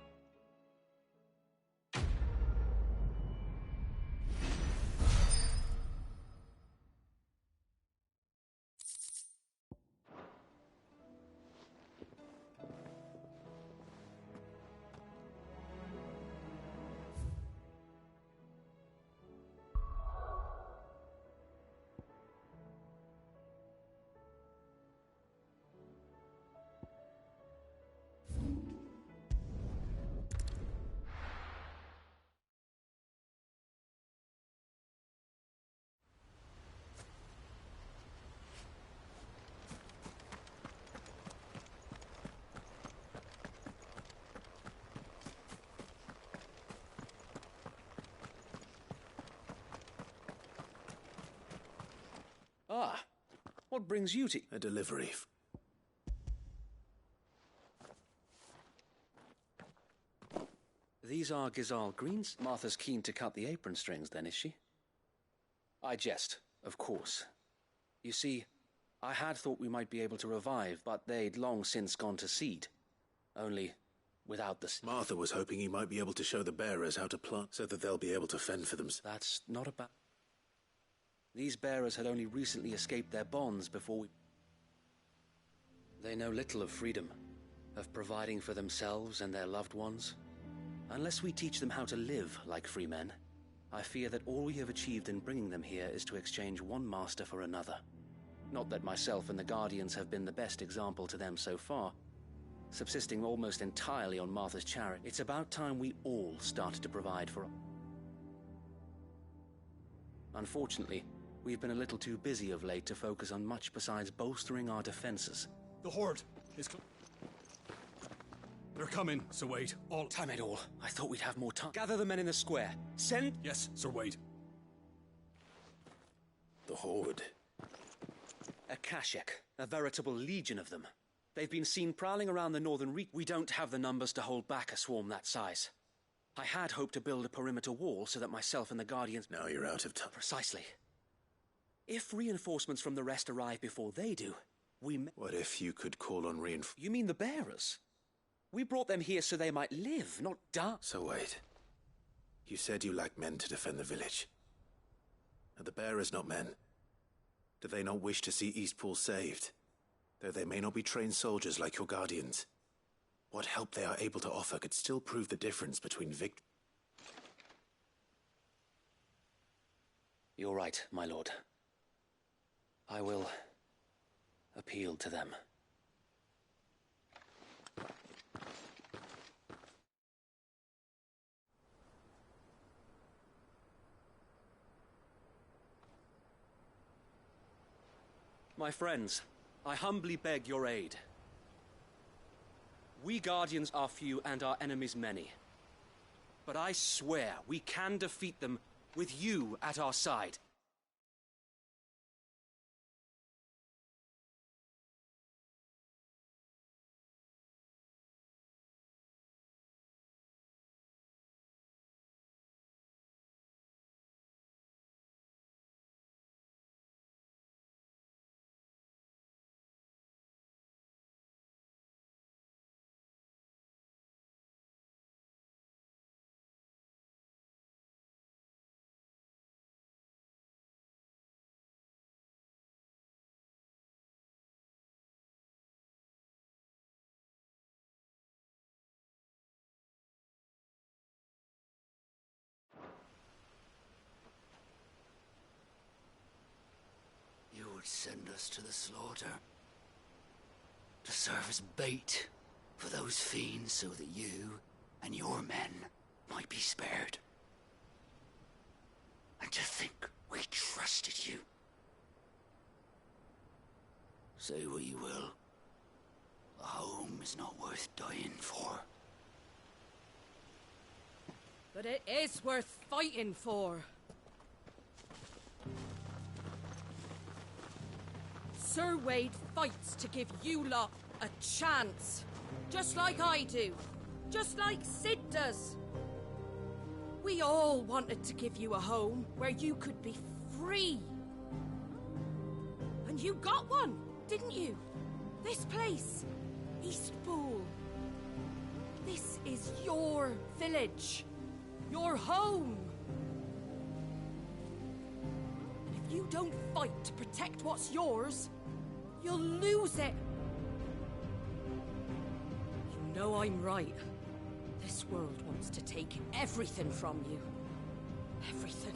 W: Ah, what brings you to...
S: A delivery.
W: These are Gizal greens? Martha's keen to cut the apron strings, then, is she? I jest, of course. You see, I had thought we might be able to revive, but they'd long since gone to seed. Only, without the...
S: Martha was hoping he might be able to show the bearers how to plant, so that they'll be able to fend for themselves.
W: That's not about... These bearers had only recently escaped their bonds before we... They know little of freedom, of providing for themselves and their loved ones. Unless we teach them how to live like free men, I fear that all we have achieved in bringing them here is to exchange one master for another. Not that myself and the Guardians have been the best example to them so far, subsisting almost entirely on Martha's charity. It's about time we all started to provide for... Unfortunately, we've been a little too busy of late to focus on much besides bolstering our defenses.
L: The Horde is... They're coming, Sir Wade. All...
W: Time it all. I thought we'd have more time. Gather the men in the square. Send...
L: Yes, Sir Wade.
D: The Horde.
W: A Kashek. A veritable legion of them. They've been seen prowling around the northern reach. We don't have the numbers to hold back a swarm that size. I had hoped to build a perimeter wall so that myself and the Guardians...
D: Now you're out of time.
W: Precisely. If reinforcements from the rest arrive before they do, we...
D: What if you could call on reinforcements?
W: You mean the bearers? We brought them here so they might live, not die.
D: So wait. You said you lacked men to defend the village. Are the bearers not men? Do they not wish to see Eastpool saved? Though they may not be trained soldiers like your Guardians. What help they are able to offer could still prove the difference between victory.
W: You're right, my lord. I will appeal to them. My friends, I humbly beg your aid. We Guardians are few and our enemies many. But I swear we can defeat them with you at our side.
G: You would send us to the slaughter, to serve as bait for those fiends so that you and your men might be spared. And to think we trusted you. Say what you will, a home is not worth dying for.
V: But it is worth fighting for. Sir Wade fights to give you lot a chance. Just like I do. Just like Cid does. We all wanted to give you a home where you could be free. And you got one, didn't you? This place, Eastpool. This is your village. Your home. And if you don't fight to protect what's yours, you'll lose it. You know I'm right. This world wants to take everything from you. Everything.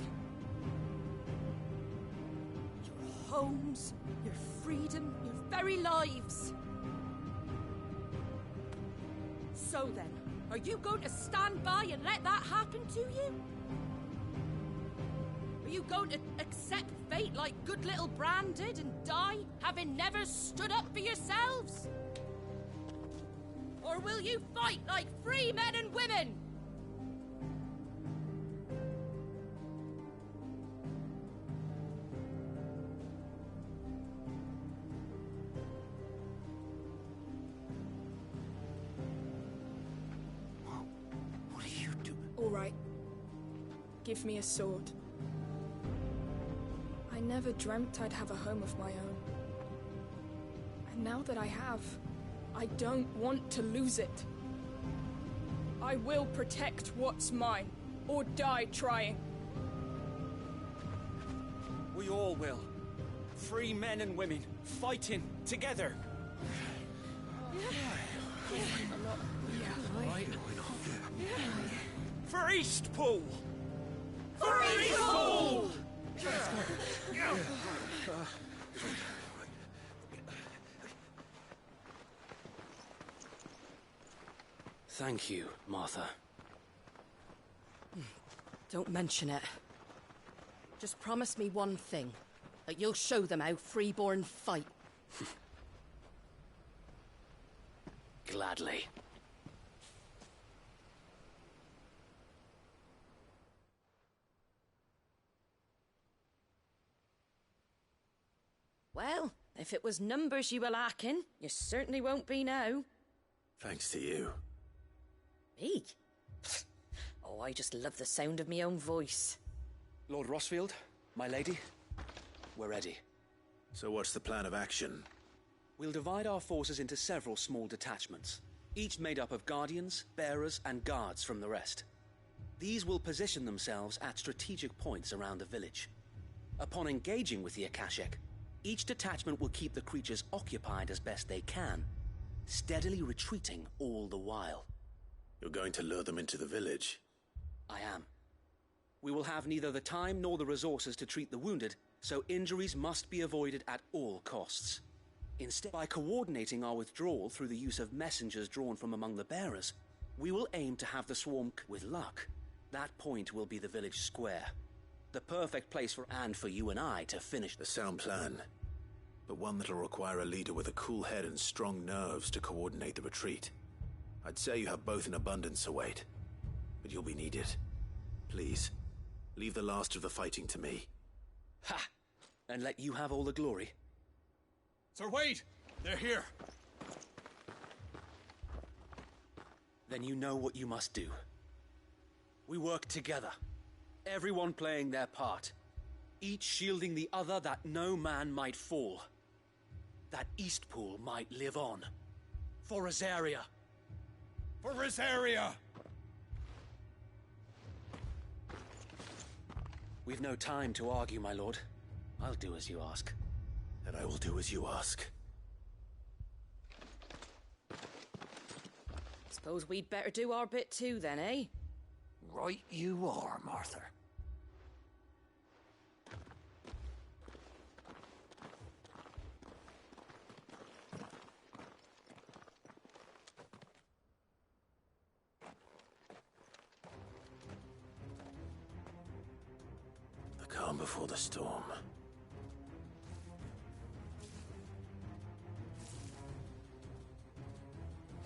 V: Your homes, your freedom, your very lives. So then, are you going to stand by and let that happen to you? Are you going to accept fate like good little Bran did and die, having never stood up for yourselves? Or will you fight like free men and women?
G: What are you doing?
U: All right. Give me a sword. I never dreamt I'd have a home of my own. And now that I have, I don't want to lose it. I will protect what's mine, or die trying.
W: We all will. Free men and women, fighting together. For Eastpool!
B: For Eastpool!
W: Thank you, Martha.
V: Don't mention it. Just promise me one thing. That you'll show them how freeborn fight.
W: Gladly.
V: Well, if it was numbers you were lacking, you certainly won't be now.
D: Thanks to you.
V: Me? Oh, I just love the sound of my own voice.
W: Lord Rosfield, my lady, we're ready.
D: So what's the plan of action?
W: We'll divide our forces into several small detachments, each made up of guardians, bearers, and guards from the rest. These will position themselves at strategic points around the village. Upon engaging with the Akashic, each detachment will keep the creatures occupied as best they can, steadily retreating all the while.
D: You're going to lure them into the village?
W: I am. We will have neither the time nor the resources to treat the wounded, so injuries must be avoided at all costs. Instead, by coordinating our withdrawal through the use of messengers drawn from among the bearers, we will aim to have the swarm with luck. That point will be the village square. The perfect place for you and I to finish.
D: A sound plan, but one that'll require a leader with a cool head and strong nerves to coordinate the retreat. I'd say you have both in abundance, await, but you'll be needed. Please, leave the last of the fighting to me.
W: Ha! And let you have all the glory.
L: Sir Wade! They're here!
W: Then you know what you must do. We work together, everyone playing their part, each shielding the other that no man might fall, that Eastpool might live on. For Rosaria!
L: For Rosaria!
W: We've no time to argue, my lord. I'll do as you ask.
D: And I will do as you ask.
V: Suppose we'd better do our bit too then, eh?
G: Right you are, Martha.
D: The calm before the storm.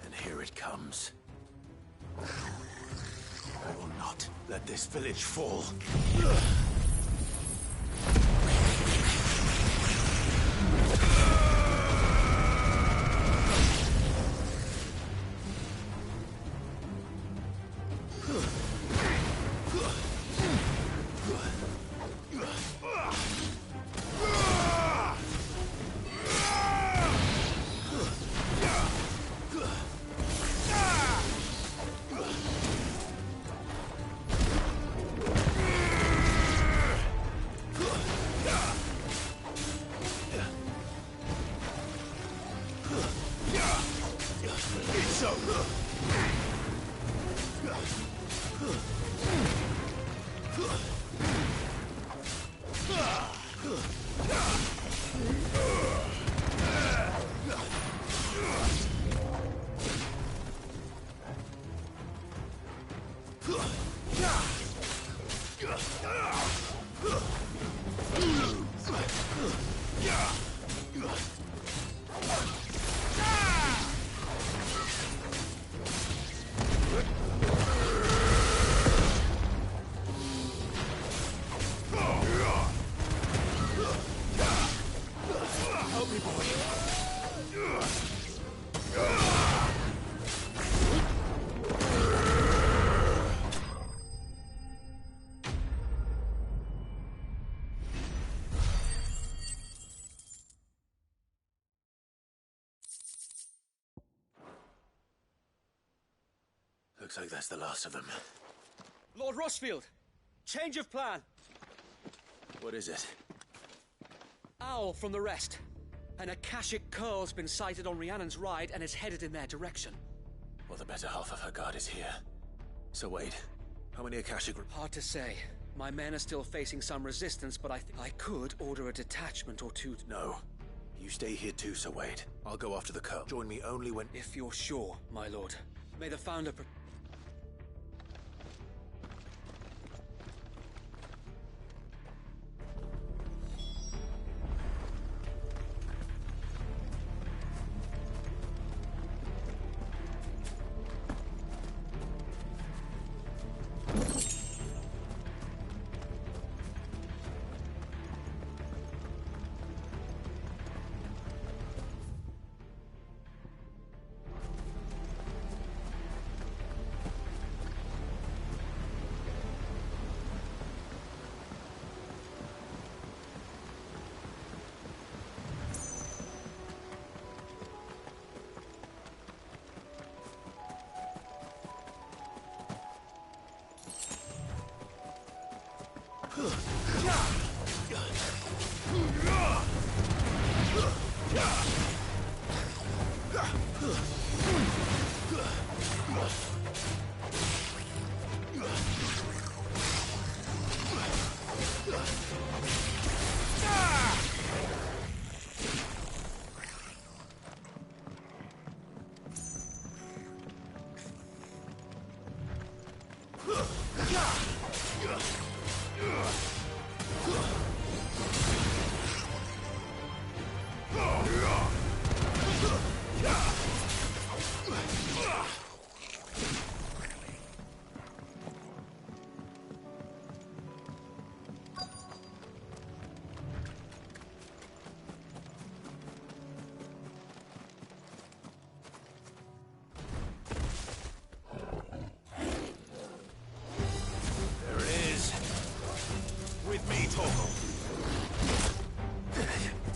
D: And here it comes. I will not let this village fall. Looks like that's the last of them.
W: Lord Rosfield! Change of plan!
D: What is it?
W: Owl from the rest. An Akashic curl's been sighted on Rhiannon's ride and is headed in their direction.
D: Well, the better half of her guard is here. So wait, how many Akashic...
W: Hard to say. My men are still facing some resistance, but I could order a detachment or two.
D: No. You stay here too, Sir Wade. I'll go after the Curl. Join me only when...
W: If you're sure, my lord. May the Founder...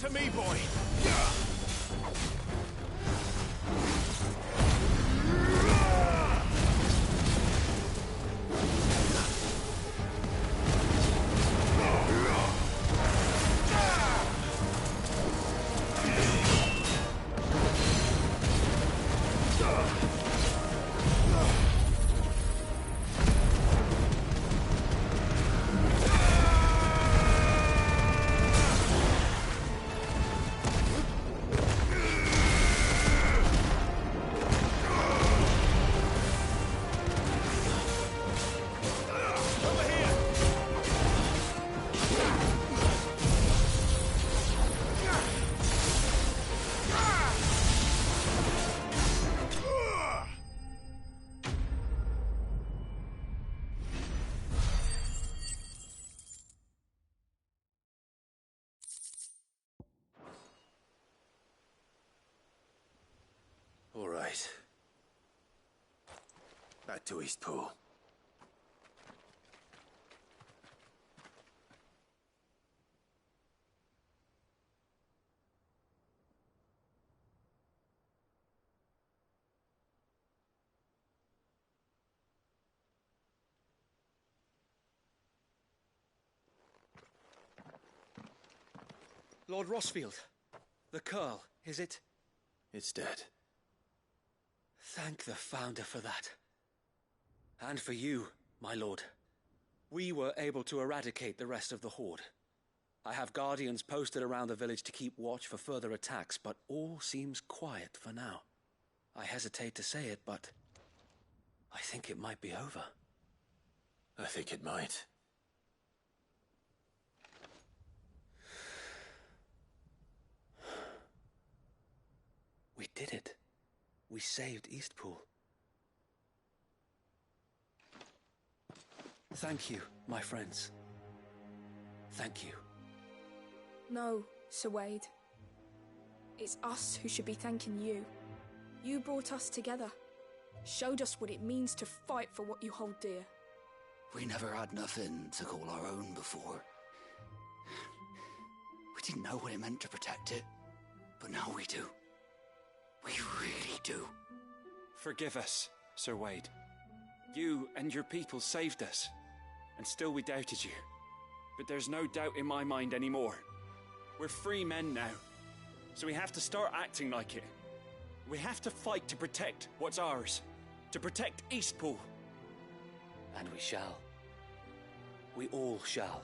S: To me, boy!
D: All right. Back to Eastpool.
W: Lord Rosfield, the Curl, is it?
D: It's dead.
W: Thank the Founder for that. And for you, my lord. We were able to eradicate the rest of the Horde. I have guardians posted around the village to keep watch for further attacks, but all seems quiet for now. I hesitate to say it, but I think it might be over.
D: I think it might.
W: We did it. We saved Eastpool. Thank you, my friends. Thank you.
Q: No, Sir Wade. It's us who should be thanking you. You brought us together. Showed us what it means to fight for what you hold dear.
G: We never had nothing to call our own before. We didn't know what it meant to protect it, but now we do. We really do.
E: Forgive us, Sir Wade. You and your people saved us, and still we doubted you. But there's no doubt in my mind anymore. We're free men now, so we have to start acting like it. We have to fight to protect what's ours, to protect Eastpool.
W: And we shall. We all shall.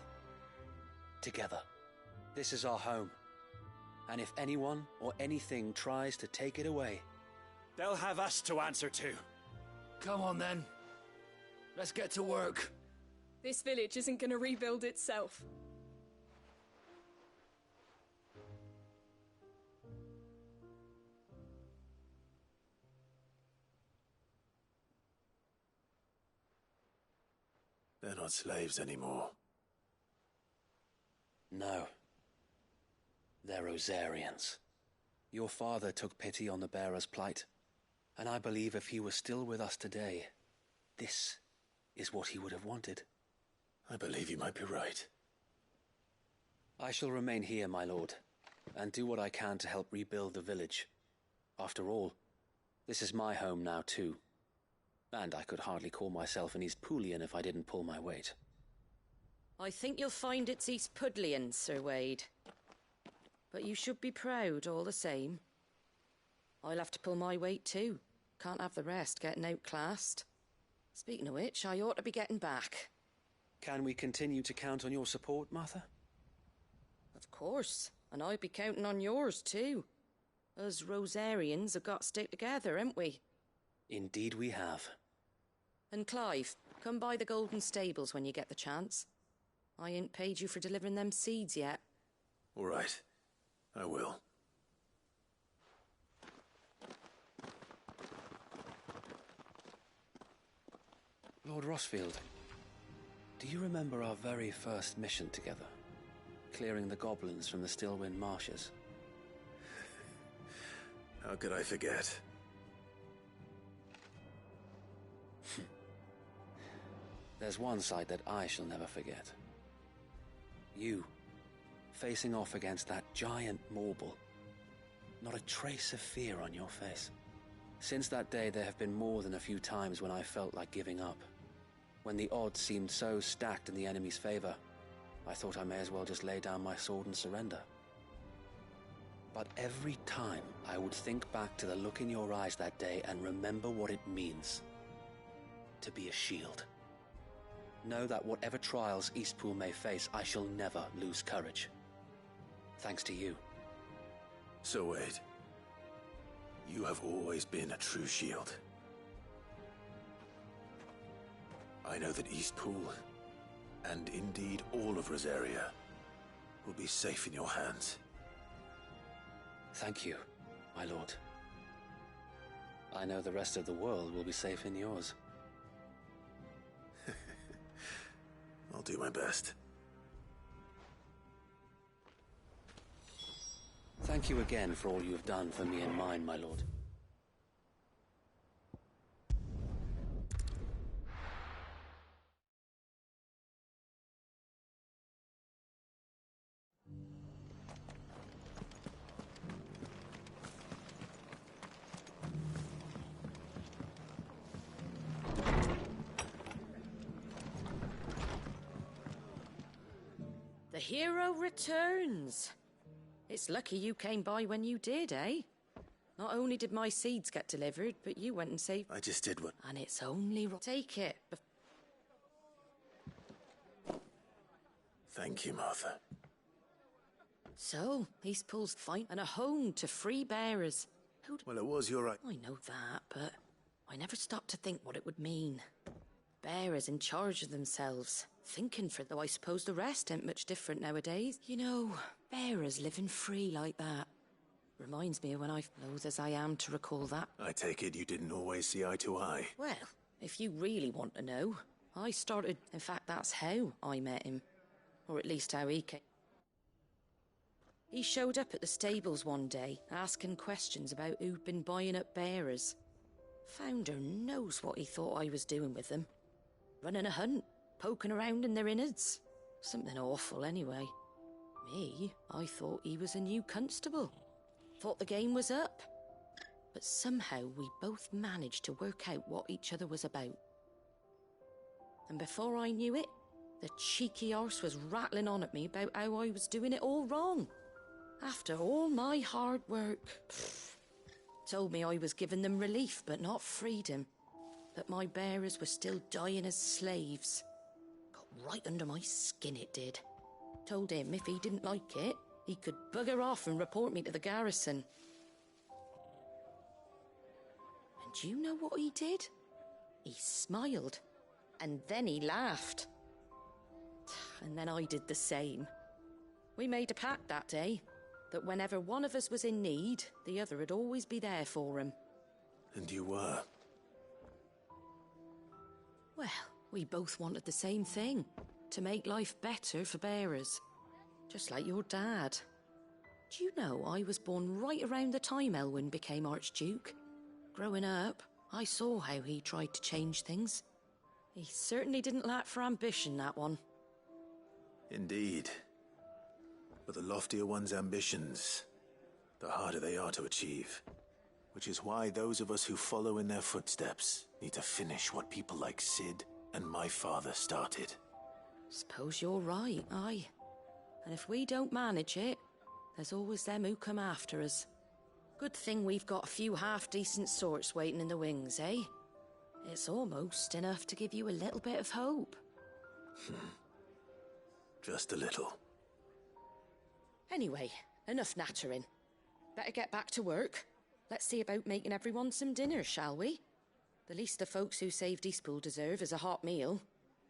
W: Together. This is our home. And if anyone or anything tries to take it away,
E: they'll have us to answer to.
G: Come on then. Let's get to work.
Q: This village isn't going to rebuild itself.
D: They're not slaves anymore.
W: No. They're Rosarians. Your father took pity on the bearer's plight, and I believe if he was still with us today, this is what he would have wanted.
D: I believe you might be right.
W: I shall remain here, my lord, and do what I can to help rebuild the village. After all, this is my home now too, and I could hardly call myself an East Poolian if I didn't pull my weight.
V: I think you'll find it's East Pudlian, Sir Wade. But you should be proud all the same. I'll have to pull my weight too. Can't have the rest getting outclassed. Speaking of which, I ought to be getting back.
W: Can we continue to count on your support, Martha?
V: Of course, and I'll be counting on yours too. Us Rosarians have got to stick together, haven't we?
W: Indeed we have.
V: And Clive, come by the Golden Stables when you get the chance. I ain't paid you for delivering them seeds yet.
D: All right. I will.
W: Lord Rosfield, do you remember our very first mission together? Clearing the goblins from the Stillwind marshes?
D: How could I forget?
W: There's one sight that I shall never forget. You, facing off against that giant Morble. Not a trace of fear on your face. Since that day, there have been more than a few times when I felt like giving up. When the odds seemed so stacked in the enemy's favor, I thought I may as well just lay down my sword and surrender. But every time I would think back to the look in your eyes that day and remember what it means to be a shield. Know that whatever trials Eastpool may face, I shall never lose courage. Thanks to you.
D: So Wade, you have always been a true shield. I know that Eastpool, and indeed all of Rosaria, will be safe in your hands.
W: Thank you, my lord. I know the rest of the world will be safe in yours.
D: I'll do my best.
W: Thank you again for all you have done for me and mine, my lord.
V: The hero returns. It's lucky you came by when you did, eh? Not only did my seeds get delivered, but you went and saved...
D: I just did what...
V: And it's only... Take it.
D: Thank you, Martha.
V: So, Eastpool's fight and a home to free bearers.
D: Well, it was your...
V: I know that, but I never stopped to think what it would mean. Bearers in charge of themselves. Thinking for though I suppose the rest ain't much different nowadays. You know, bearers living free like that. Reminds me of when I, loath as I am to recall that.
D: I take it you didn't always see eye to eye.
V: Well, if you really want to know, I started... In fact, that's how I met him. Or at least how he came. He showed up at the stables one day, asking questions about who'd been buying up bearers. Founder knows what he thought I was doing with them. Running a hunt, poking around in their innards. Something awful, anyway. Me, I thought he was a new constable. Thought the game was up. But somehow we both managed to work out what each other was about. And before I knew it, the cheeky arse was rattling on at me about how I was doing it all wrong. After all my hard work. Told me I was giving them relief, but not freedom. That my bearers were still dying as slaves. Got Right under my skin it did. Told him if he didn't like it, he could bugger off and report me to the garrison. And do you know what he did? He smiled, and then he laughed. And then I did the same. We made a pact that day, that whenever one of us was in need, the other would always be there for him.
D: And you were?
V: Well, we both wanted the same thing, to make life better for bearers. Just like your dad. Do you know I was born right around the time Elwyn became Archduke? Growing up, I saw how he tried to change things. He certainly didn't lack for ambition, that one.
D: Indeed. But the loftier one's ambitions, the harder they are to achieve. Which is why those of us who follow in their footsteps need to finish what people like Cid and my father started.
V: Suppose you're right, aye. And if we don't manage it, there's always them who come after us. Good thing we've got a few half-decent sorts waiting in the wings, eh? It's almost enough to give you a little bit of hope.
D: Just a little.
V: Anyway, enough nattering. Better get back to work. Let's see about making everyone some dinner, shall we? The least the folks who saved Eastpool deserve is a hot meal.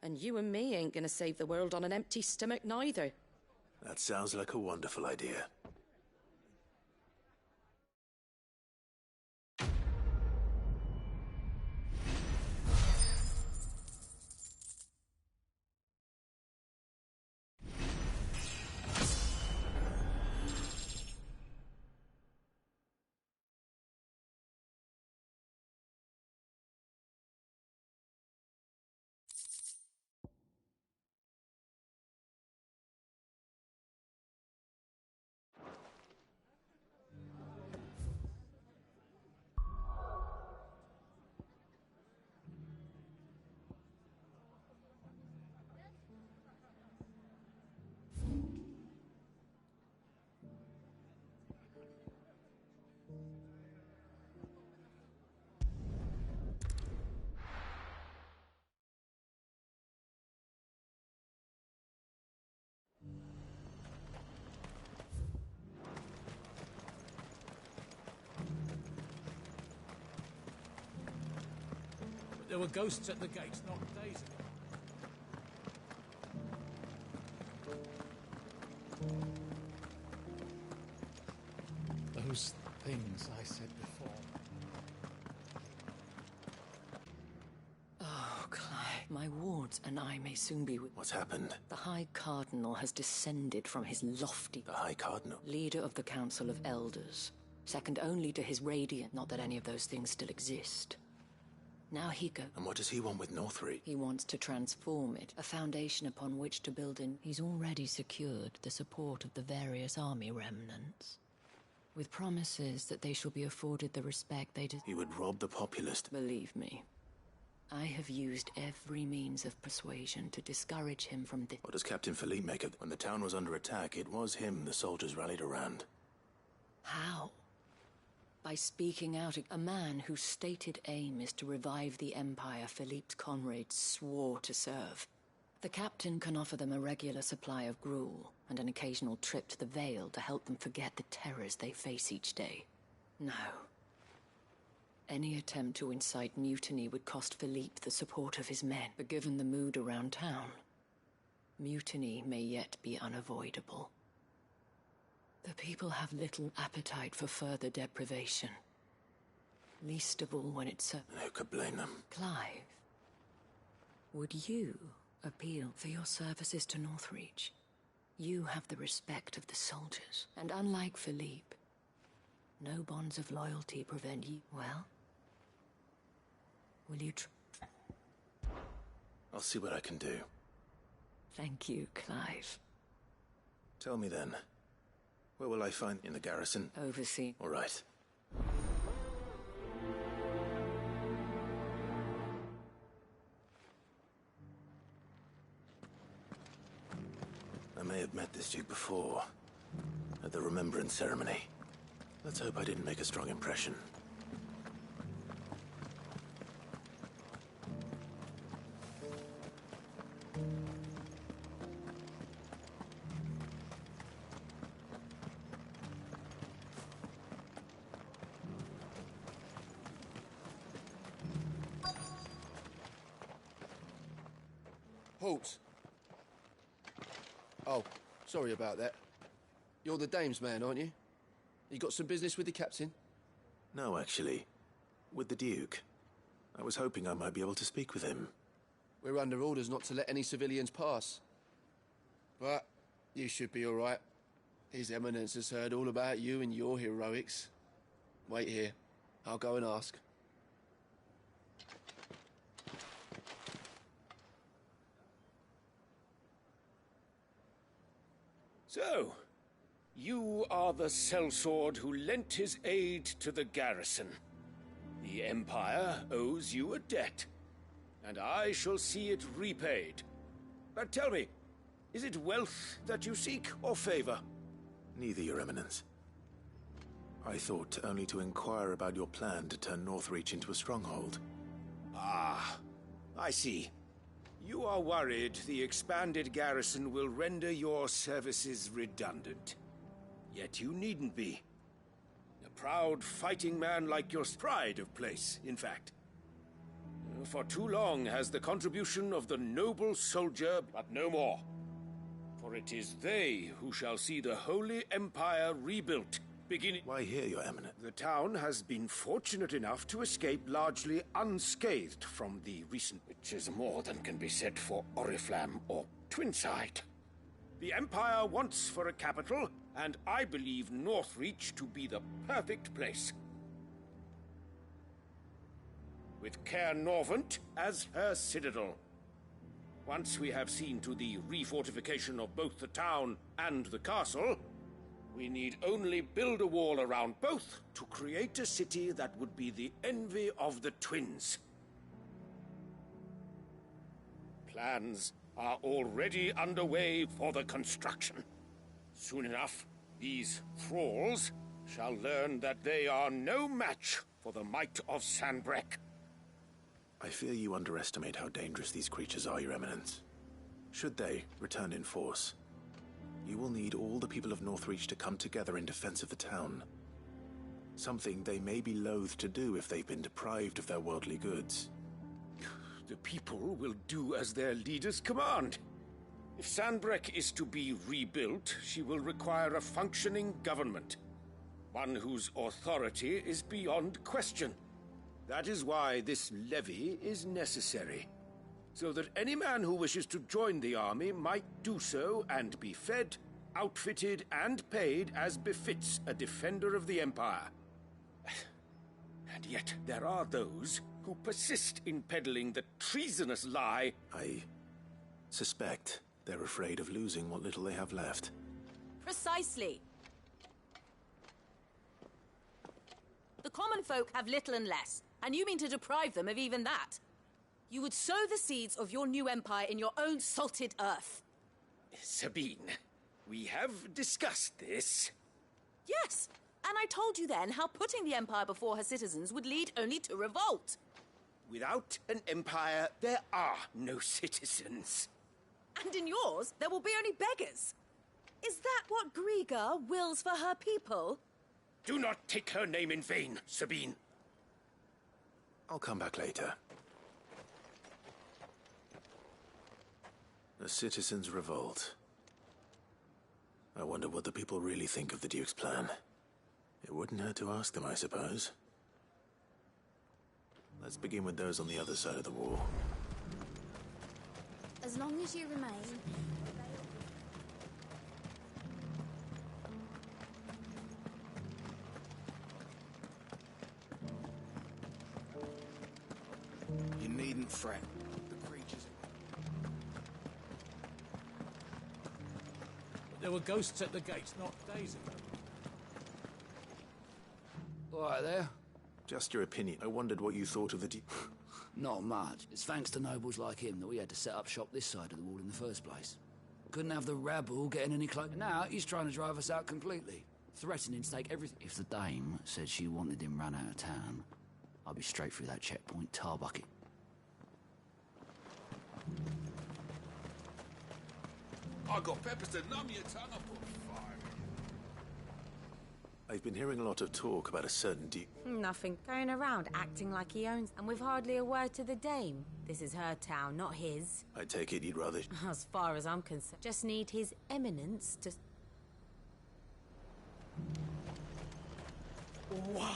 V: And you and me ain't gonna save the world on an empty stomach neither.
D: That sounds like a wonderful idea.
L: There were ghosts at the gates not days ago. Those things I said before.
F: Oh, Clive, my wards and I may soon be with...
D: What's happened?
F: The High Cardinal has descended from his lofty...
D: The High Cardinal?
F: Leader of the Council of Elders. Second only to his Radiant, not that any of those things still exist. Now he goes.
D: And what does he want with Northreach?
F: He wants to transform it, a foundation upon which to build in. He's already secured the support of the various army remnants, with promises that they shall be afforded the respect they deserve.
D: He would rob the populace.
F: Believe me, I have used every means of persuasion to discourage him from this.
D: What does Captain Philippe make of it? When the town was under attack, it was him the soldiers rallied around.
F: How? By speaking out, a man whose stated aim is to revive the empire Philippe's comrades swore to serve. The captain can offer them a regular supply of gruel and an occasional trip to the Vale to help them forget the terrors they face each day. No. Any attempt to incite mutiny would cost Philippe the support of his men, but given the mood around town, mutiny may yet be unavoidable. The people have little appetite for further deprivation. Least of all when it's
D: Who could blame them?
F: Clive, would you appeal for your services to Northreach? You have the respect of the soldiers, and unlike Philippe, no bonds of loyalty prevent you. Well, will you
D: I'll see what I can do.
F: Thank you, Clive.
D: Tell me then. Where will I find in the garrison?
F: Oversee.
D: All right. I may have met this duke before, at the Remembrance Ceremony. Let's hope I didn't make a strong impression.
K: Reports. Oh, sorry about that. You're the dame's man, aren't you? You got some business with the captain?
D: No, actually. With the Duke. I was hoping I might be able to speak with him.
K: We're under orders not to let any civilians pass. But you should be all right. His Eminence has heard all about you and your heroics. Wait here. I'll go and ask.
H: So, you are the sellsword who lent his aid to the garrison. The Empire owes you a debt, and I shall see it repaid. But tell me, is it wealth that you seek, or favor?
D: Neither, Your Eminence. I thought only to inquire about your plan to turn Northreach into a stronghold.
H: Ah, I see. You are worried the expanded garrison will render your services redundant. Yet you needn't be. A proud fighting man like yours, pride of place, in fact. For too long has the contribution of the noble soldier, but no more. For it is they who shall see the Holy Empire rebuilt, beginning...
D: Why here, Your Eminence?
H: The town has been fortunate enough to escape largely unscathed from the recent... which is more than can be said for Oriflamme or Twinside. The Empire wants for a capital, and I believe Northreach to be the perfect place. With Caer Norvent as her citadel. Once we have seen to the refortification of both the town and the castle, we need only build a wall around both to create a city that would be the envy of the twins. Plans are already underway for the construction. Soon enough, these thralls shall learn that they are no match for the might of Sanbreque.
D: I fear you underestimate how dangerous these creatures are, Your Eminence. Should they return in force, you will need all the people of Northreach to come together in defense of the town. Something they may be loath to do if they've been deprived of their worldly goods.
H: The people will do as their leaders command. If Sanbreque is to be rebuilt, she will require a functioning government. One whose authority is beyond question. That is why this levy is necessary. So that any man who wishes to join the army might do so and be fed, outfitted, and paid as befits a defender of the Empire. And yet there are those who persist in peddling the treasonous lie.
D: I suspect they're afraid of losing what little they have left.
F: Precisely. The common folk have little and less, and you mean to deprive them of even that. You would sow the seeds of your new empire in your own salted earth.
H: Sabine, we have discussed this.
F: Yes, and I told you then how putting the empire before her citizens would lead only to revolt.
H: Without an empire, there are no citizens.
F: And in yours, there will be only beggars. Is that what Griga wills for her people?
H: Do not take her name in vain, Sabine.
D: I'll come back later. The citizens revolt. I wonder what the people really think of the Duke's plan. It wouldn't hurt to ask them, I suppose. Let's begin with those on the other side of the wall.
C: As long as you remain...
P: You needn't fret. The creatures...
L: There were ghosts at the gates not days ago.
G: All right there.
D: Just your opinion. I wondered what you thought of the
G: Not much. It's thanks to nobles like him that we had to set up shop this side of the wall in the first place. Couldn't have the rabble getting any closer. Now he's trying to drive us out completely. Threatening to take everything. If the dame said she wanted him run out of town, I'd be straight through that checkpoint tar bucket.
J: I got peppers to numb your tongue up on fire.
D: I've been hearing a lot of talk about a certain Duke.
R: Nothing. Going around acting like he owns, and with hardly a word to the dame.
C: This is her town, not his.
D: I take it you'd rather...
C: As far as I'm concerned. Just need His Eminence to...
M: Why?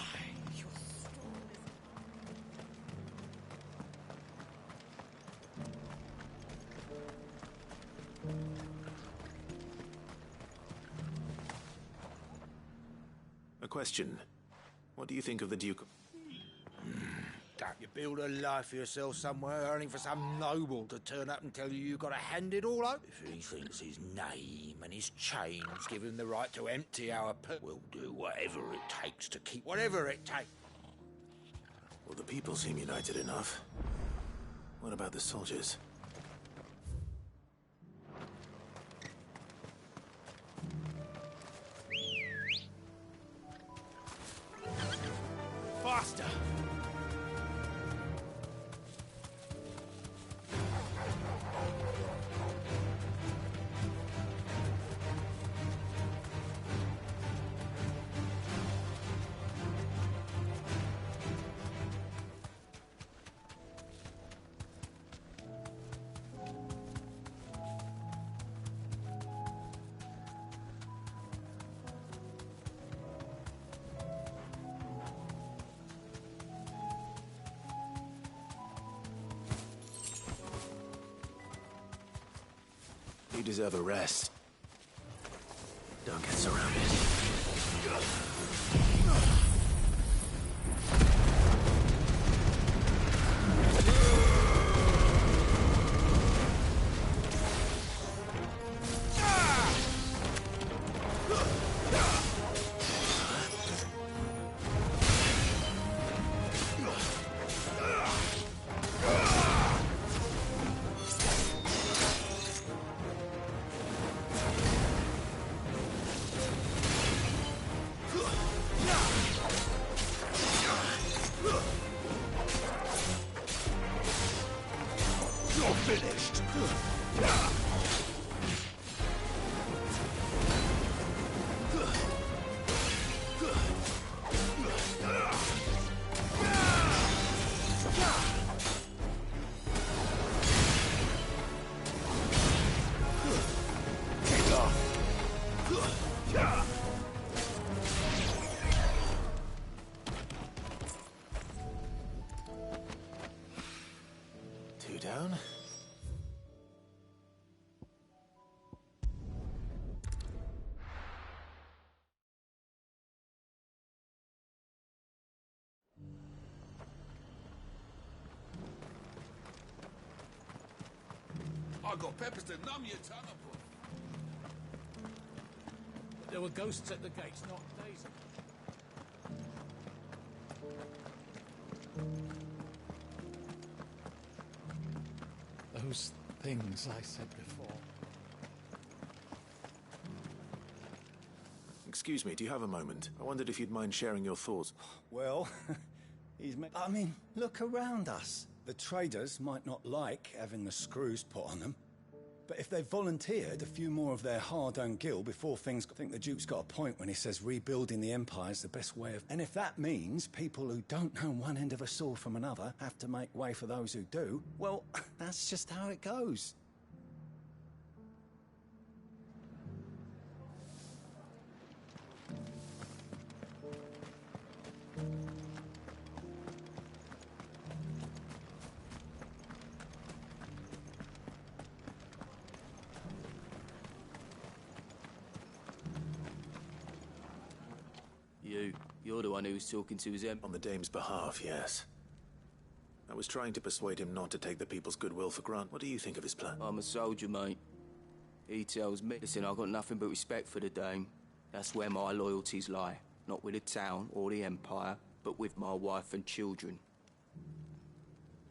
D: A question. What do you think of the Duke?
M: Don't you build a life for yourself somewhere, earning for some noble to turn up and tell you got to hand it all over? If he thinks his name and his chains give him the right to empty our pit, we'll do whatever it takes to keep whatever it takes.
D: Well, the people seem united enough. What about the soldiers?
S: Faster!
D: You deserve a rest. Don't get surrounded. Two down.
M: I got peppers to numb your tongue up.
L: There were ghosts at the gates not days ago. Those things I said before.
D: Excuse me, do you have a moment? I wondered if you'd mind sharing your thoughts.
R: Well, I mean, look around us. The traders might not like having the screws put on them, but if they've volunteered a few more of their hard-earned gil before things... I think the Duke's got a point when he says rebuilding the Empire's the best way of... And if that means people who don't know one end of a sword from another have to make way for those who do, well, that's just how it goes.
K: You're the one who was talking to his
D: On the Dame's behalf, yes. I was trying to persuade him not to take the people's goodwill for granted. What do you think of his plan?
K: I'm a soldier, mate. He tells me, listen, I've got nothing but respect for the Dame. That's where my loyalties lie. Not with the town or the Empire, but with my wife and children.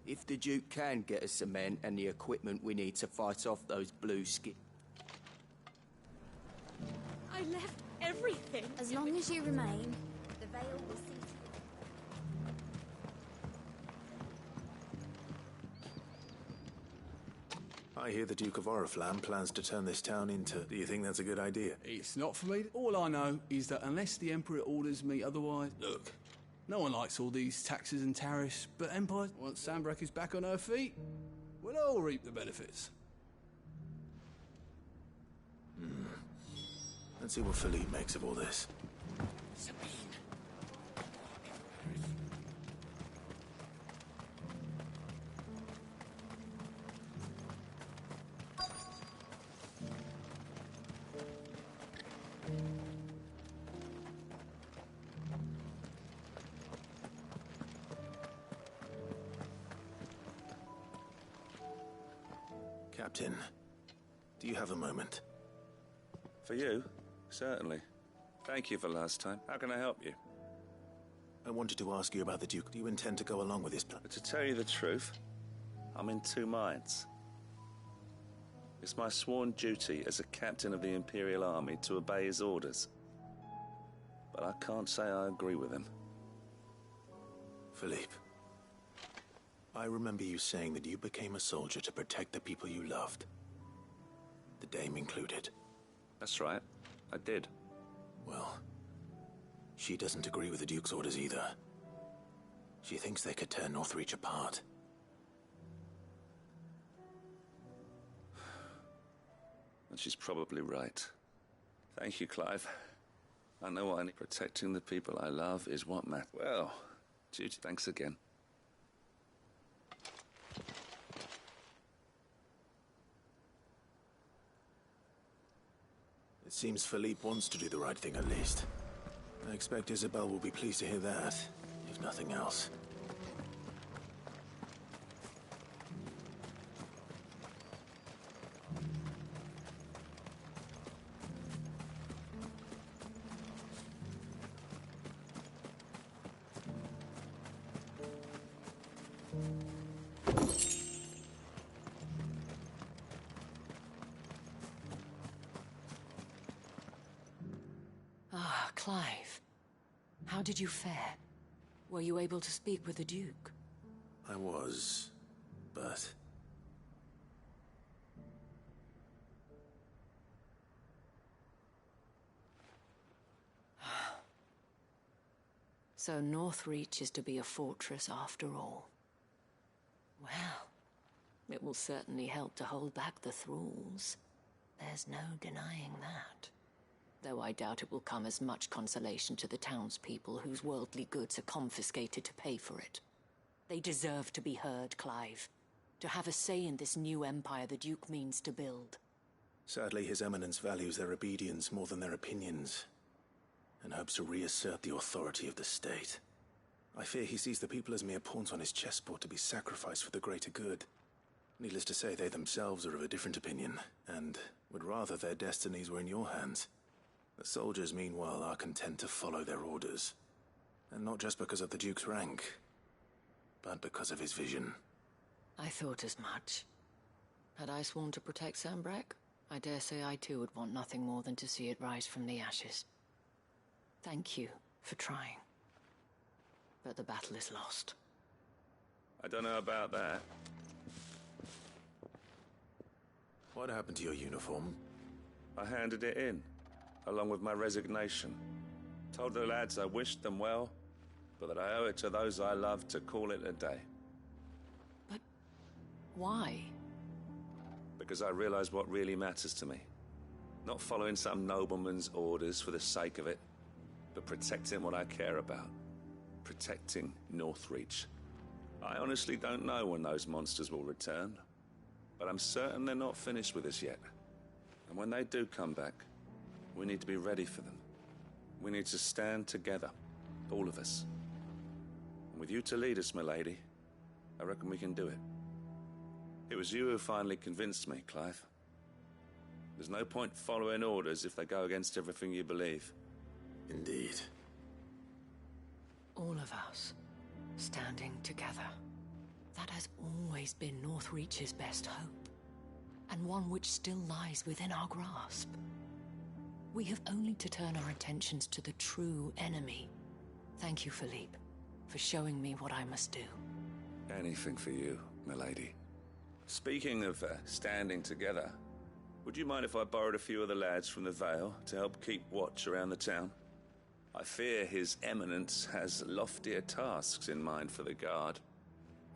K: If the Duke can get us the men and the equipment we need to fight off those blue skin...
B: I left everything.
T: As long as you remain, the veil will see to
D: I hear the Duke of Oriflamme plans to turn this town into... Do you think that's a good idea?
X: It's not for me. All I know is that unless the Emperor orders me otherwise...
M: Look,
A: No one likes all these taxes and tariffs, but Empire, once Sanbreque is back on her feet, we'll all reap the benefits.
D: Let's see what Philippe makes of all this. Captain, do you have a moment?
M: For you? Certainly. Thank you for last time. How can I help you?
D: I wanted to ask you about the Duke. Do you intend to go along with his plan?
M: To tell you the truth, I'm in two minds. It's my sworn duty as a captain of the Imperial Army to obey his orders. But I can't say I agree with him.
D: Philippe, I remember you saying that you became a soldier to protect the people you loved. The Dame included.
M: That's right. I did.
D: Well, she doesn't agree with the Duke's orders either. She thinks they could tear Northreach apart.
M: And she's probably right. Thank you, Clive. I know what I need. Protecting the people I love is what matters. Well, duty. Thanks again.
D: It seems Philippe wants to do the right thing at least. I expect Isabel will be pleased to hear that, if nothing else.
F: Ah, Clive. How did you fare? Were you able to speak with the Duke?
D: I was, but...
F: So Northreach is to be a fortress after all. Well, it will certainly help to hold back the thralls. There's no denying that. Though I doubt it will come as much consolation to the townspeople whose worldly goods are confiscated to pay for it. They deserve to be heard, Clive. To have a say in this new empire the Duke means to build.
D: Sadly, His Eminence values their obedience more than their opinions, and hopes to reassert the authority of the state. I fear he sees the people as mere pawns on his chessboard to be sacrificed for the greater good. Needless to say, they themselves are of a different opinion, and would rather their destinies were in your hands. The soldiers, meanwhile, are content to follow their orders. And not just because of the Duke's rank, but because of his vision.
F: I thought as much. Had I sworn to protect Sanbreque, I dare say I too would want nothing more than to see it rise from the ashes. Thank you for trying. But the battle is lost.
M: I don't know about that.
D: What happened to your uniform?
M: I handed it in, along with my resignation. Told the lads I wished them well, but that I owe it to those I love to call it a day.
F: But why?
M: Because I realize what really matters to me. Not following some nobleman's orders for the sake of it, but protecting what I care about. Protecting Northreach. I honestly don't know when those monsters will return, but I'm certain they're not finished with us yet. And when they do come back, we need to be ready for them. We need to stand together, all of us. And with you to lead us, milady, I reckon we can do it. It was you who finally convinced me, Clive. There's no point following orders if they go against everything you believe.
D: Indeed.
F: All of us, standing together. That has always been Northreach's best hope, and one which still lies within our grasp. We have only to turn our attentions to the true enemy. Thank you, Philippe, for showing me what I must do.
M: Anything for you, milady. Speaking of standing together, would you mind if I borrowed a few of the lads from the Vale to help keep watch around the town?
I: I fear His Eminence has loftier tasks in mind for the Guard.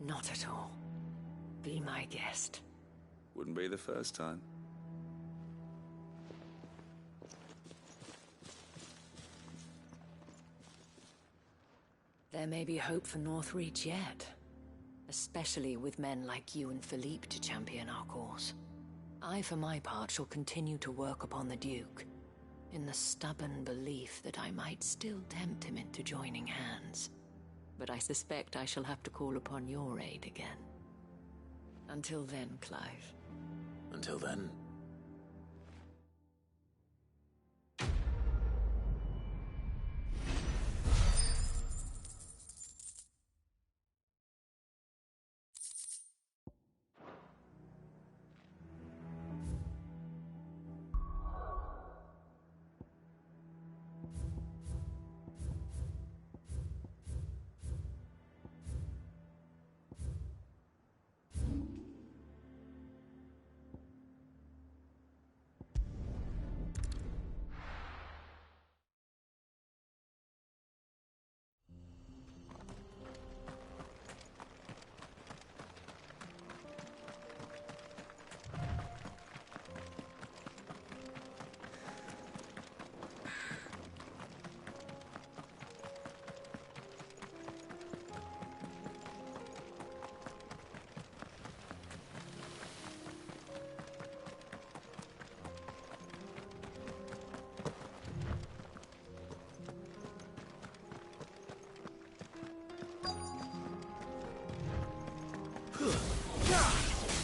N: Not at all. Be my guest.
I: Wouldn't be the first time.
N: There may be hope for Northreach yet. Especially with men like you and Philippe to champion our cause. I, for my part, shall continue to work upon the Duke, in the stubborn belief that I might still tempt him into joining hands. But I suspect I shall have to call upon your aid again. Until then, Clive.
D: Until then.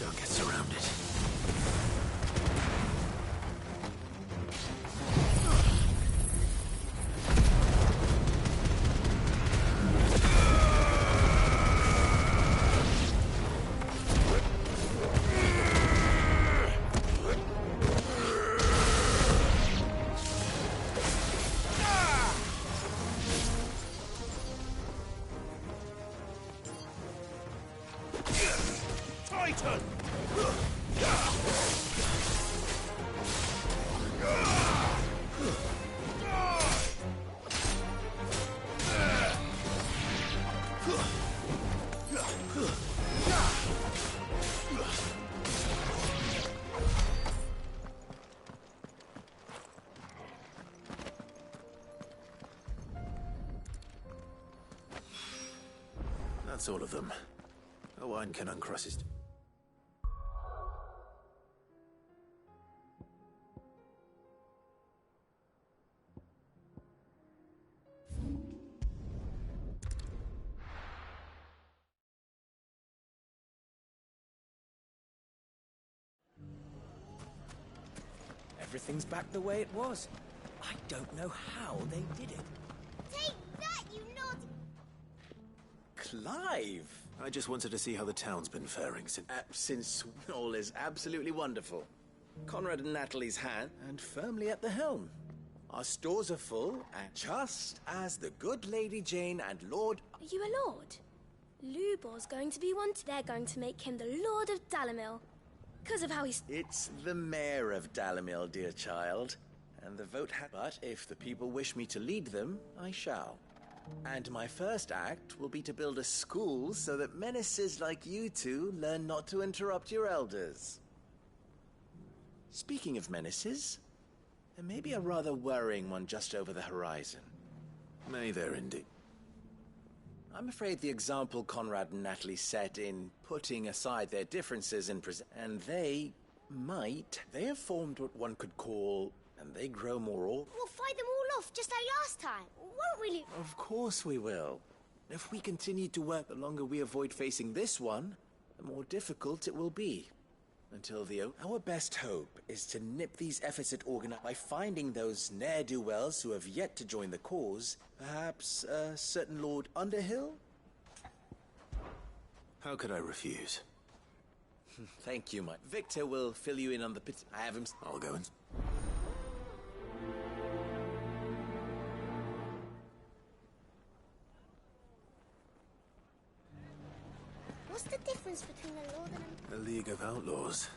D: Don't get surrounded. Titan! That's all of them. Owain can uncross his...
O: Everything's back the way it was. I don't know how they did it.
T: Take that, you naughty...
P: Clive!
D: I just wanted to see how the town's been faring
P: Since all is absolutely wonderful. Conrad and Natalie's hand, and firmly at the helm. Our stores are full, and just as the good Lady Jane and Lord...
T: Are you a lord? Lubor's going to be one. They're going to make him the Lord of Dalamil. Because of how he's...
P: It's the mayor of Dalamil, dear child. And the vote But if the people wish me to lead them, I shall. And my first act will be to build a school so that menaces like you two learn not to interrupt your elders. Speaking of menaces, there may be a rather worrying one just over the horizon.
D: May there indeed.
P: I'm afraid the example Conrad and Natalie set in putting aside their differences and they have formed what one could call, and they grow more
T: We'll fight them all off just like last time, won't we?
P: Of course we will. If we continue to work, the longer we avoid facing this one, the more difficult it will be. Until our best hope is to nip these efforts at by finding those ne'er-do-wells who have yet to join the cause. Perhaps a certain Lord Underhill?
D: How could I refuse?
P: Thank you, Mike. Victor will fill you in on the pit. I have him...
D: I'll go and...
T: What's the difference between a lord and
D: A League of Outlaws.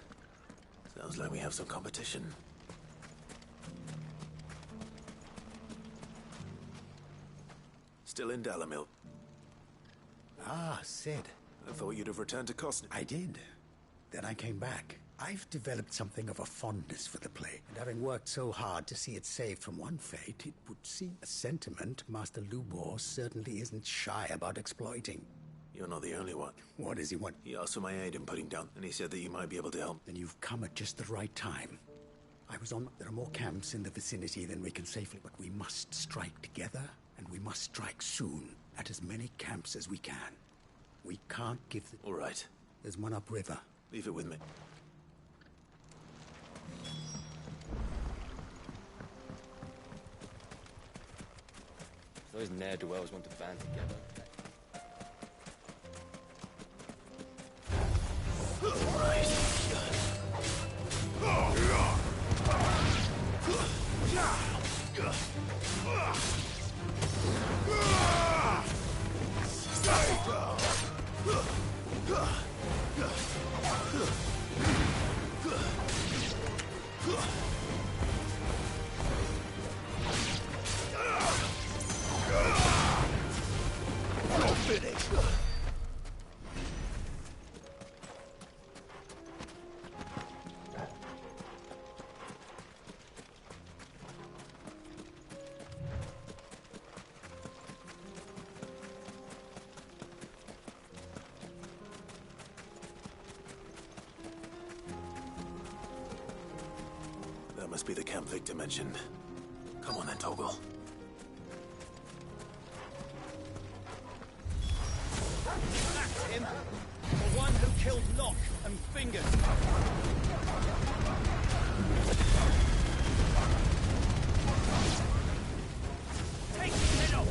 D: Sounds like we have some competition. Still in Dalamil.
P: Ah, Cid.
D: I thought you'd have returned to Cosne.
P: I did. Then I came back. I've developed something of a fondness for the play, and having worked so hard to see it saved from one fate, it would seem a sentiment Master Lubor certainly isn't shy about exploiting.
D: You're not the only one.
P: What does he want?
D: He asked for my aid in putting down, and he said that you might be able to help.
P: Then you've come at just the right time. There are more camps in the vicinity than we can safely, but we must strike together, and we must strike soon, at as many camps as we can. We can't give the...
D: All right.
P: There's one upriver.
D: Leave it with me.
K: Those ne'er-do-wells want to band together.
D: That must be the camp Victor mentioned. Come on then, Toggle.
O: That's him! The one who killed Locke and Fingers! Take his head off!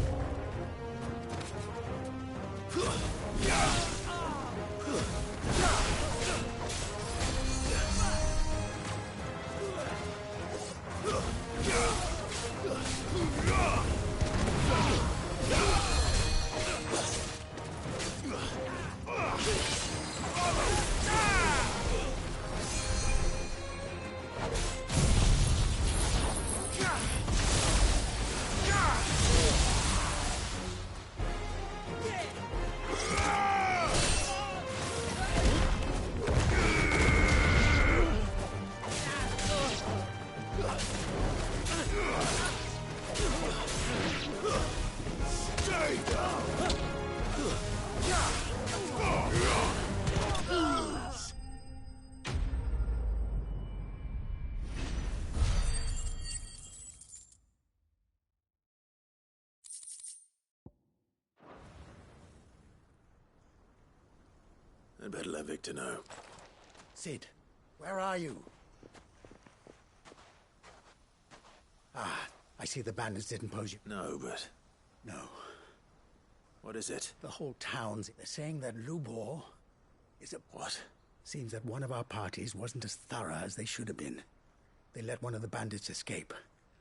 D: I'd better let Victor know.
P: Cid, where are you? Ah, I see the bandits didn't pose you.
D: No, but...
P: No.
D: What is it?
P: The whole town's... They're saying that Lubor is a...
D: What?
P: Seems that one of our parties wasn't as thorough as they should have been. They let one of the bandits escape,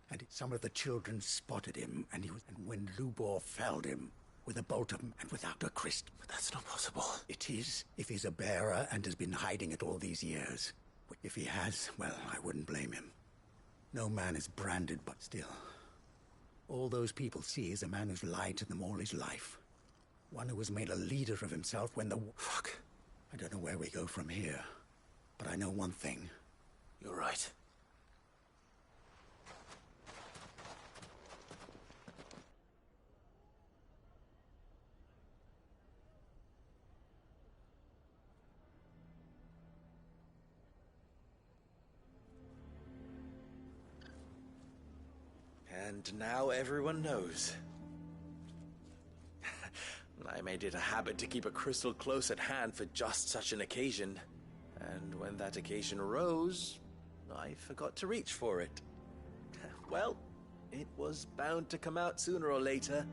P: and some of the children spotted him, and when Lubor felled him with a bolt of them and without a crest.
D: But that's not possible.
P: It is, if he's a bearer and has been hiding it all these years. If he has, well, I wouldn't blame him. No man is branded, but still. All those people see is a man who's lied to them all his life. One who has made a leader of himself when the...
D: Fuck.
P: I don't know where we go from here, but I know one thing.
D: You're right.
K: And now everyone knows. I made it a habit to keep a crystal close at hand for just such an occasion. And when that occasion arose, I forgot to reach for it. Well, it was bound to come out sooner or later.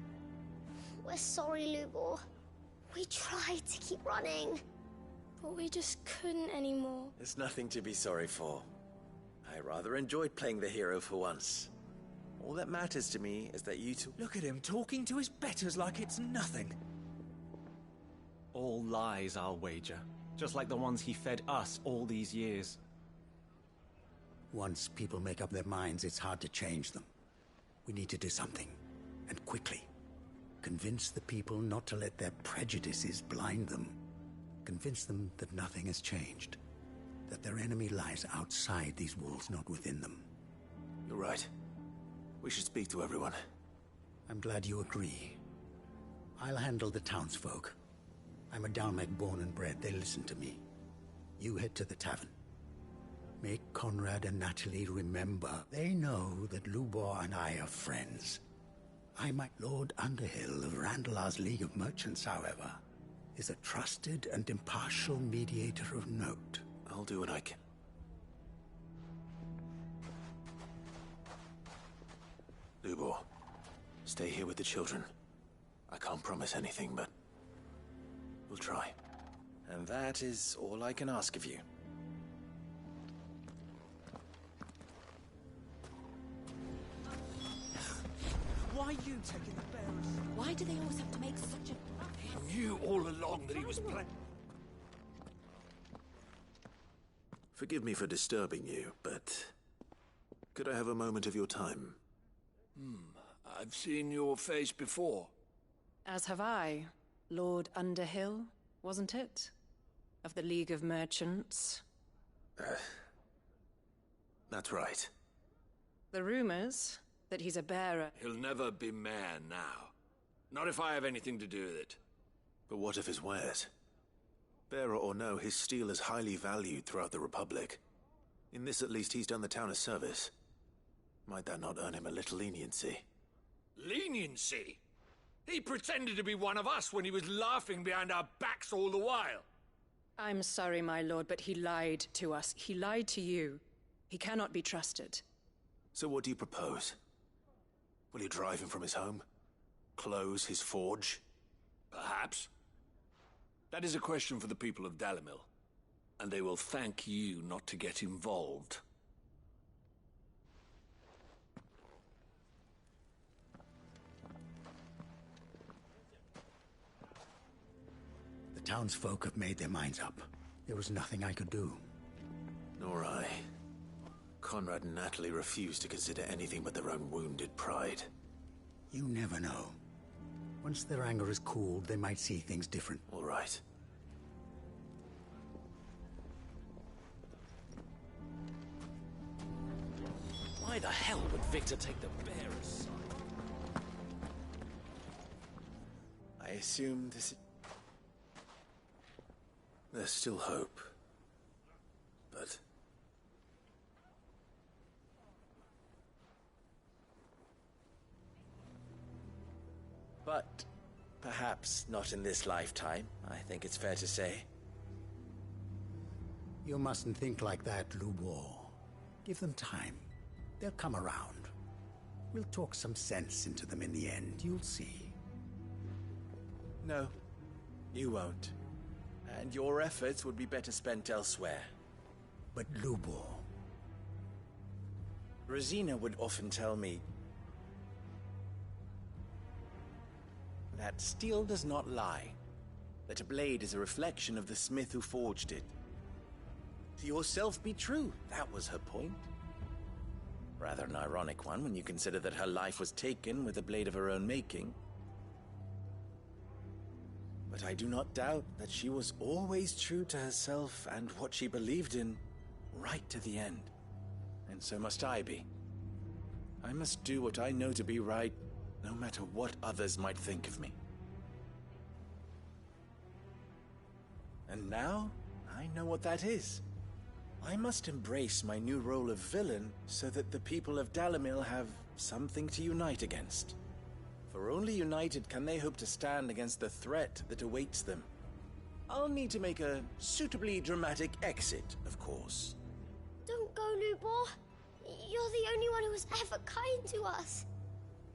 E: We're sorry, Lubor. We tried to keep running.
T: But we just couldn't anymore.
K: There's nothing to be sorry for. I rather enjoyed playing the hero for once. All that matters to me is that you two...
O: Look at him talking to his betters like it's nothing.
Q: All lies, I'll wager. Just like the ones he fed us all these years.
P: Once people make up their minds, it's hard to change them. We need to do something, and quickly.
U: Convince the people not to let their prejudices blind them. Convince them that nothing has changed. That their enemy lies outside these walls, not within them.
D: You're right. We should speak to everyone.
U: I'm glad you agree. I'll handle the townsfolk. I'm a Dalmec born and bred. They listen to me. You head to the tavern. Make Conrad and Natalie remember. They know that Lubor and I are friends. Lord Underhill of Randalar's League of Merchants, however, is a trusted and impartial mediator of note.
D: I'll do what I can. Lubor, stay here with the children. I can't promise anything, but we'll try.
O: And that is all I can ask of you. Why are you taking the bearers?
F: Why do they always have to make such a...
M: He knew all along that he was
D: Forgive me for disturbing you, but could I have a moment of your time?
M: I've seen your face before.
N: As have I. Lord Underhill, wasn't it? Of the League of Merchants.
D: That's right.
N: The rumors that he's a bearer...
M: He'll never be mayor now. Not if I have anything to do with it.
D: But what of his wares? Bearer or no, his steel is highly valued throughout the Republic. In this, at least, he's done the town a service. Might that not earn him a little leniency?
M: Leniency? He pretended to be one of us when he was laughing behind our backs all the while.
N: I'm sorry, my lord, but he lied to us. He lied to you. He cannot be trusted.
D: So what do you propose? Will you drive him from his home? Close his forge?
M: Perhaps. That is a question for the people of Dalimil. And they will thank you not to get involved.
U: The townsfolk have made their minds up. There was nothing I could do.
D: Nor I. Conrad and Natalie refused to consider anything but their own wounded pride.
U: You never know. Once their anger is cooled, they might see things different.
D: All right.
O: Why the hell would Victor take the bearer's side? I assume this is...
D: There's still hope. But...
O: But perhaps not in this lifetime, I think it's fair to say.
U: You mustn't think like that, Lubor. Give them time. They'll come around. We'll talk some sense into them in the end, you'll see.
O: No, you won't. And your efforts would be better spent elsewhere.
U: But Lubor...
O: Rosina would often tell me that steel does not lie, that a blade is a reflection of the smith who forged it. To yourself be true, that was her point. Rather an ironic one when you consider that her life was taken with a blade of her own making. But I do not doubt that she was always true to herself and what she believed in, right to the end. And so must I be. I must do what I know to be right, no matter what others might think of me. And now, I know what that is. I must embrace my new role of villain so that the people of Dalimil have something to unite against. For only united can they hope to stand against the threat that awaits them. I'll need to make a suitably dramatic exit, of course.
E: Don't go, Lubor. You're the only one who was ever kind to us.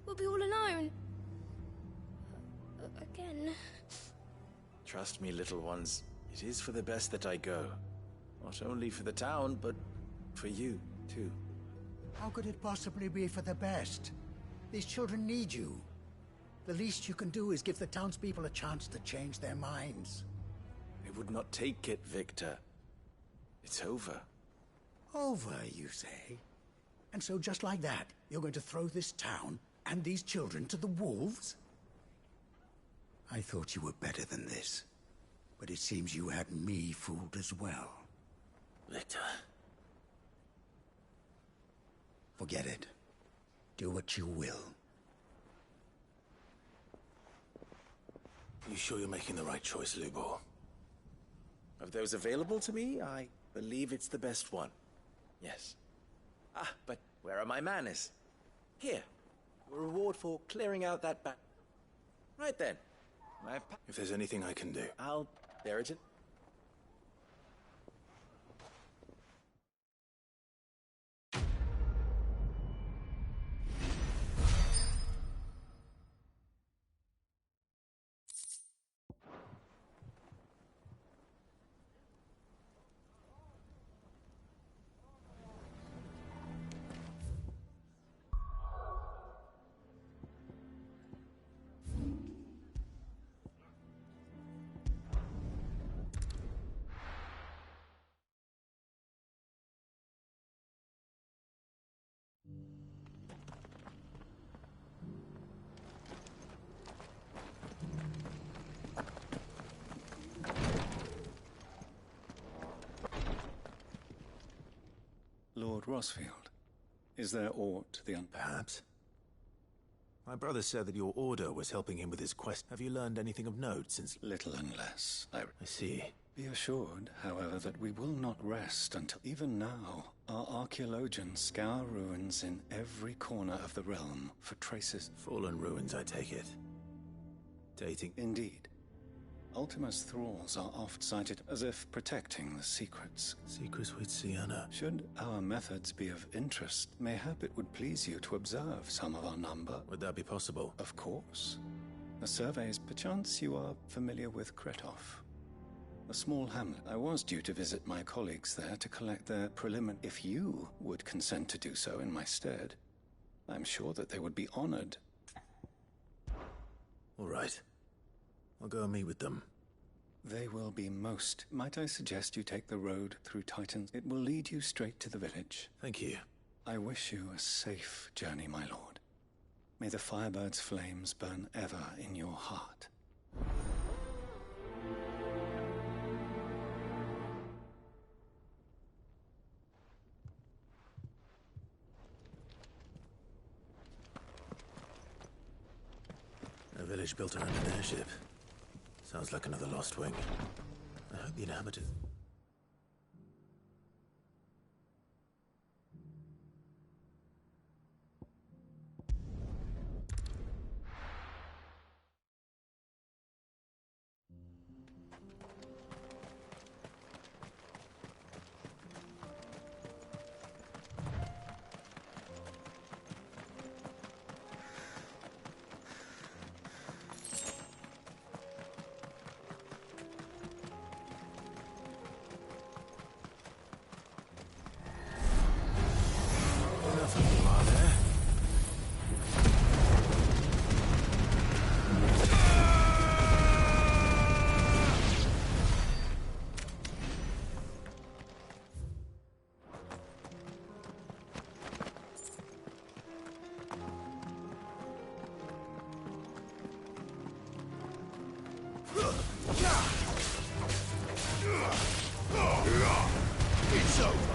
T: We'll be all alone. Again.
O: Trust me, little ones. It is for the best that I go. Not only for the town, but for you, too.
U: How could it possibly be for the best? These children need you. The least you can do is give the townspeople a chance to change their minds.
O: I would not take it, Victor. It's over.
U: Over, you say? And so just like that, you're going to throw this town and these children to the wolves? I thought you were better than this. But it seems you had me fooled as well.
D: Victor.
U: Forget it. Do what you will.
D: You sure you're making the right choice, Lubor?
O: Of those available to me, I believe it's the best one. Yes. Ah, but where are my manners? Here. Your reward for clearing out that Right then.
D: If there's anything I can do.
O: There it is.
R: Lord Rosfield, is there aught the
D: Perhaps. My brother said that your order was helping him with his quest. Have you learned anything of note since...
R: Little and less.
D: I see.
R: Be assured, however, that we will not rest until even now our archaeologians scour ruins in every corner of the realm for traces.
D: Fallen ruins, I take it. Dating?
R: Indeed. Ultima's thralls are oft cited as if protecting the secrets.
D: Secrets with Sienna.
R: Should our methods be of interest, mayhap it would please you to observe some of our number.
D: Would that be possible?
R: Of course. The surveys, perchance you are familiar with Kretov. A small hamlet. I was due to visit my colleagues there to collect their preliminary. If you would consent to do so in my stead, I'm sure that they would be honored.
D: All right. I'll go and meet with them.
R: They will be most. Might I suggest you take the road through Titans? It will lead you straight to the village.
D: Thank you.
R: I wish you a safe journey, my lord. May the Firebird's flames burn ever in your heart.
D: A village built around an airship. Sounds like another lost wing. I hope the inhabitants... It's over.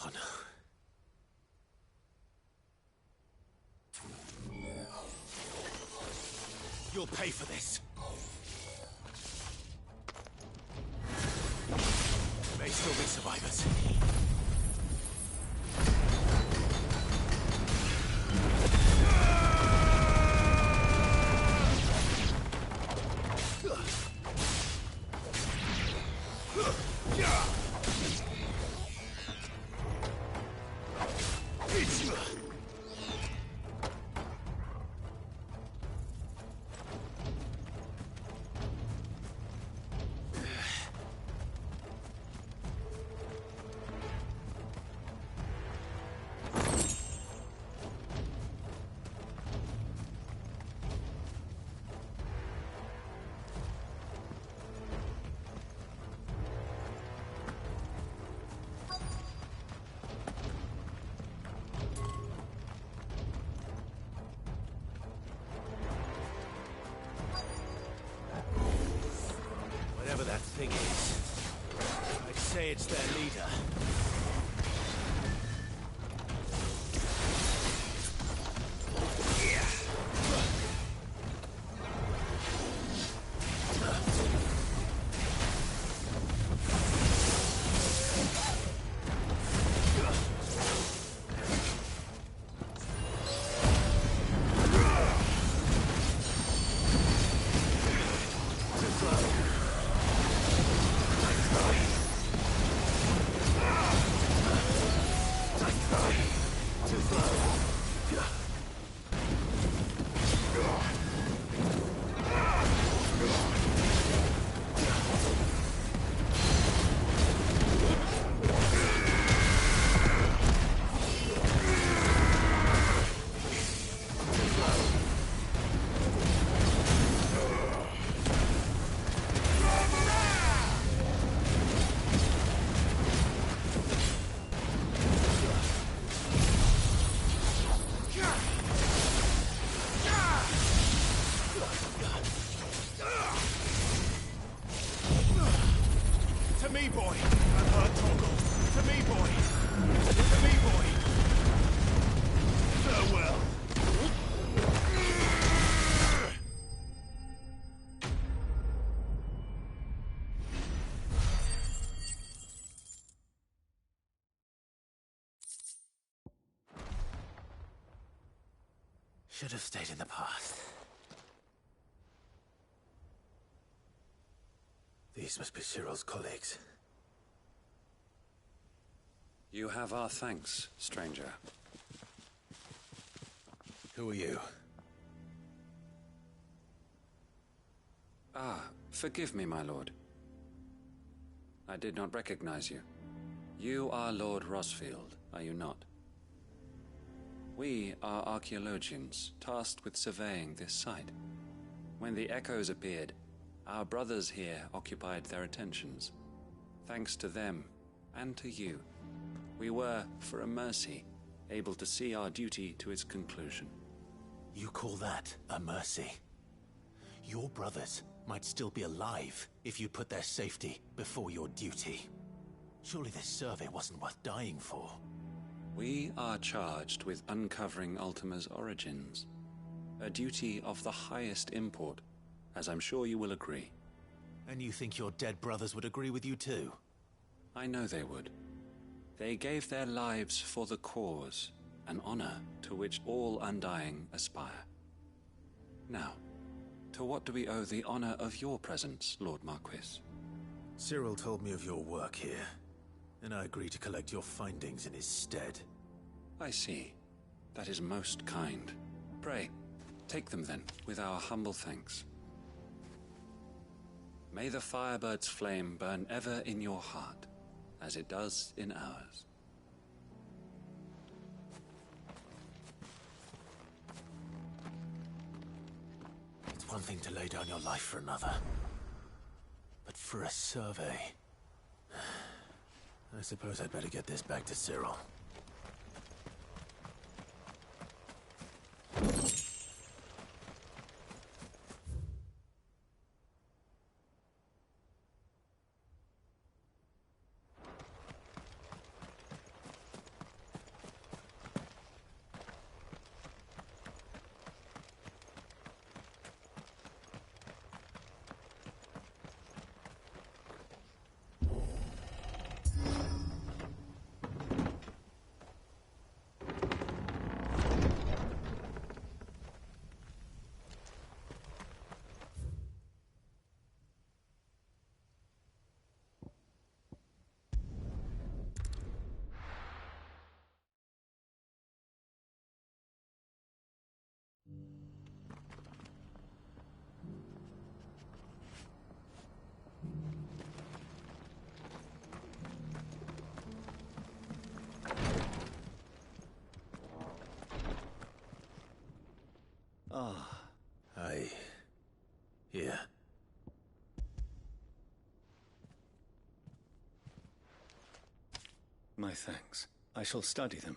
D: Oh no. You'll pay for this. There may still be survivors. Whatever that thing is, I'd say it's their leader. Should have stayed in the past. These must be Cyril's colleagues.
I: You have our thanks, stranger.
D: Who are you?
I: Ah, forgive me, my lord. I did not recognize you. You are Lord Rosfield, are you not? We are archaeologians, tasked with surveying this site. When the echoes appeared, our brothers here occupied their attentions. Thanks to them, and to you, we were, for a mercy, able to see our duty to its conclusion.
D: You call that a mercy? Your brothers might still be alive if you put their safety before your duty. Surely this survey wasn't worth dying for.
I: We are charged with uncovering Ultima's origins, a duty of the highest import, as I'm sure you will agree.
D: And you think your dead brothers would agree with you too?
I: I know they would. They gave their lives for the cause, an honor to which all Undying aspire. Now, to what do we owe the honor of your presence, Lord Marquis?
D: Cyril told me of your work here, and I agreed to collect your findings in his stead.
I: I see. That is most kind. Pray, take them then, with our humble thanks. May the Firebird's flame burn ever in your heart, as it does in ours.
D: It's one thing to lay down your life for another, but for a survey... I suppose I'd better get this back to Cyril.
R: Ah.
D: Here.
R: My thanks. I shall study them,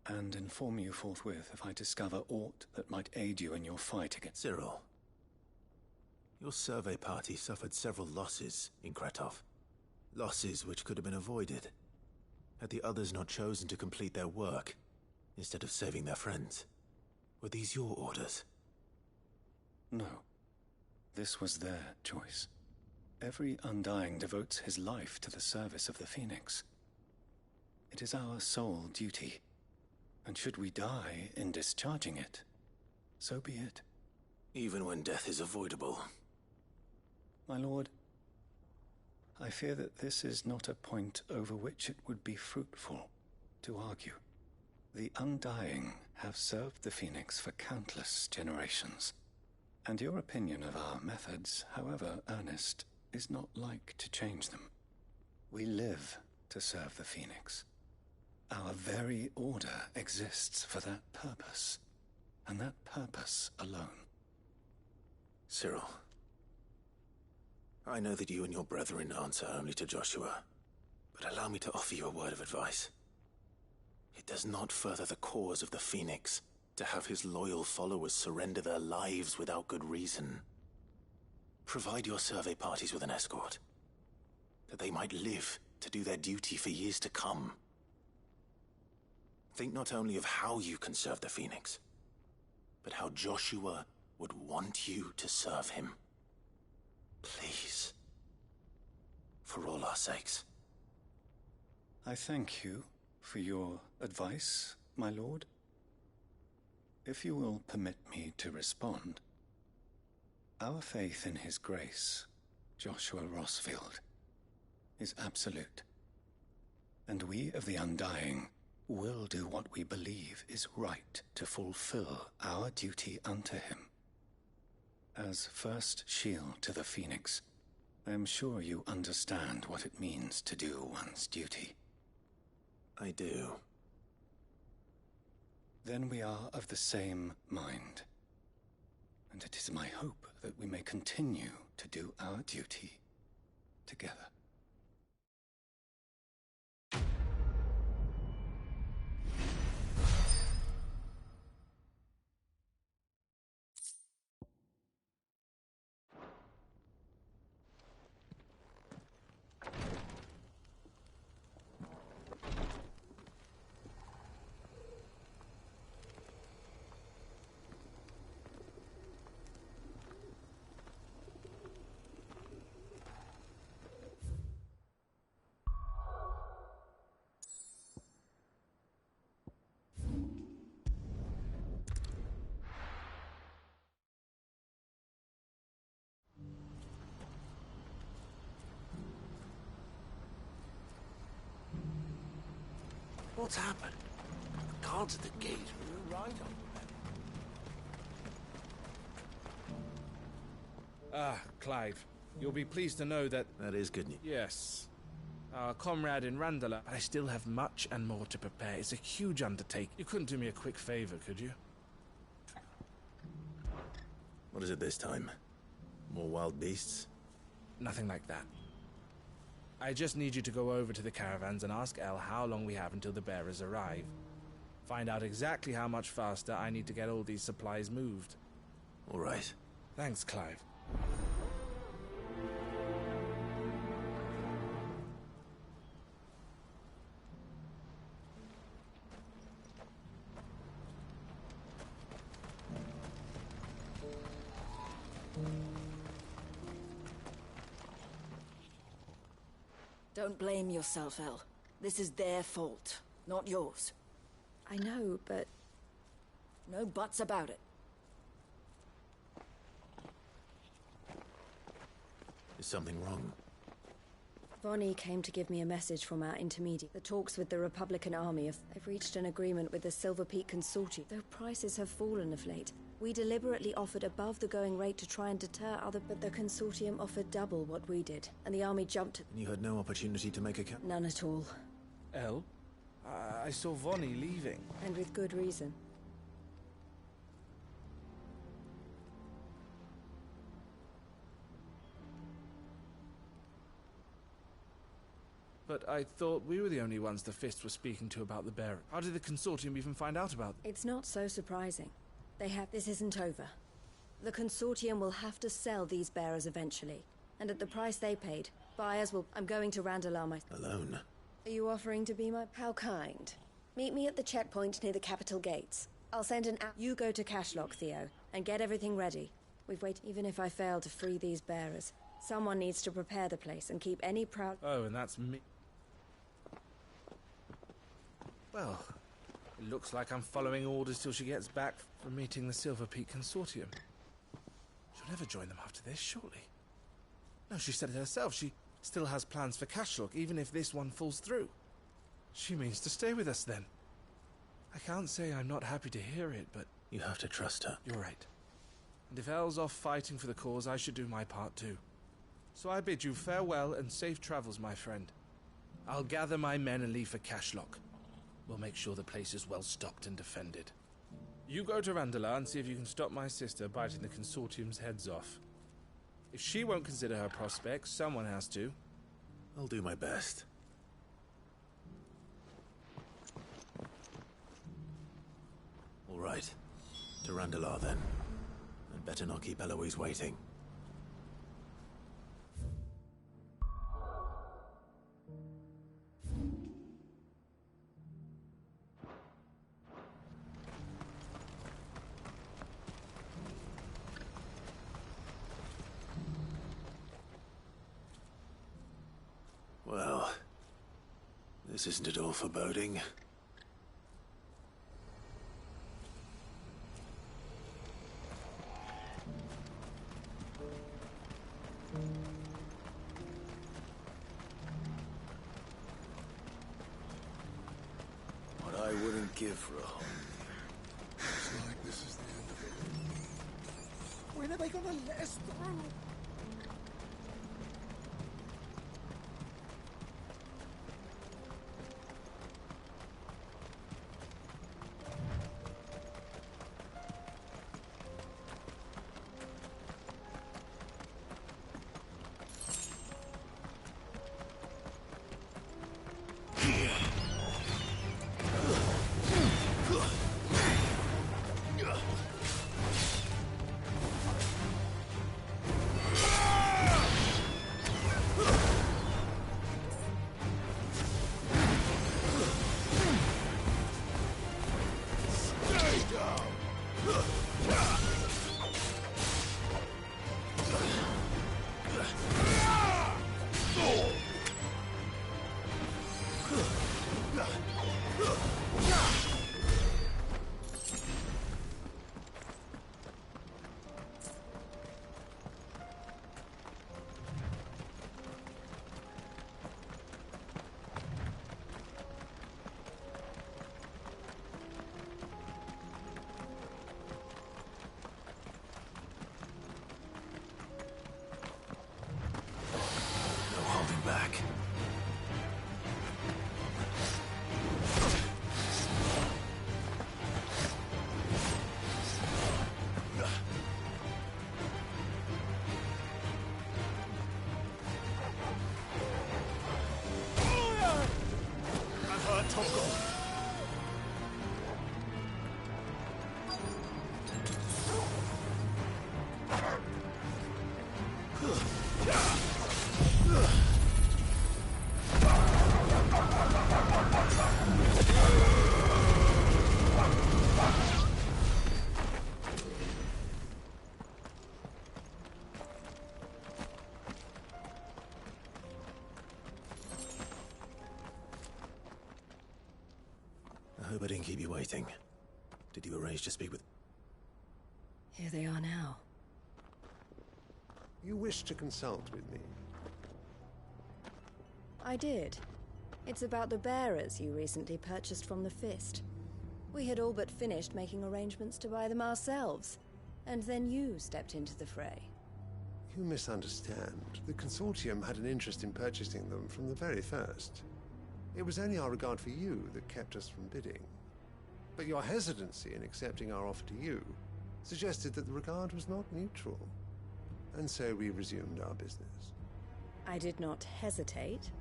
R: and inform you forthwith if I discover aught that might aid you in your fight against...
D: Cyril, your survey party suffered several losses in Kretov. Losses which could have been avoided, had the others not chosen to complete their work, instead of saving their friends. Were these your orders?
R: No. This was their choice. Every Undying devotes his life to the service of the Phoenix. It is our sole duty, and should we die in discharging it, so be it.
D: Even when death is avoidable.
R: My lord, I fear that this is not a point over which it would be fruitful to argue. The Undying have served the Phoenix for countless generations, and your opinion of our methods, however earnest, is not like to change them. We live to serve the Phoenix. Our very order exists for that purpose, and that purpose alone.
D: Cyril, I know that you and your brethren answer only to Joshua, but allow me to offer you a word of advice. It does not further the cause of the Phoenix to have his loyal followers surrender their lives without good reason. Provide your survey parties with an escort, that they might live to do their duty for years to come. Think not only of how you can serve the Phoenix, but how Joshua would want you to serve him. Please. For all our sakes.
R: I thank you for your advice, my lord. If you will permit me to respond, our faith in his grace, Joshua Rossfield, is absolute. And we of the Undying will do what we believe is right to fulfill our duty unto him. As first shield to the Phoenix, I am sure you understand what it means to do one's duty.
D: I do.
R: Then we are of the same mind. And it is my hope that we may continue to do our duty together.
M: What's happened? Guards at the gate. We're right on them.
L: Clive, you'll be pleased to know that...
D: That is good news.
L: Yes. Our comrade in Randala, but I still have much and more to prepare. It's a huge undertaking. You couldn't do me a quick favor, could you?
D: What is it this time? More wild beasts?
L: Nothing like that. I just need you to go over to the caravans and ask El how long we have until the bearers arrive. Find out exactly how much faster I need to get all these supplies moved.
D: All right.
L: Thanks, Clive.
N: Don't blame yourself, El. This is their fault, not yours.
B: I know, but...
N: No buts about it.
D: Is something wrong?
B: Vonnie came to give me a message from our intermediate. The talks with the Republican Army have reached an agreement with the Silver Peak Consortium, though prices have fallen of late. We deliberately offered above the going rate to try and deter but the Consortium offered double what we did, and the Army jumped...
D: And you had no opportunity to make a
B: None at all.
L: El? I saw Vonnie leaving.
B: And with good reason.
L: But I thought we were the only ones the Fist were speaking to about the bear. How did the Consortium even find out about it?
B: It's not so surprising. This isn't over. The Consortium will have to sell these bearers eventually. And at the price they paid, buyers will... I'm going to Randalar
D: Alone?
B: Are you offering to be my... How kind. Meet me at the checkpoint near the capital gates. I'll send an app. You go to Cashlock, Theo, and get everything ready. We've waited... Even if I fail to free these bearers, someone needs to prepare the place and keep any proud...
L: Oh, and that's me. Well, it looks like I'm following orders till she gets back from meeting the Silver Peak Consortium. She'll never join them after this, surely. No, she said it herself. She still has plans for Cashlock, even if this one falls through. She means to stay with us, then. I can't say I'm not happy to hear it, but...
D: You have to trust her.
L: You're right. And if Elle's off fighting for the cause, I should do my part too. So I bid you farewell and safe travels, my friend. I'll gather my men and leave for Cashlock. We'll make sure the place is well stocked and defended. You go to Randalar and see if you can stop my sister biting the Consortium's heads off. If she won't consider her prospects, someone has to.
D: I'll do my best. All right. To Randalar, then. I'd better not keep Eloise waiting. Well, this isn't at all foreboding.
J: What I wouldn't give for a home. Looks like this is the end of it.
M: When are they gonna let us through?
D: Back.
S: I've heard Topgol.
D: I hope I didn't keep you waiting. Did you arrange to speak with...
B: Here they are now.
H: You wish to consult with me?
B: I did. It's about the bearers you recently purchased from the Fist. We had all but finished making arrangements to buy them ourselves, and then you stepped into the fray.
H: You misunderstand. The Consortium had an interest in purchasing them from the very first. It was only our regard for you that kept us from bidding. But your hesitancy in accepting our offer to you suggested that the regard was not mutual. And so we resumed our business.
B: I did not hesitate.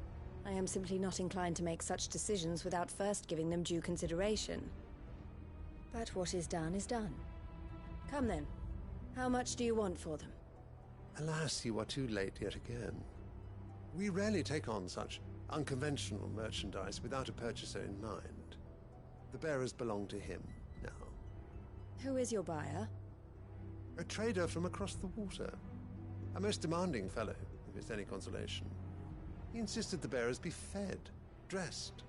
B: I am simply not inclined to make such decisions without first giving them due consideration. But what is done is done. Come then. How much do you want for them?
H: Alas, you are too late yet again. We rarely take on such unconventional merchandise without a purchaser in mind. The bearers belong to him now.
B: Who is your buyer?
H: A trader from across the water. A most demanding fellow, if it's any consolation. He insisted the bearers be fed, dressed,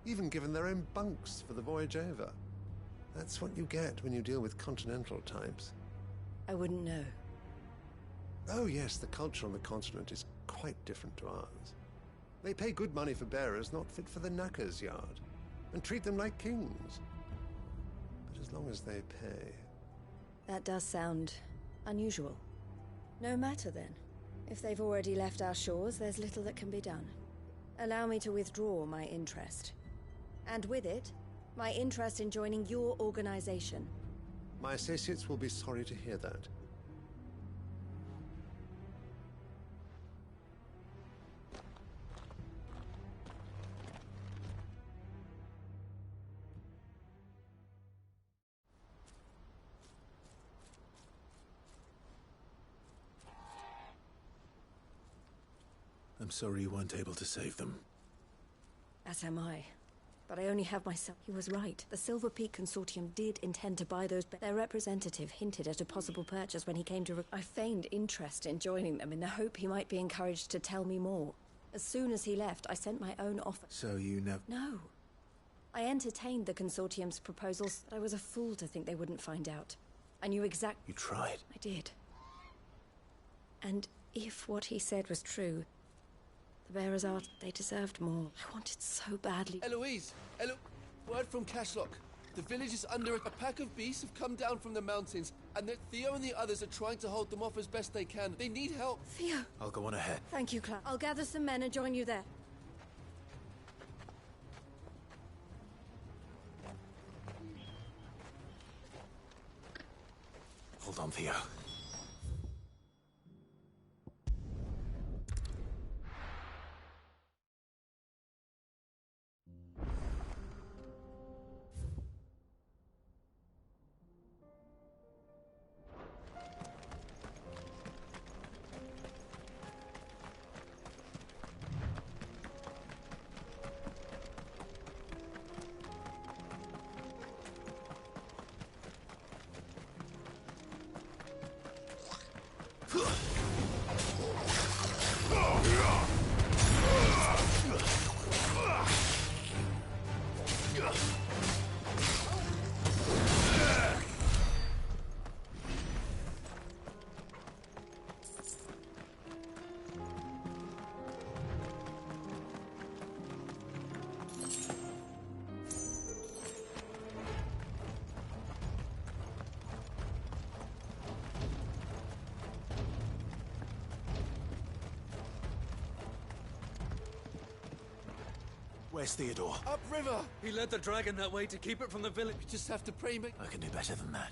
H: even given their own bunks for the voyage over. That's what you get when you deal with continental types.
B: I wouldn't know.
H: Oh yes, the culture on the continent is quite different to ours. They pay good money for bearers not fit for the knacker's yard, and treat them like kings. But as long as they pay...
B: That does sound unusual. No matter then. If they've already left our shores, there's little that can be done. Allow me to withdraw my interest. And with it, my interest in joining your organization.
H: My associates will be sorry to hear that.
D: I'm sorry you weren't able to save them.
B: As am I. But I only have myself. He was right. The Silver Peak Consortium did intend to buy those. Their representative hinted at a possible purchase when he came to. I feigned interest in joining them in the hope he might be encouraged to tell me more. As soon as he left, I sent my own offer.
D: So you never...
B: No. I entertained the Consortium's proposals, but I was a fool to think they wouldn't find out. I knew exactly.
D: You tried.
B: I did. And if what he said was true, the bearers are... They deserved more. I wanted so badly.
K: Eloise! Word from Cashlock. The village is under a pack of beasts have come down from the mountains, and that Theo and the others are trying to hold them off as best they can. They need help.
B: Theo!
D: I'll go on ahead.
B: Thank you, Clark. I'll gather some men and join you there.
D: Hold on, Theo. Where's Theodore?
K: Upriver! He led the dragon that way to keep it from the village. We just have to pray.
D: I can do better than that.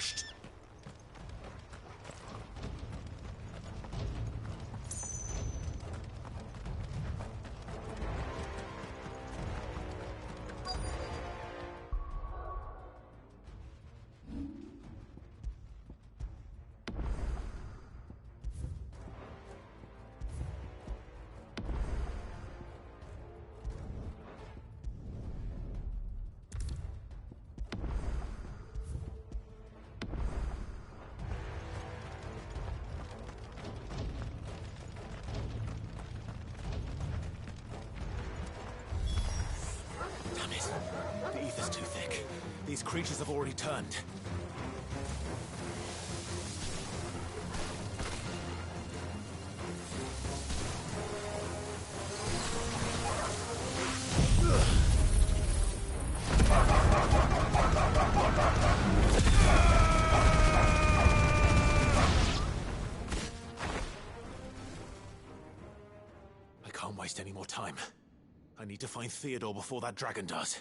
J: finished.
S: Damn it. The ether's too thick. These creatures have already turned. I can't waste any more time. I need to find Theodore before that dragon does.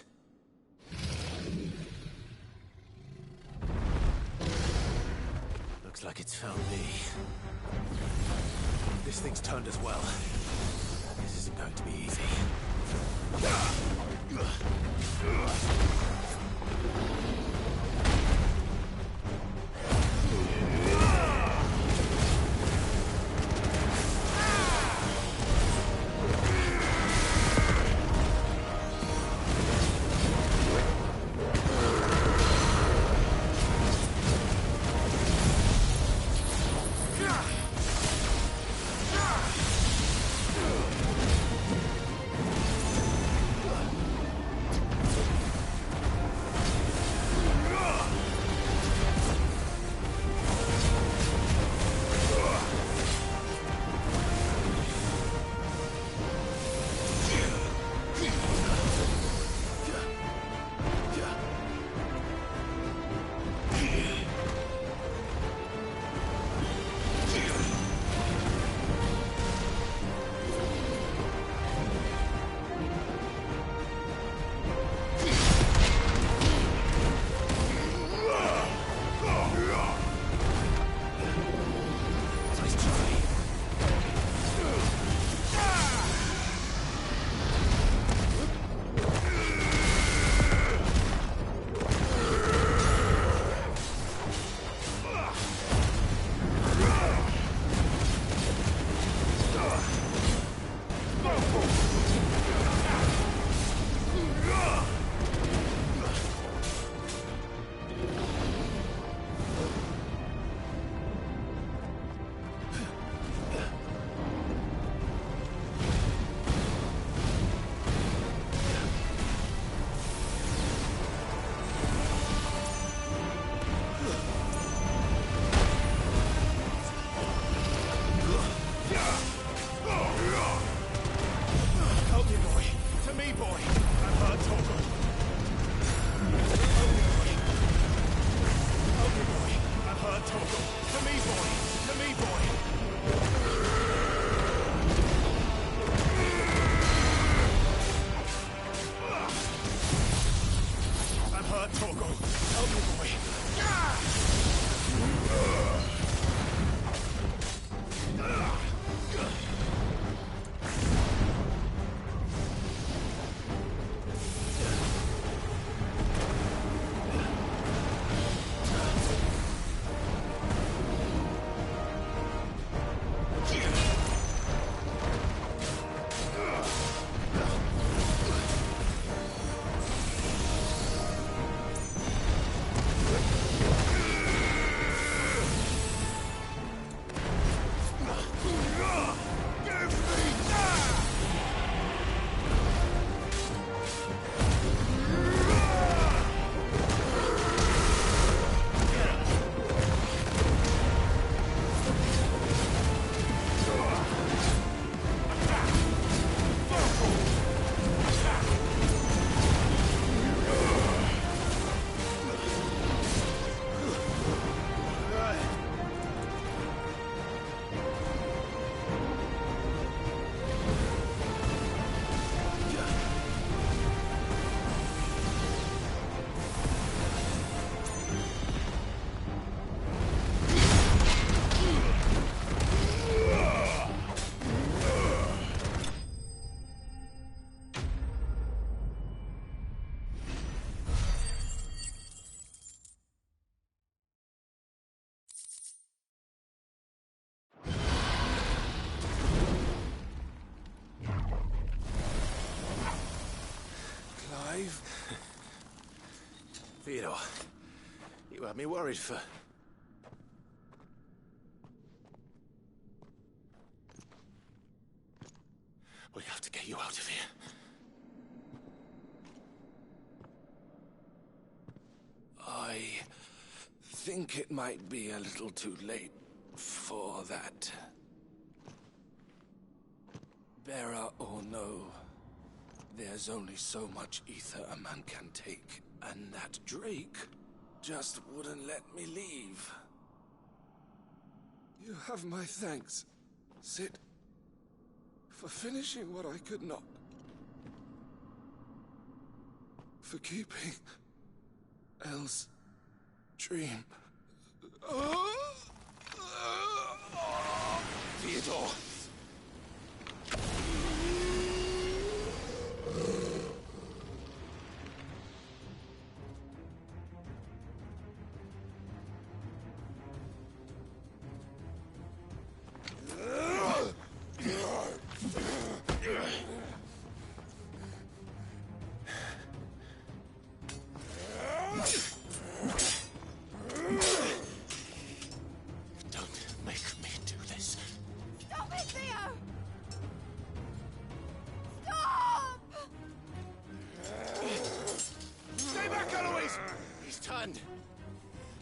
S: Looks like it's found me. This thing's turned as well. This isn't going to be easy.
D: Theodore. You had me worried for... We have to get you out of here.
G: I think it might be a little too late for that. Bearer or no, there's only so much ether a man can take, and that Drake just wouldn't let me leave. You have my thanks, Sid, for finishing what I could not. For keeping Elle's dream.
D: Theodore!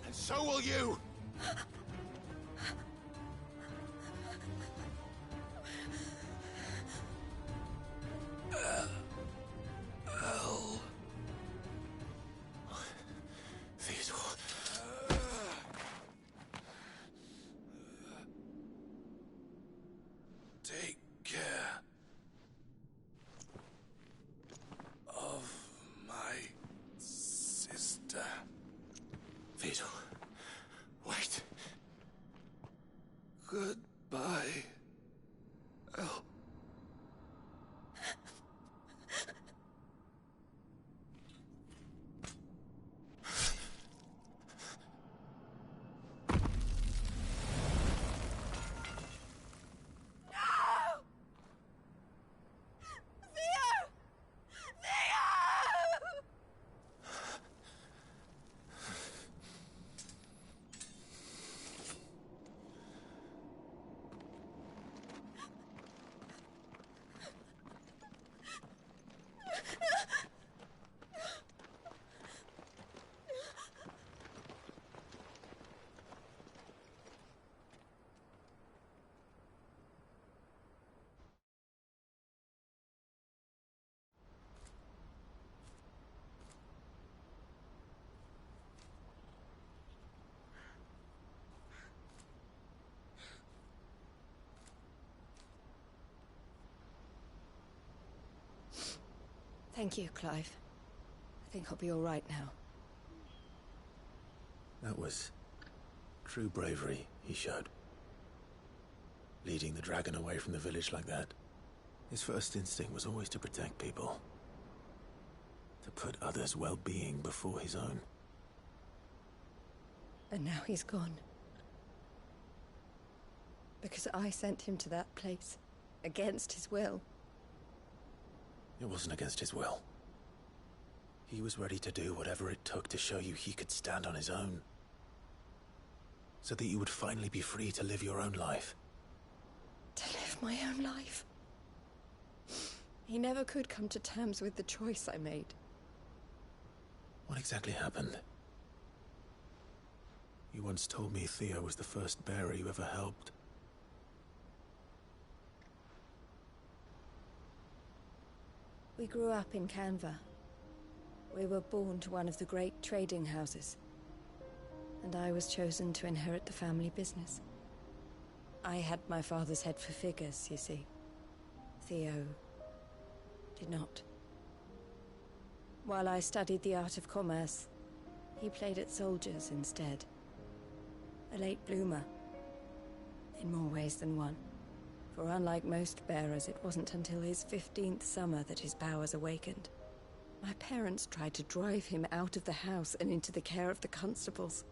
D: And so will you!
G: Elle.
D: Theodore.
G: Take care of my sister.
D: Theodore, wait.
G: Goodbye, Elle.
B: Thank you, Clive. I think I'll be all right now.
D: That was true bravery he showed. Leading the dragon away from the village like that. His first instinct was always to protect people. To put others' well-being before his own.
B: And now he's gone. Because I sent him to that place, against his will.
D: It wasn't against his will. He was ready to do whatever it took to show you he could stand on his own. So that you would finally be free to live your own life.
B: To live my own life? He never could come to terms with the choice I made.
D: What exactly happened? You once told me Theo was the first bearer you ever helped.
B: We grew up in Canva. We were born to one of the great trading houses. And I was chosen to inherit the family business. I had my father's head for figures, you see. Theo did not. While I studied the art of commerce, he played at soldiers instead. A late bloomer, in more ways than one. For unlike most bearers, it wasn't until his 15th summer that his powers awakened. My parents tried to drive him out of the house and into the care of the constables.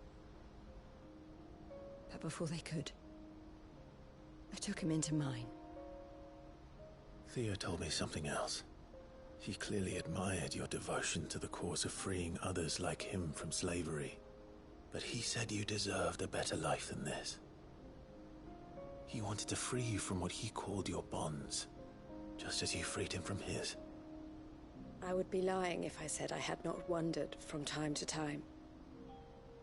B: But before they could, I took him into mine.
D: Theo told me something else. He clearly admired your devotion to the cause of freeing others like him from slavery. But he said you deserved a better life than this. He wanted to free you from what he called your bonds, just as you freed him from his.
B: I would be lying if I said I had not wondered from time to time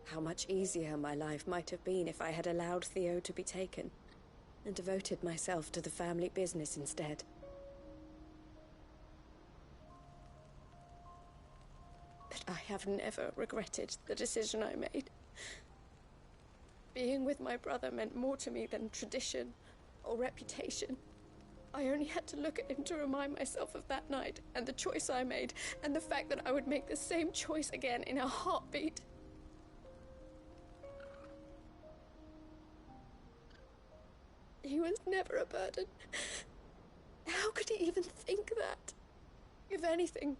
B: how much easier my life might have been if I had allowed Theo to be taken and devoted myself to the family business instead. But I have never regretted the decision I made. Being with my brother meant more to me than tradition or reputation. I only had to look at him to remind myself of that night and the choice I made and the fact that I would make the same choice again in a heartbeat. He was never a burden. How could he even think that? If anything,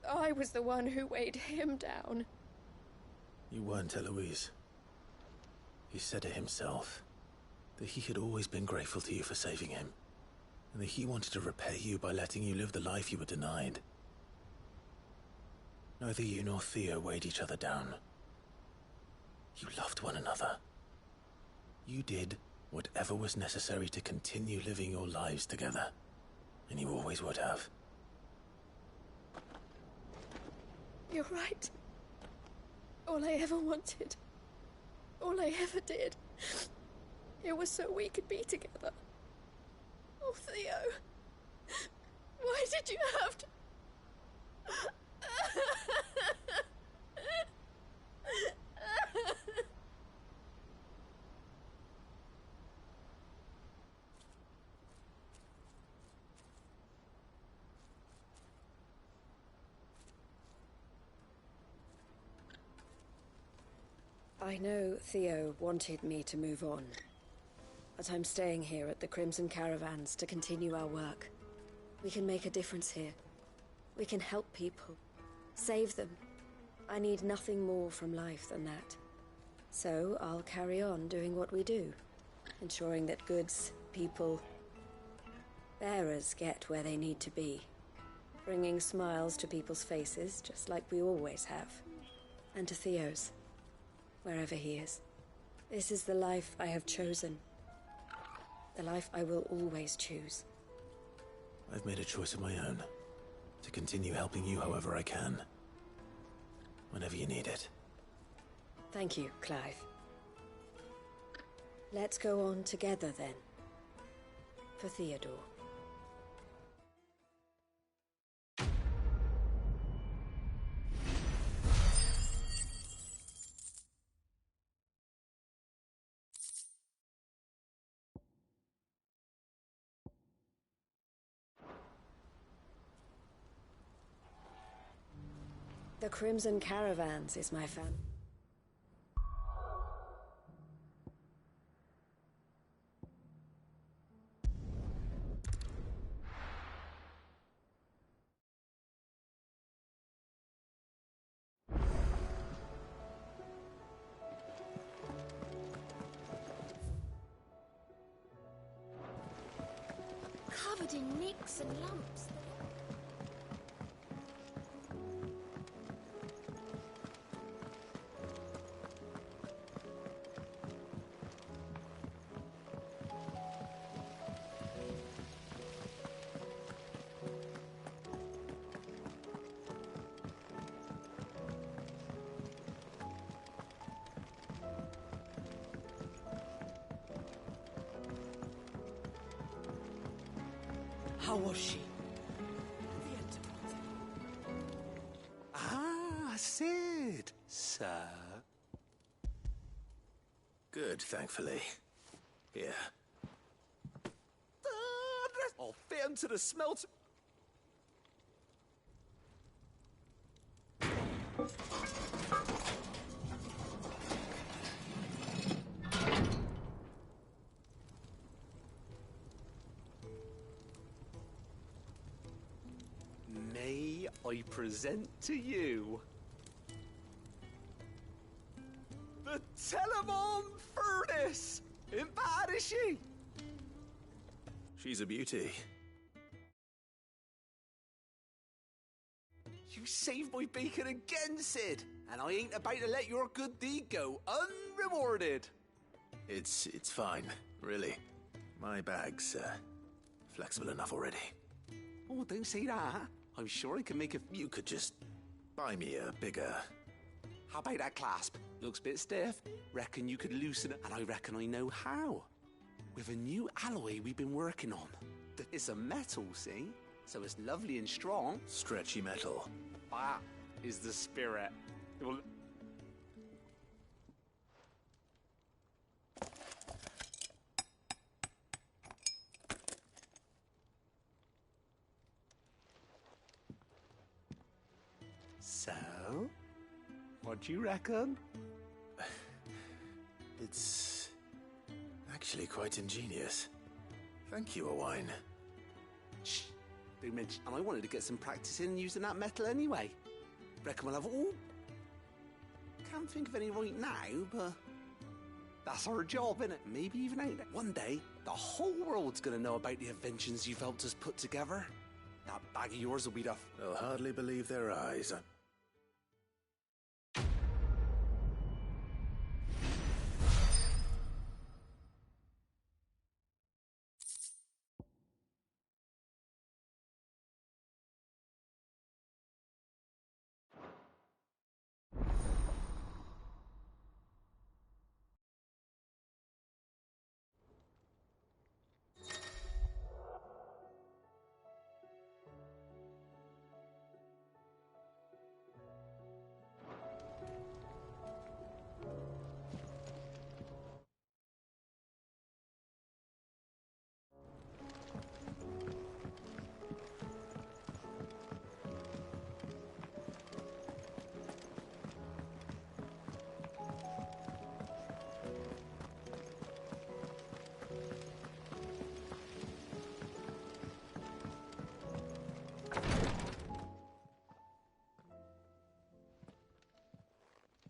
B: I was the one who weighed him down.
D: You weren't, Eloise. He said it himself, that he had always been grateful to you for saving him, and that he wanted to repay you by letting you live the life you were denied. Neither you nor Theo weighed each other down. You loved one another. You did whatever was necessary to continue living your lives together, and you always would have.
B: You're right. All I ever wanted, all I ever did, it was so we could be together. Oh, Theo, why did you have to... I know Theo wanted me to move on, but I'm staying here at the Crimson Caravans to continue our work. We can make a difference here. We can help people, save them. I need nothing more from life than that. So I'll carry on doing what we do, ensuring that goods, people, bearers get where they need to be, bringing smiles to people's faces just like we always have, and to Theo's. Wherever he is. This is the life I have chosen. The life I will always choose.
D: I've made a choice of my own, to continue helping you however I can. Whenever you need it.
B: Thank you, Clive. Let's go on together then. For Theodore. The Crimson Caravans is my fan.
T: Covered in nicks and lumps.
P: How was she? Ah, Sid, sir.
D: Good, thankfully. Here.
P: I'll fit him to the smelt. May I present to you the Telemon Furnace? Ain't bad, is she?
D: She's a beauty.
P: You saved my bacon again, Sid. And I ain't about to let your good deed go unrewarded.
D: It's fine, really. My bag's flexible enough already.
P: Oh, don't say that. I'm sure I can make a...
D: You could just buy me a bigger...
P: How about that clasp? Looks a bit stiff. Reckon you could loosen it, and I reckon I know how. With a new alloy we've been working on. It's a metal, see? So it's lovely and strong.
D: Stretchy metal.
P: That is the spirit. So, what do you reckon?
D: It's actually quite ingenious. Thank you, Owain.
P: Shh, don't mention. And I wanted to get some practice in using that metal anyway. Reckon we'll have all. Can't think of any right now, but that's our job, innit? Maybe even out there. One day, the whole world's gonna know about the inventions you've helped us put together. That bag of yours will be the...
D: They'll hardly believe their eyes.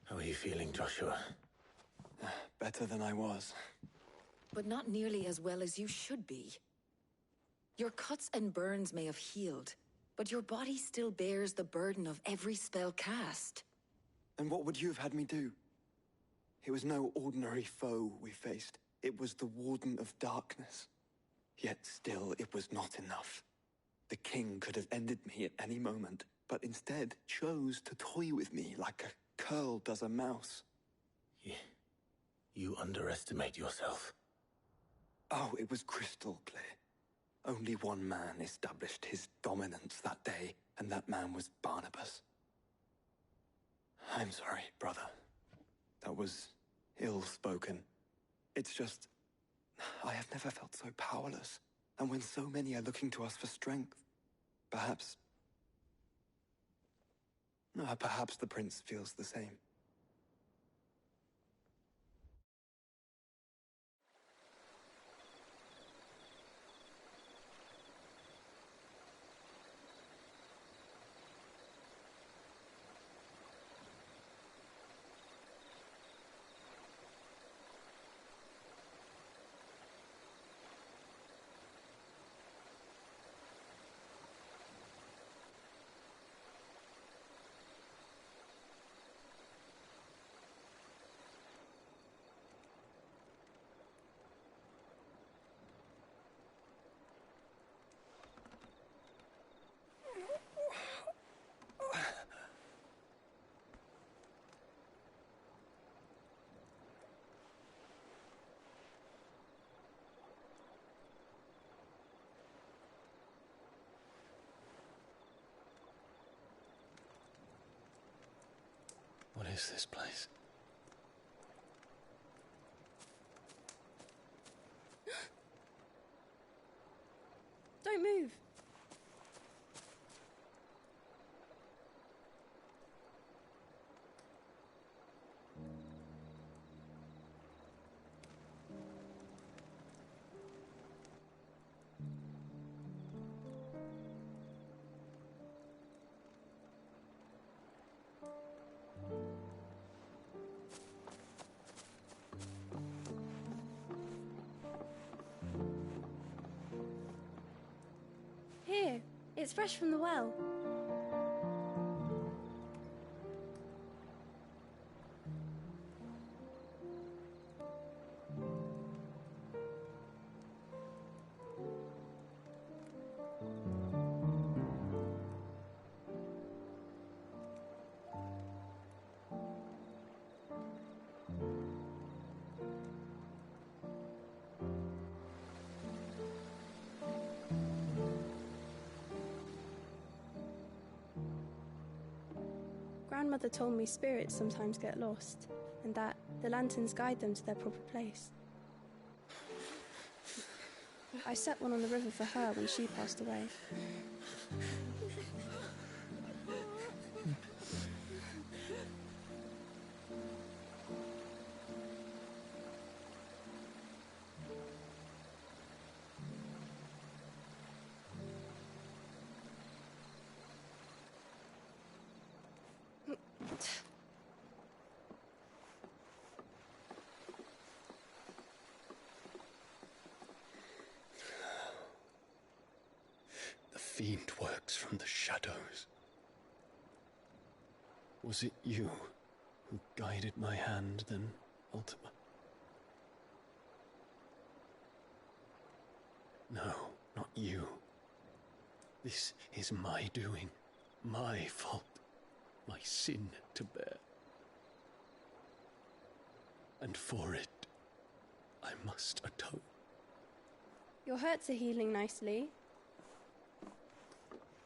D: How are you feeling, Joshua?
K: Better than I was.
N: But not nearly as well as you should be. Your cuts and burns may have healed, but your body still bears the burden of every spell cast.
K: And what would you have had me do? It was no ordinary foe we faced. It was the Warden of Darkness. Yet still, it was not enough. The king could have ended me at any moment, but instead chose to toy with me like a curl does a mouse.
D: You underestimate yourself.
K: Oh, it was crystal clear. Only one man established his dominance that day, and that man was Barnabas. I'm sorry, brother. That was ill-spoken. It's just... I have never felt so powerless. And when so many are looking to us for strength, perhaps the prince feels the same. What is this place?
T: Don't move. Here, it's fresh from the well.
C: Grandmother told me spirits sometimes get lost, and that the lanterns guide them to their proper place. I set one on the river for her when she passed away.
K: The fiend works from the shadows. Was it you who guided my hand then, Ultima? No, not you. This is my doing, my fault, my sin to bear. And for it, I must atone.
C: Your hurts are healing nicely.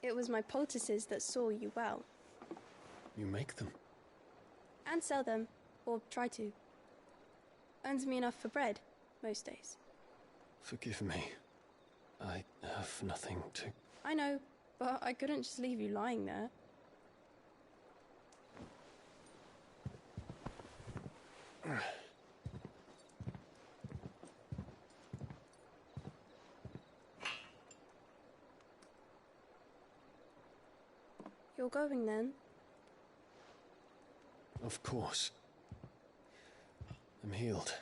C: It was my poultices that saw you well.
K: You make them?
C: And sell them, or try to. Earns me enough for bread, most days.
K: Forgive me. I have nothing to...
C: I know, but I couldn't just leave you lying there. You're going then?
K: Of course. I'm healed.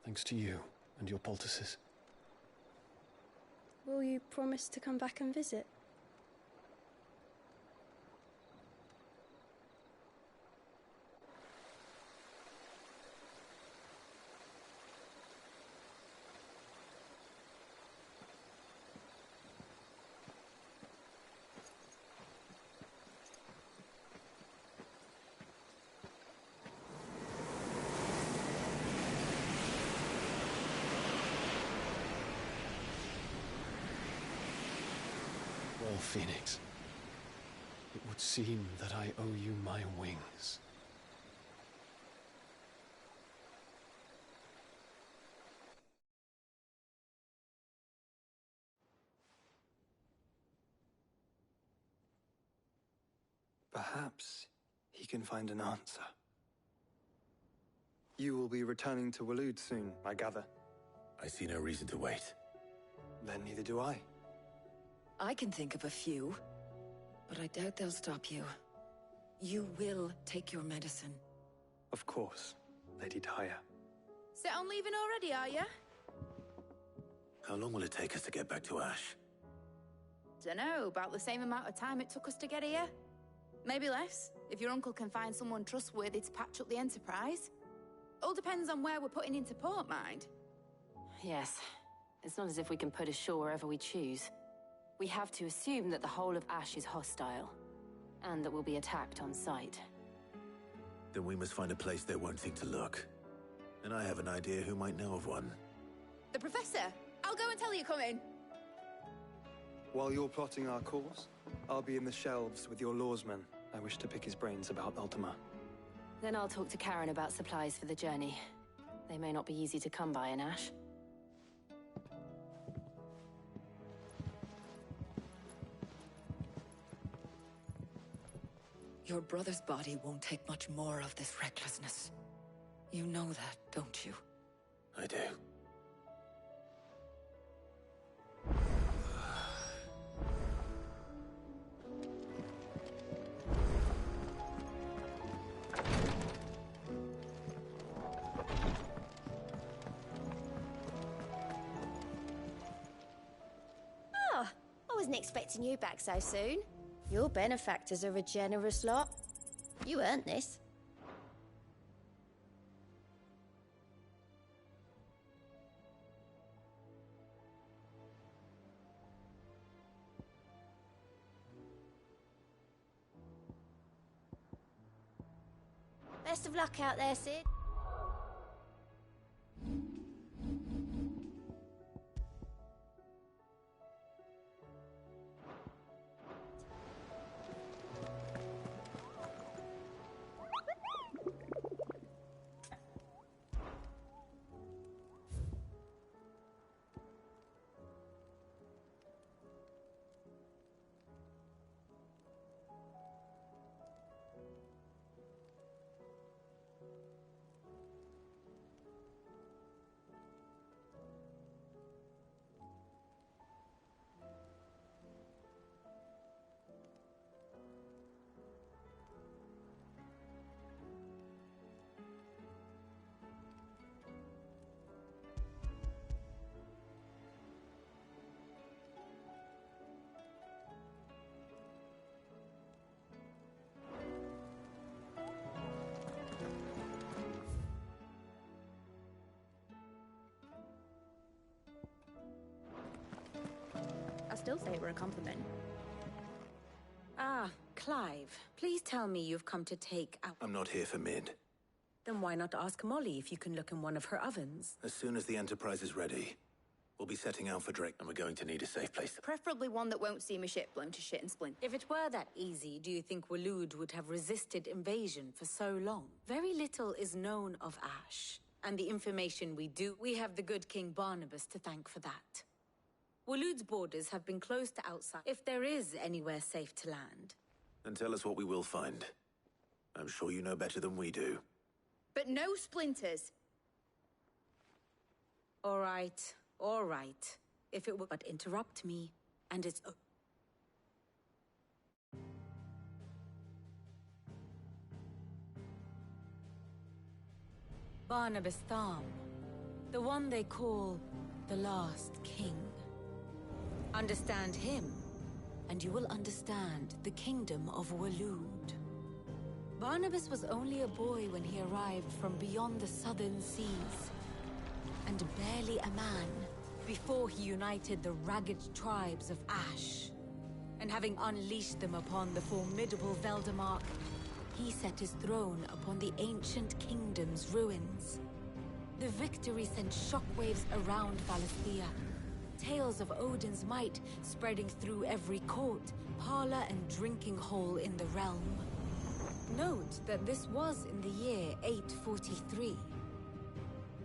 K: Thanks to you and your poultices.
C: Will you promise to come back and visit?
K: Well, Phoenix, it would seem that I owe you my wings.
V: Perhaps he can find an answer. You will be returning to Waloed soon, I gather.
D: I see no reason to wait.
V: Then neither do I.
N: I can think of a few, but I doubt they'll stop you. You will take your medicine.
V: Of course, Lady Daya.
F: Set on leaving already, are you?
D: How long will it take us to get back to Ash?
F: Dunno, about the same amount of time it took us to get here. Maybe less, if your uncle can find someone trustworthy to patch up the Enterprise. All depends on where we're putting into port, mind.
N: Yes. It's not as if we can put ashore wherever we choose. We have to assume that the whole of Ash is hostile, and that we'll be attacked on sight.
D: Then we must find a place they won't think to look. And I have an idea who might know of one.
F: The Professor! I'll go and tell you come in.
V: While you're plotting our course, I'll be in the shelves with your lawsman. I wish to pick his brains about Ultima.
N: Then I'll talk to Karen about supplies for the journey. They may not be easy to come by in Ash. Your brother's body won't take much more of this recklessness. You know that, don't you?
D: I do.
E: Oh, I wasn't expecting you back so soon.
B: Your benefactors are a generous lot. You earned this.
E: Best of luck out there, Sid.
A: still say it were a compliment.
Q: Ah, Clive. Please tell me you've come to take out...
D: I'm not here for Mid.
Q: Then why not ask Molly if you can look in one of her ovens?
D: As soon as the Enterprise is ready, we'll be setting out for Drake, and we're going to need a safe place.
A: Preferably one that won't see my ship blown to shit and splint.
Q: If it were that easy, do you think Waloed would have resisted invasion for so long? Very little is known of Ash, and the information we do, we have the good King Barnabas to thank for that. Waloed's borders have been closed to outside, if there is anywhere safe to land.
D: And tell us what we will find. I'm sure you know better than we do.
A: But no splinters!
Q: All right. If it would but interrupt me, and it's... Barnabas Tham, the one they call the Last King. Understand him, and you will understand the kingdom of Waloed. Barnabas was only a boy when he arrived from beyond the southern seas, and barely a man before he united the ragged tribes of Ash. And having unleashed them upon the formidable Veldamark, he set his throne upon the ancient kingdom's ruins. The victory sent shockwaves around Valisthea, tales of Odin's might spreading through every court, parlor, and drinking hole in the realm. Note that this was in the year 843,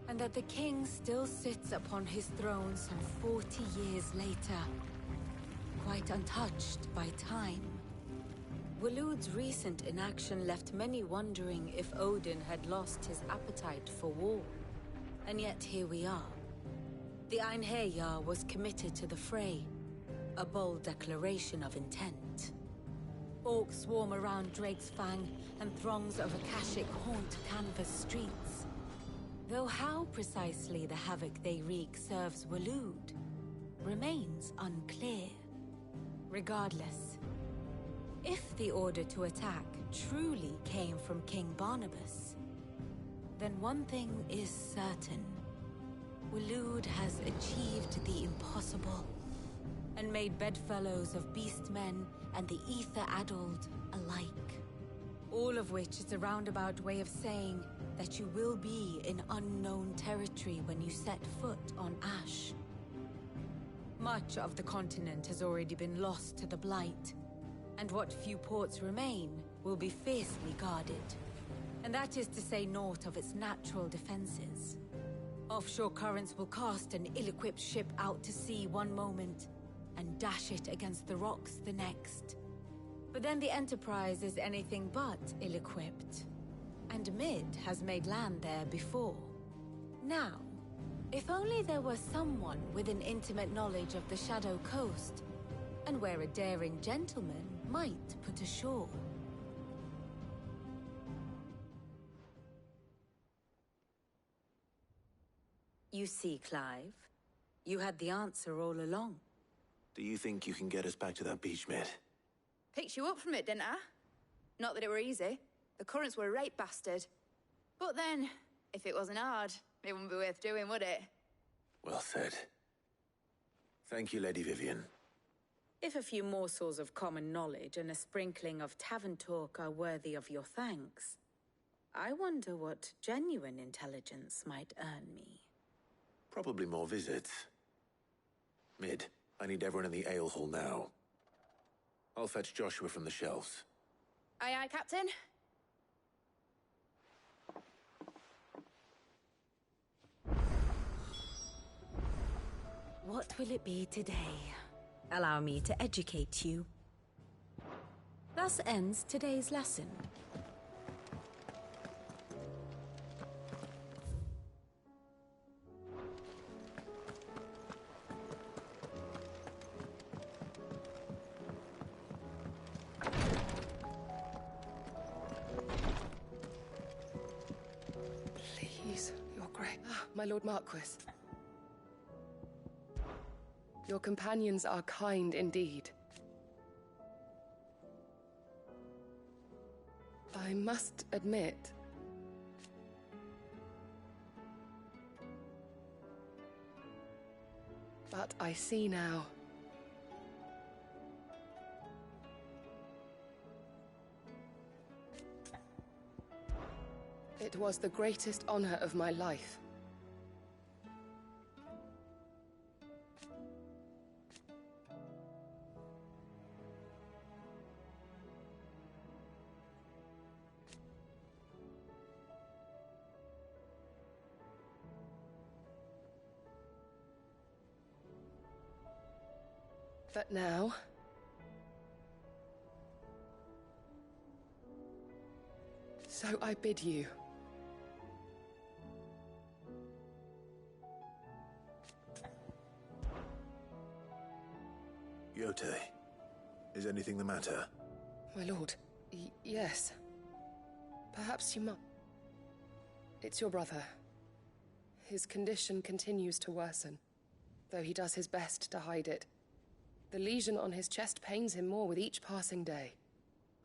Q: and that the king still sits upon his throne some 40 years later, quite untouched by time. Waloed's recent inaction left many wondering if Odin had lost his appetite for war. And yet here we are. The Einherjar was committed to the fray, a bold declaration of intent. Orcs swarm around Drake's Fang, and throngs of Akashic haunt Canvas streets. Though how precisely the havoc they wreak serves Waloed remains unclear. Regardless, if the order to attack truly came from King Barnabas, then one thing is certain. Waloed has achieved the impossible, and made bedfellows of beastmen and the ether-addled alike. All of which is a roundabout way of saying that you will be in unknown territory when you set foot on Ash. Much of the continent has already been lost to the Blight, and what few ports remain will be fiercely guarded. And that is to say naught of its natural defenses. Offshore currents will cast an ill-equipped ship out to sea one moment, and dash it against the rocks the next. But then the Enterprise is anything but ill-equipped. And Mid has made land there before. Now, if only there were someone with an intimate knowledge of the Shadow Coast, and where a daring gentleman might put ashore. You see, Clive, you had the answer all along.
D: Do you think you can get us back to that beach, Mid?
A: Picked you up from it, didn't I? Not that it were easy. The currents were a right bastard. But then, if it wasn't hard, it wouldn't be worth doing, would it?
D: Well said. Thank you, Lady Vivian.
Q: If a few morsels of common knowledge and a sprinkling of tavern talk are worthy of your thanks, I wonder what genuine intelligence might earn me.
D: Probably more visits. Mid, I need everyone in the ale hall now. I'll fetch Joshua from the shelves.
A: Aye, aye, Captain.
Q: What will it be today? Allow me to educate you. Thus ends today's lesson.
W: Please, Your Grace. My Lord Marquis. Your companions are kind indeed. I must admit, but I see now. It was the greatest honor of my life. But now... so I bid you.
D: Yote, is anything the matter?
W: My lord, yes. Perhaps you might... It's your brother. His condition continues to worsen, though he does his best to hide it. The lesion on his chest pains him more with each passing day.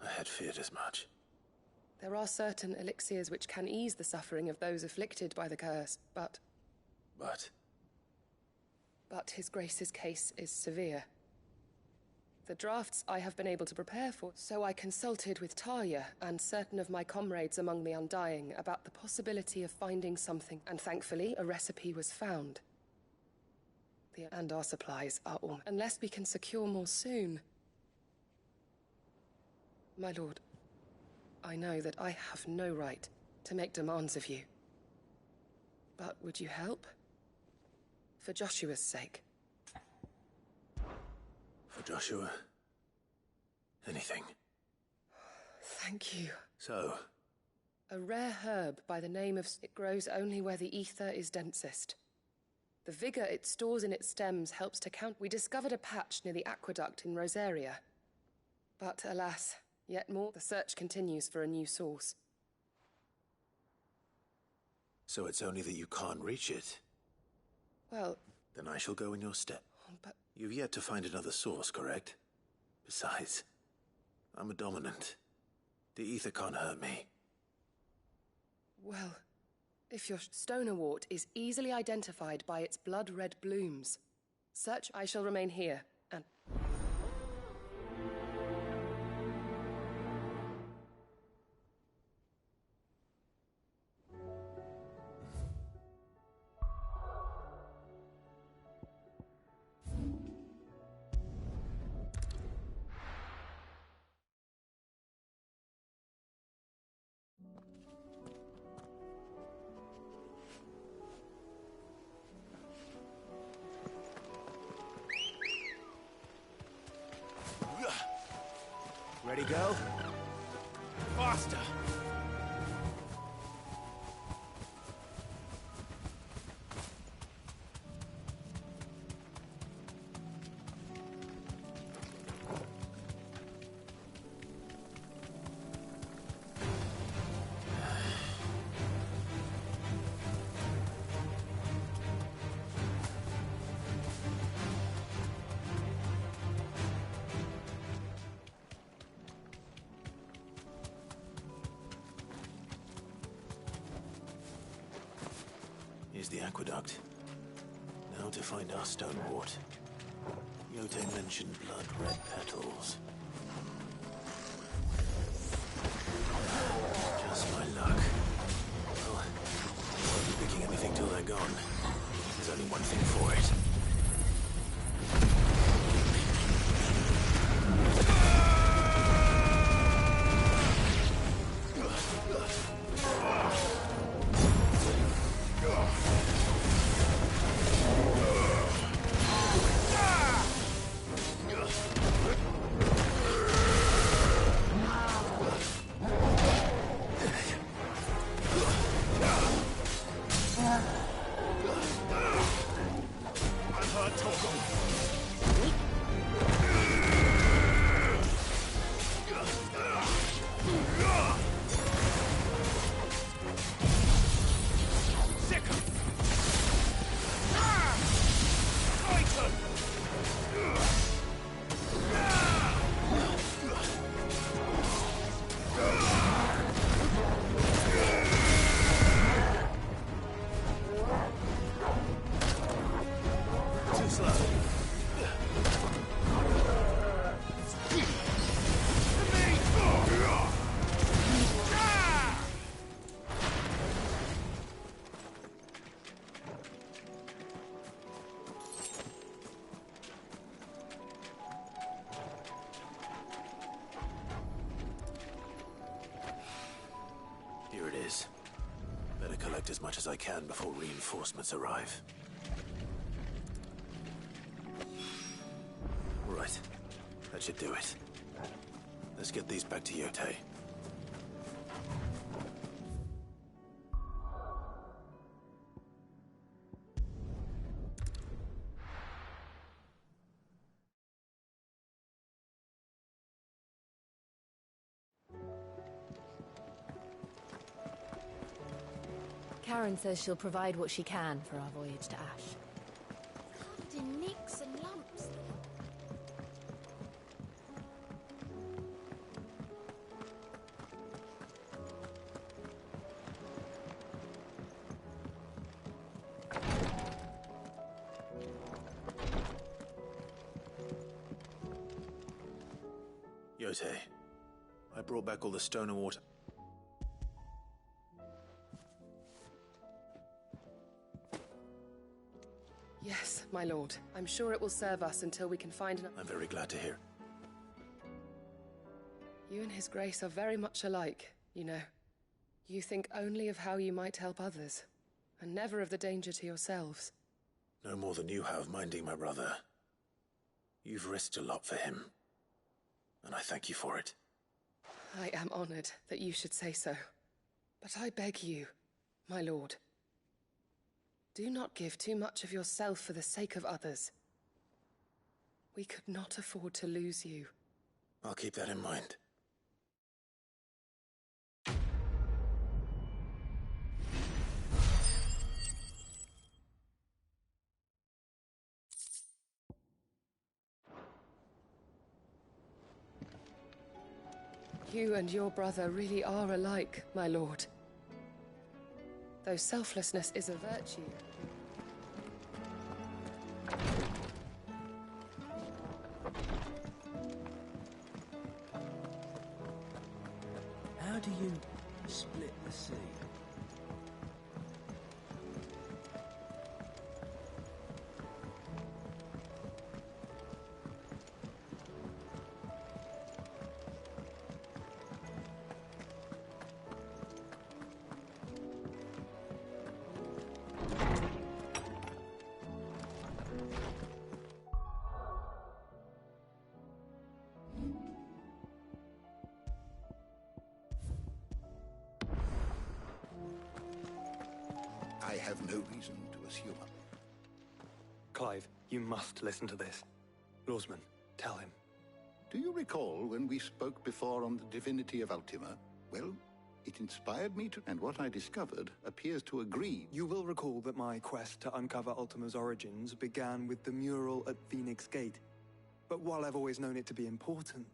D: I had feared as much.
W: There are certain elixirs which can ease the suffering of those afflicted by the curse, but... But His Grace's case is severe. The drafts I have been able to prepare for, so I consulted with Talia and certain of my comrades among the Undying about the possibility of finding something, and thankfully a recipe was found. And our supplies are all... unless we can secure more soon. My lord, I know that I have no right to make demands of you. But would you help? For Joshua's sake.
D: For Joshua? Anything.
W: Thank you.
D: So?
W: A rare herb by the name of... It grows only where the ether is densest. The vigor it stores in its stems helps to count... We discovered a patch near the aqueduct in Rosaria. But alas, yet more, the search continues for a new source.
D: So it's only that you can't reach it?
W: Well...
D: Then I shall go in your step.
W: But...
D: You've yet to find another source, correct? Besides, I'm a dominant. The ether can't hurt me.
W: Well, if your stonerwort is easily identified by its blood-red blooms, search, I shall remain here, and...
S: Ready, go? Faster!
D: Here's the aqueduct. Now to find our stonewort. Yote mentioned blood-red petals. Just my luck. Well, I won't be picking anything till they're gone. There's only one thing for it. collect as much as I can before reinforcements arrive. Right. That should do it. Let's get these back to Yotei.
B: Karen says she'll provide what she can for our voyage to Ash.
T: Covered in nicks and lumps.
D: Yotei, I brought back all the stone and water.
W: Yes, my lord. I'm sure it will serve us until we can find an...
D: I'm very glad to hear.
W: You and His Grace are very much alike, you know. You think only of how you might help others, and never of the danger to yourselves.
D: No more than you have minding my brother. You've risked a lot for him, and I thank you for it.
W: I am honored that you should say so. But I beg you, my lord, do not give too much of yourself for the sake of others. We could not afford to lose you.
D: I'll keep that in mind.
W: You and your brother really are alike, my lord. Though selflessness is a virtue.
I: How do you split the sea?
J: I have no reason to assume.
V: Clive, you must listen to this. Lawsman, tell him.
J: Do you recall when we spoke before on the divinity of Ultima? Well, it inspired me to, and what I discovered appears to agree.
V: You will recall that my quest to uncover Ultima's origins began with the mural at Phoenix Gate. But while I've always known it to be important,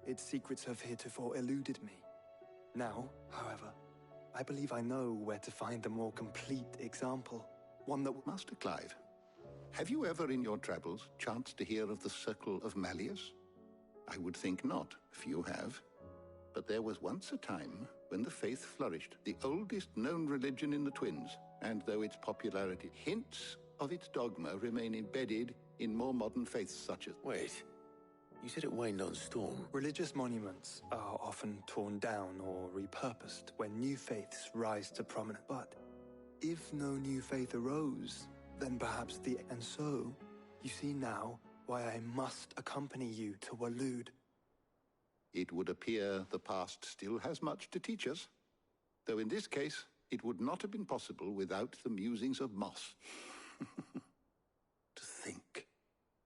V: its secrets have heretofore eluded me. Now, however, I believe I know where to find the more complete example. One that...
J: Master Clive, have you ever in your travels chanced to hear of the Circle of Malleus? I would think not, if you have. But there was once a time when the faith flourished, the oldest known religion in the Twins, and though its popularity, hints of its dogma remain embedded in more modern faiths such as...
D: Wait. You said it waned on Storm.
V: Religious monuments are often torn down or repurposed when new faiths rise to prominence. But if no new faith arose, then perhaps the... And so, you see now why I must accompany you to Waloed.
J: It would appear the past still has much to teach us, though in this case, it would not have been possible without the musings of Moss. To think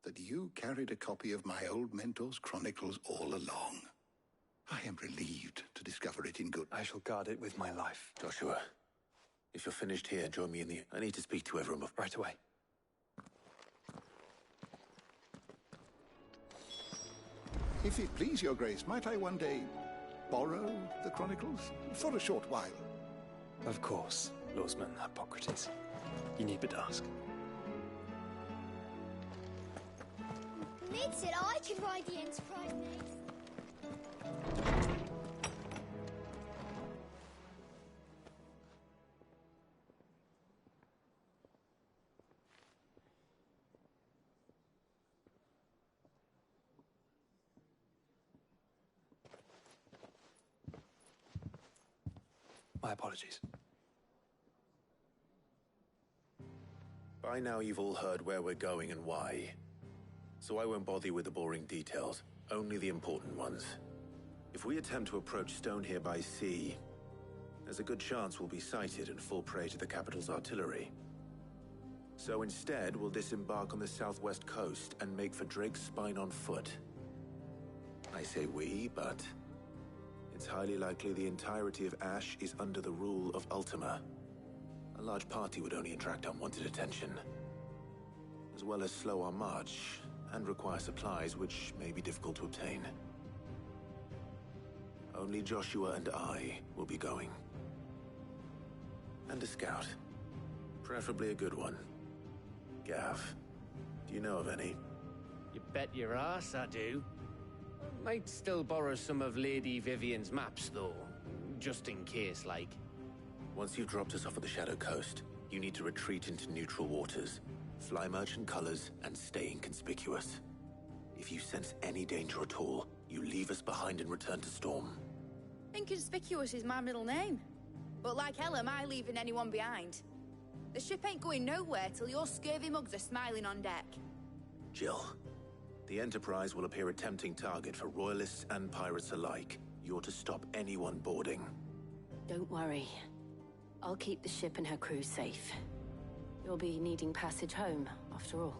J: that you carried a copy of my old mentor's chronicles all along. I am relieved to discover it in good...
V: I shall guard it with my life.
D: Joshua, if you're finished here, join me in the... I need to speak to everyone
V: right away.
J: If it please your grace, might I one day borrow the chronicles? For a short while.
V: Of course, Lawsman Hippocrates. You need but ask.
E: Ned said I could ride the Enterprise next.
V: My apologies.
D: By now you've all heard where we're going and why. So I won't bother you with the boring details, only the important ones. If we attempt to approach Stone here by sea, there's a good chance we'll be sighted and fall prey to the capital's artillery. So instead, we'll disembark on the southwest coast and make for Drake's Spine on foot. I say we, but it's highly likely the entirety of Ash is under the rule of Ultima. A large party would only attract unwanted attention, as well as slow our march and require supplies which may be difficult to obtain. Only Joshua and I will be going. And a scout. Preferably a good one. Gav, do you know of any?
O: You bet your ass I do. Might still borrow some of Lady Vivian's maps, though. Just in case, like.
D: Once you've dropped us off at the Shadow Coast, you need to retreat into neutral waters, fly merchant colors, and stay inconspicuous. If you sense any danger at all, you leave us behind and return to Storm.
A: Inconspicuous is my middle name. But like hell am I leaving anyone behind. The ship ain't going nowhere till your scurvy mugs are smiling on deck.
D: Jill, the Enterprise will appear a tempting target for royalists and pirates alike. You're to stop anyone boarding.
B: Don't worry. I'll keep the ship and her crew safe. You'll be needing passage home, after all.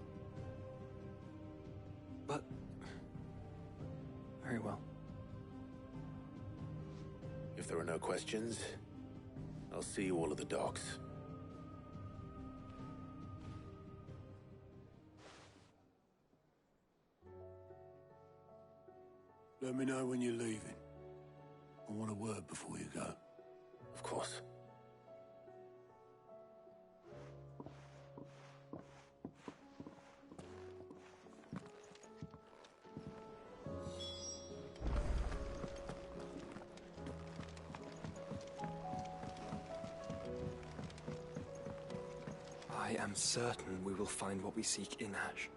V: But... very well.
D: If there are no questions, I'll see you all at the docks.
J: Let me know when you're leaving. I want a word before you go.
D: Of course.
V: I am certain we will find what we seek in Ash,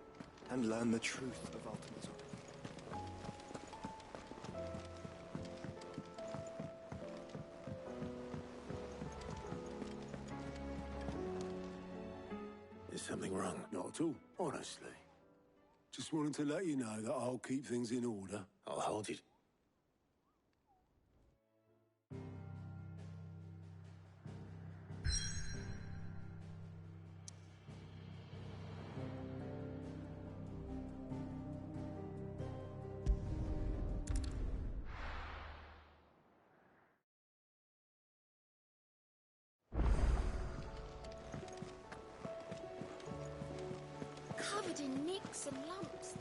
V: and learn the truth of Ultima's origin.
D: Is something wrong?
J: Not at all, honestly. Just wanted to let you know that I'll keep things in order.
D: I'll hold you.
T: Covered in nicks and lumps.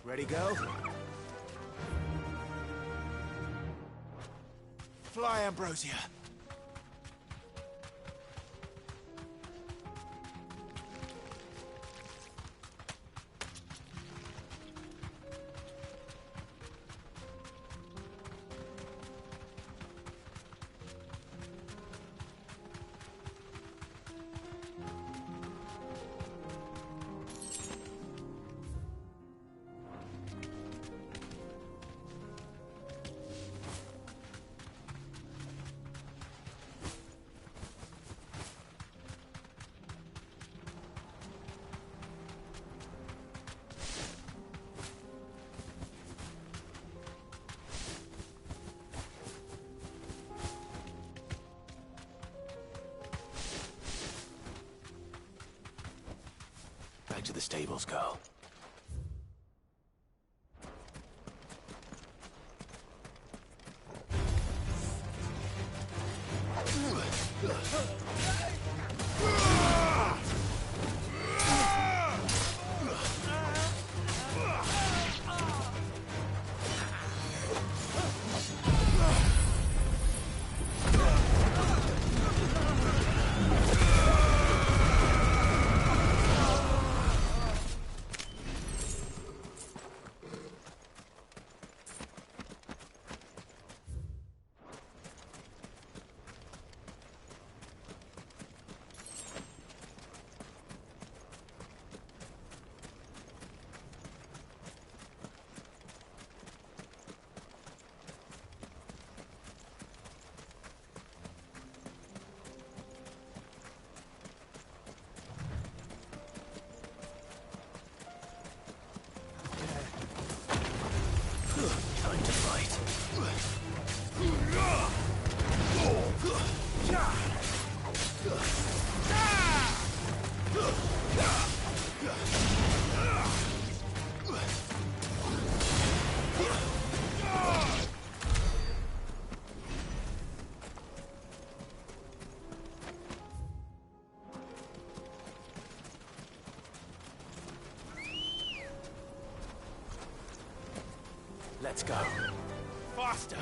S: Ready, go? Fly, Ambrosia. Back to the stables, girl. Time to fight. Let's go. Faster!